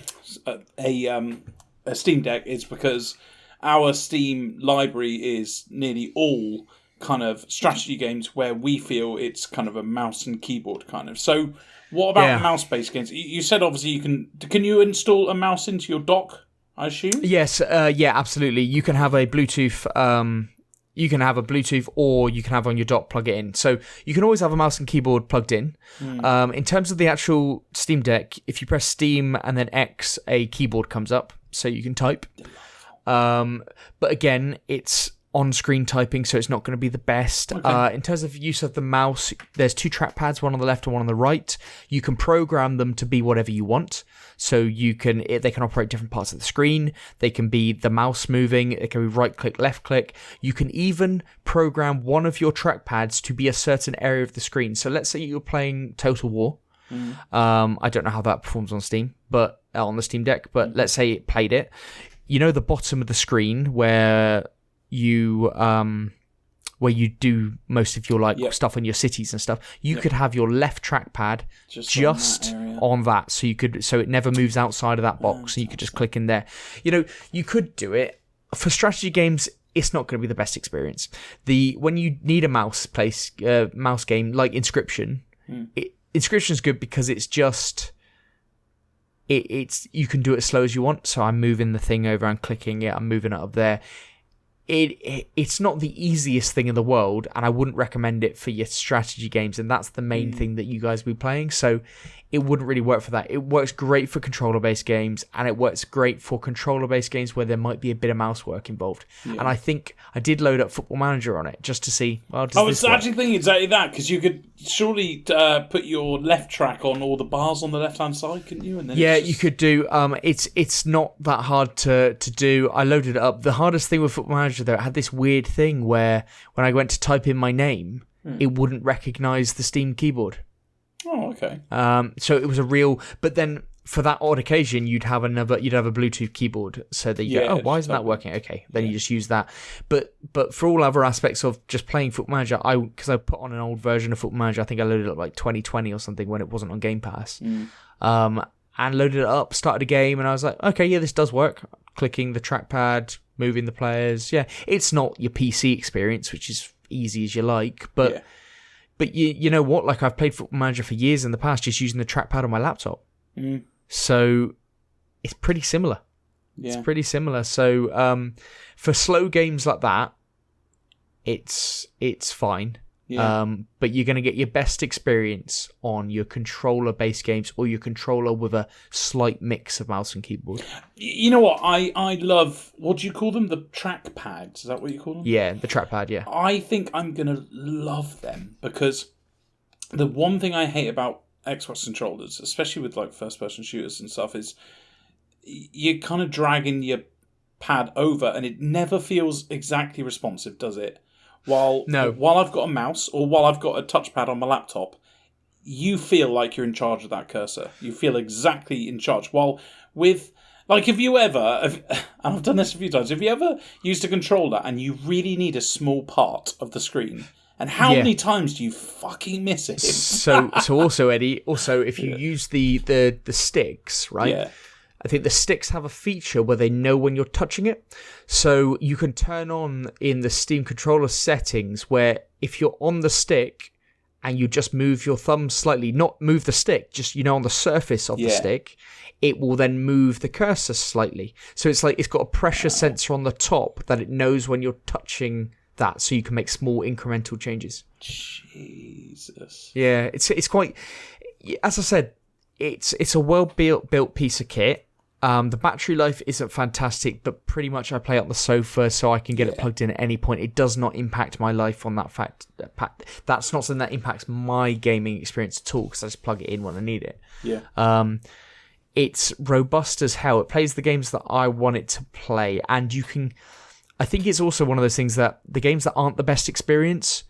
Steam Deck is because our Steam library is nearly all kind of strategy games where we feel it's kind of a mouse and keyboard kind of. So what about mouse-based games? You said obviously can you install a mouse into your dock, I assume? Yes, absolutely. You can have a Bluetooth or you can have on your dock, plug it in. So you can always have a mouse and keyboard plugged in. In terms of the actual Steam Deck, if you press Steam and then X, a keyboard comes up so you can type. But again, it's on-screen typing, so it's not going to be the best. Okay. In terms of use of the mouse, there's 2 trackpads, one on the left and one on the right. You can program them to be whatever you want. So they can operate different parts of the screen. They can be the mouse moving. It can be right click, left click. You can even program one of your trackpads to be a certain area of the screen. So let's say you're playing Total War. I don't know how that performs on Steam, but on the Steam Deck. But let's say it played it. The bottom of the screen where you do most of your stuff on your cities and stuff, you could have your left trackpad just on that, so it never moves outside of that box, so you could just click in there. You could do it for strategy games. It's not going to be the best experience. When you need a mouse game like Inscription, Inscription's good because it's just you can do it as slow as you want. So I'm moving the thing over, I'm clicking it, I'm moving it up there. It's not the easiest thing in the world, and I wouldn't recommend it for your strategy games, and that's the main thing that you guys will be playing, so it wouldn't really work for that. It works great for controller-based games, and it works great for controller-based games where there might be a bit of mouse work involved. And I think I did load up Football Manager on it just to see, I was actually thinking exactly that, because you could surely put your left track on all the bars on the left-hand side, couldn't you? And then you could do. It's not that hard to do. I loaded it up. The hardest thing with Football Manager, though, it had this weird thing where when I went to type in my name, it wouldn't recognise the Steam keyboard. Oh, okay. So it was a real, but then for that odd occasion, you'd have a Bluetooth keyboard, so that you go, why isn't that working? Okay, then you just use that. But for all other aspects of just playing Football Manager, because I put on an old version of Football Manager, I think I loaded it up like 2020 or something when it wasn't on Game Pass, and loaded it up, started a game, and I was like, okay, this does work. Clicking the trackpad, moving the players, it's not your PC experience, which is easy as you like, but. Yeah. But you know what? Like, I've played Football Manager for years in the past just using the trackpad on my laptop. So it's pretty similar. Yeah. It's pretty similar. So for slow games like that, it's fine. Yeah. But you're going to get your best experience on your controller-based games or your controller with a slight mix of mouse and keyboard. You know what? I love, what do you call them? The trackpads. Is that what you call them? Yeah, the trackpad, yeah. I think I'm going to love them because the one thing I hate about Xbox controllers, especially with like first-person shooters and stuff, is you're kind of dragging your pad over, and it never feels exactly responsive, does it? While I've got a mouse or while I've got a touchpad on my laptop, you feel like you're in charge of that cursor. You feel exactly in charge. While with, like, have you ever, and I've done this a few times, have you ever used a controller and you really need a small part of the screen? And how many times do you fucking miss it? So also, Eddie, if you use the sticks, right? Yeah. I think the sticks have a feature where they know when you're touching it. So you can turn on in the Steam controller settings where if you're on the stick and you just move your thumb slightly, not move the stick, just, on the surface of the stick, it will then move the cursor slightly. So it's like it's got a pressure sensor on the top that it knows when you're touching that, so you can make small incremental changes. Jesus. Yeah, it's quite, as I said, it's a well built piece of kit. The battery life isn't fantastic, but pretty much I play it on the sofa, so I can get it plugged in at any point. It does not impact my life on that fact. That's not something that impacts my gaming experience at all, because I just plug it in when I need it. Yeah. It's robust as hell. It plays the games that I want it to play, and you can. I think it's also one of those things that the games that aren't the best experience,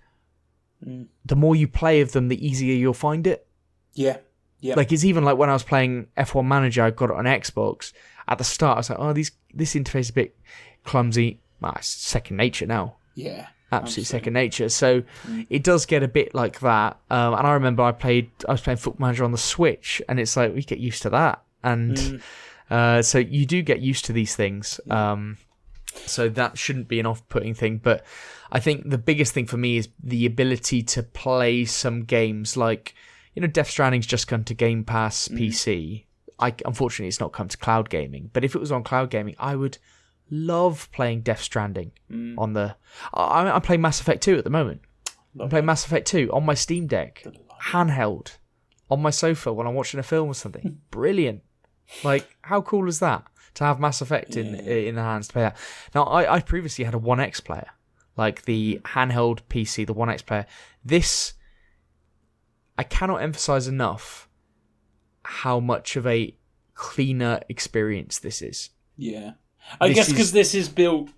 the more you play of them, the easier you'll find it. Yeah. Yeah. Like, it's even like when I was playing F1 Manager, I got it on Xbox. At the start, I was like, oh, this interface is a bit clumsy. Well, it's second nature now. Yeah. Absolutely second nature. So it does get a bit like that. And I remember I was playing Football Manager on the Switch, and it's like, we get used to that. And so you do get used to these things. So that shouldn't be an off-putting thing. But I think the biggest thing for me is the ability to play some games like, Death Stranding's just come to Game Pass PC. Unfortunately, it's not come to cloud gaming. But if it was on cloud gaming, I would love playing Death Stranding on the... I'm playing Mass Effect 2 at the moment. I'm playing Mass Effect 2 on my Steam Deck, handheld, on my sofa when I'm watching a film or something. Brilliant. Like, how cool is that? To have Mass Effect in the hands to play that. Now, I previously had a 1X player, like the handheld PC, the 1X player. This, I cannot emphasize enough how much of a cleaner experience this is. Yeah. I guess because this is built,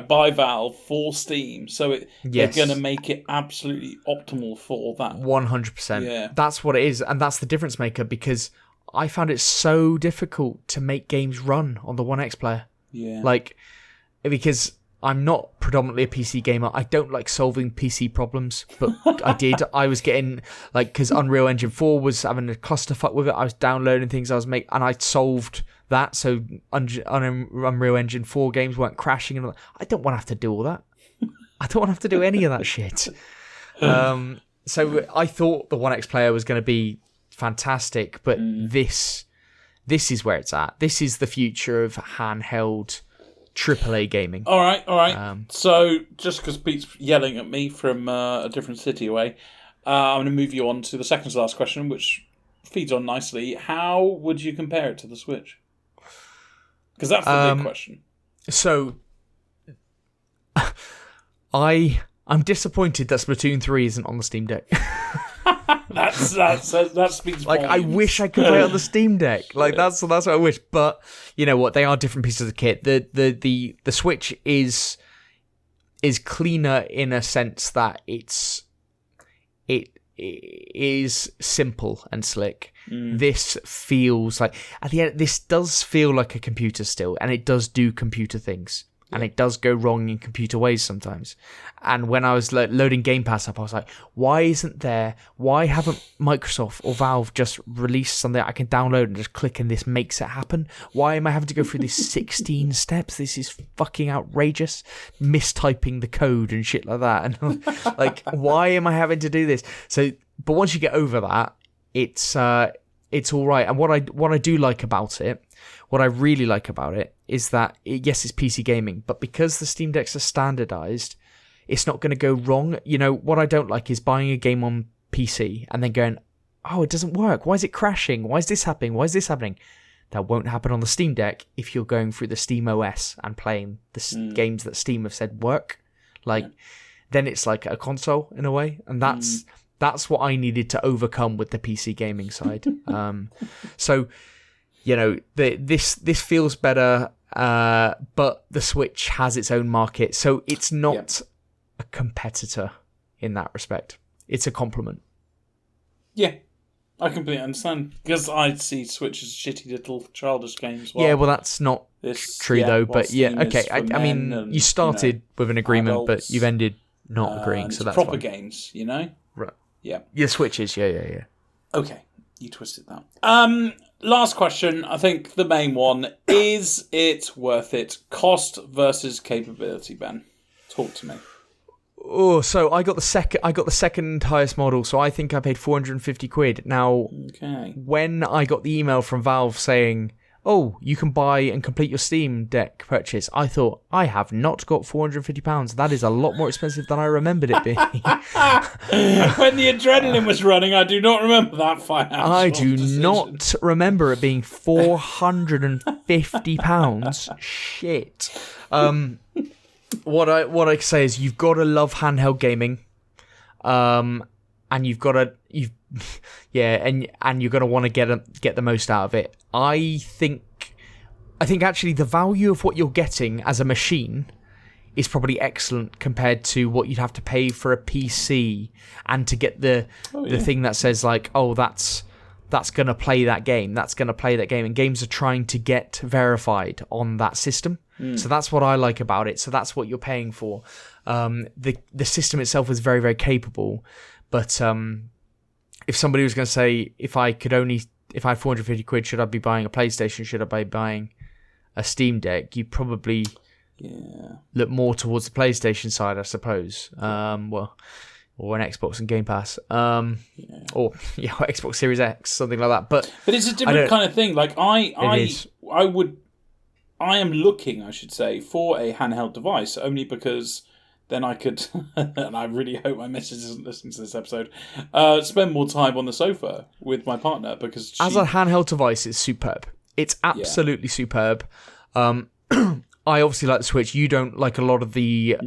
by Valve for Steam, so they're going to make it absolutely optimal for that. 100%. Yeah. That's what it is, and that's the difference maker, because I found it so difficult to make games run on the 1X player. Yeah. Like, because I'm not predominantly a PC gamer. I don't like solving PC problems, but I did. I was getting, because Unreal Engine 4 was having a clusterfuck with it. I was downloading things and I solved that, so Unreal Engine 4 games weren't crashing. And I don't want to have to do all that. I don't want to have to do any of that shit. So I thought the 1X player was going to be fantastic, but this is where it's at. This is the future of handheld AAA gaming. All right. So just because Pete's yelling at me from a different city away, I'm going to move you on to the second to last question, which feeds on nicely. How would you compare it to the Switch? Because that's the big question. So I'm disappointed that Splatoon 3 isn't on the Steam Deck. That speaks volumes. I wish I could play it on the Steam Deck. That's what I wish. But you know what? They are different pieces of kit. The Switch is cleaner in a sense that it is simple and slick. This feels like, at the end, this does feel like a computer still, and it does do computer things. And it does go wrong in computer ways sometimes. And when I was loading Game Pass up, I was like, why haven't Microsoft or Valve just released something I can download and just click and this makes it happen? Why am I having to go through these 16 steps? This is fucking outrageous. Mistyping the code and shit like that. And why am I having to do this? So, but once you get over that, it's all right. And what I do like about it, what I really like about it, is that, yes, it's PC gaming, but because the Steam Decks are standardized, it's not going to go wrong. What I don't like is buying a game on PC and then going, oh, it doesn't work. Why is it crashing? Why is this happening? Why is this happening? That won't happen on the Steam Deck if you're going through the Steam OS and playing the games that Steam have said work. Then it's like a console in a way, and That's what I needed to overcome with the PC gaming side. So, this feels better, but the Switch has its own market, so it's not a competitor in that respect. It's a complement. Yeah, I completely understand, because I see Switch as shitty little childish games. Yeah, well, that's not true though. But okay. I mean, and, you started with an agreement, adults, but you've ended not agreeing, so that's proper fine. games, Right. Yeah. Your Switches, yeah. Okay, you twisted that. Last question. I think the main one: is it worth it? Cost versus capability. Ben, talk to me. Oh, so I got the second highest model, so I think I paid £450. Now, when I got the email from Valve saying, "Oh, you can buy and complete your Steam Deck purchase," I thought, I have not got £450. That is a lot more expensive than I remembered it being. When the adrenaline was running, I do not remember that financial I do decision. not remember it being £450. Shit. What I say is, you've got to love handheld gaming, and you've got to and you're gonna want to get the most out of it. I think actually the value of what you're getting as a machine is probably excellent compared to what you'd have to pay for a PC and to get the thing that says like, oh, that's gonna play that game. That's gonna play that game, and games are trying to get verified on that system. So that's what I like about it. So that's what you're paying for. The system itself is very, very capable, but if somebody was going to say, if I had £450, should I be buying a PlayStation? Should I be buying a Steam Deck? You probably look more towards the PlayStation side, I suppose. Or an Xbox and Game Pass, or Xbox Series X, something like that. But it's a different kind of thing. Like I am looking, I should say, for a handheld device, only because then I could, and I really hope my missus isn't listening to this episode, spend more time on the sofa with my partner, because as a handheld device, it's superb. It's absolutely superb. I obviously like the Switch. You don't like a lot of the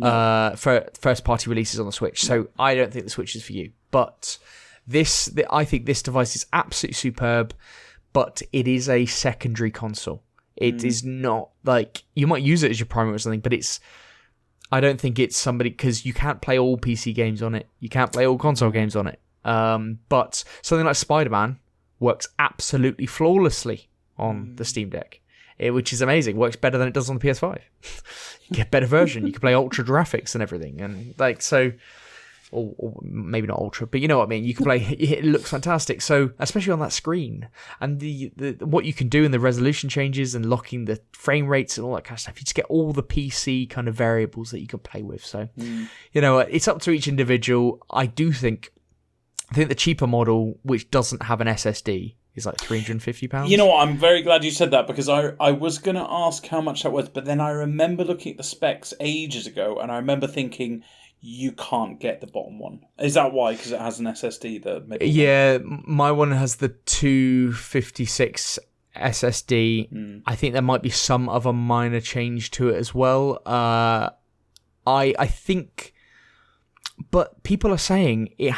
first-party releases on the Switch, so I don't think the Switch is for you. But I think this device is absolutely superb, but it is a secondary console. It is not like, you might use it as your primary or something, but I don't think it's somebody, because you can't play all PC games on it. You can't play all console games on it. But something like Spider-Man works absolutely flawlessly on the Steam Deck, which is amazing. Works better than it does on the PS5. You get a better version. You can play ultra graphics and everything, and like so. Or maybe not ultra, but you know what I mean. You can play. It looks fantastic. So especially on that screen, and the what you can do in the resolution changes and locking the frame rates and all that kind of stuff. You just get all the PC kind of variables that you can play with. So it's up to each individual. I think the cheaper model, which doesn't have an SSD, is like £350. You know what? I'm very glad you said that, because I was going to ask how much that was, but then I remember looking at the specs ages ago, and I remember thinking, you can't get the bottom one. Is that why? Because it has an SSD, the middle one? My one has the 256 SSD. I think there might be some other minor change to it as well. I think, but people are saying it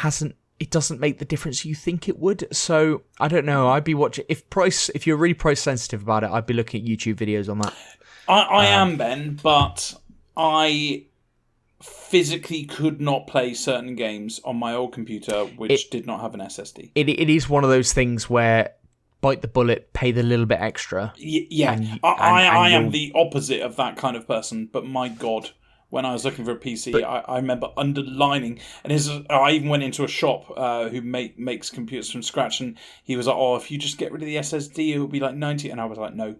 doesn't make the difference you think it would. So I don't know. I'd be watching if you're really price sensitive about it. I'd be looking at YouTube videos on that. I am, Ben, but I physically could not play certain games on my old computer which did not have an SSD. It is one of those things where bite the bullet, pay the little bit extra. I am the opposite of that kind of person, but my God, when I was looking for a PC, I remember underlining, and I even went into a shop who makes computers from scratch, and he was like, "Oh, if you just get rid of the SSD, it will be like 90," and I was like, "No."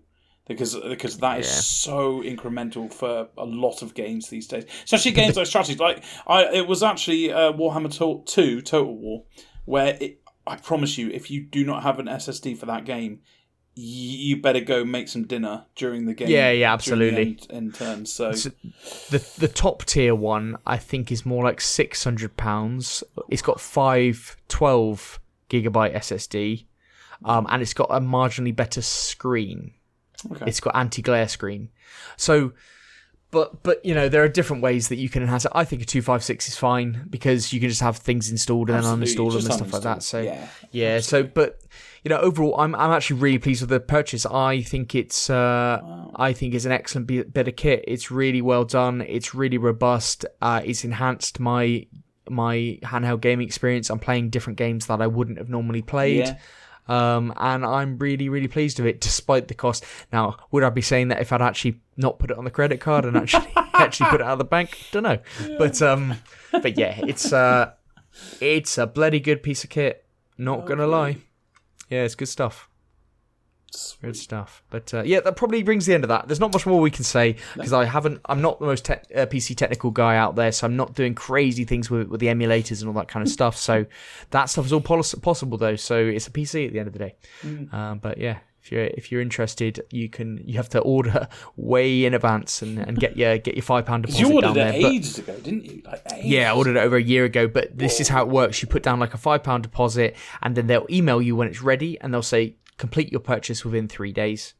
Because that is so incremental for a lot of games these days, especially games like strategy. Like it was actually Warhammer 2 Total War, where I promise you, if you do not have an SSD for that game, you better go make some dinner during the game. Yeah, absolutely. End turns. So the top tier one, I think, is more like £600. It's got 12 gigabyte SSD, and it's got a marginally better screen. Okay. It's got anti-glare screen. So, but there are different ways that you can enhance it. I think a 256 is fine because you can just have things installed and then uninstall them and stuff like that. So yeah. So, but overall, I'm actually really pleased with the purchase. I think it's an excellent bit of kit. It's really well done. It's really robust. It's enhanced my handheld gaming experience. I'm playing different games that I wouldn't have normally played. Yeah. And I'm really, really pleased with it, despite the cost. Now, would I be saying that if I'd actually not put it on the credit card and actually put it out of the bank? Don't know. Yeah. But yeah, it's a bloody good piece of kit. Not gonna lie. Yeah, it's good stuff. Sweet. Good stuff. But yeah, that probably brings the end of that. There's not much more we can say because I'm not the most PC technical guy out there, so I'm not doing crazy things with the emulators and all that kind of stuff. So that stuff is all possible though. So it's a PC at the end of the day. But yeah, if you're interested, you have to order way in advance and get your £5 deposit. You ordered down there. it ages ago, didn't you? Yeah, I ordered it over a year ago. But this is how it works. You put down like a £5 deposit, and then they'll email you when it's ready, and they'll say, complete your purchase within 3 days.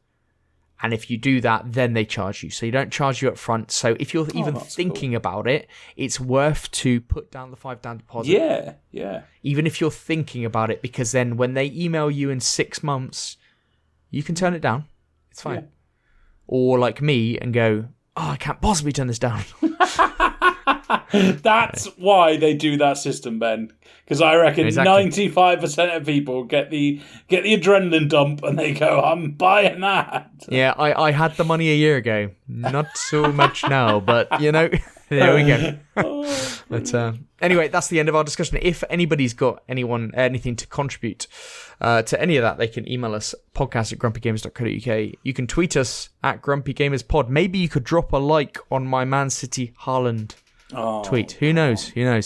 And if you do that, then they charge you. So you don't charge you up front. So if you're even thinking about it, it's worth to put down the £5 deposit. Yeah. Even if you're thinking about it, because then when they email you in 6 months, you can turn it down. It's fine. Yeah. Or like me and go, I can't possibly turn this down. That's why they do that system, Ben. Because I reckon 95% of people get the adrenaline dump and they go, I'm buying that. Yeah, I had the money a year ago. Not so much now, but there we go. But anyway, that's the end of our discussion. If anybody's got anything to contribute to any of that, they can email us, podcast@grumpygamers.co.uk. You can tweet us at grumpygamerspod. Maybe you could drop a like on my Man City Haaland tweet. Who knows? No.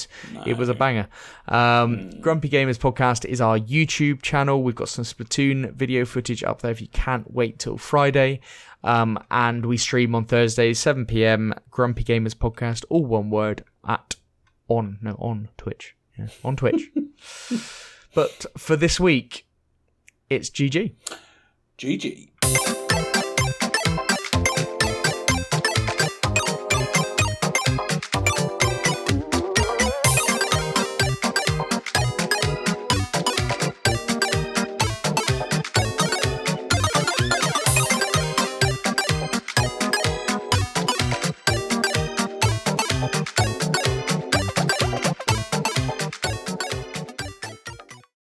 It was a banger. Grumpy Gamers Podcast is our YouTube channel. We've got some Splatoon video footage up there if you can't wait till Friday. And we stream on Thursdays, 7 p.m. Grumpy Gamers Podcast, all one word, on Twitch. Yeah, on Twitch. But for this week, it's GG. GG.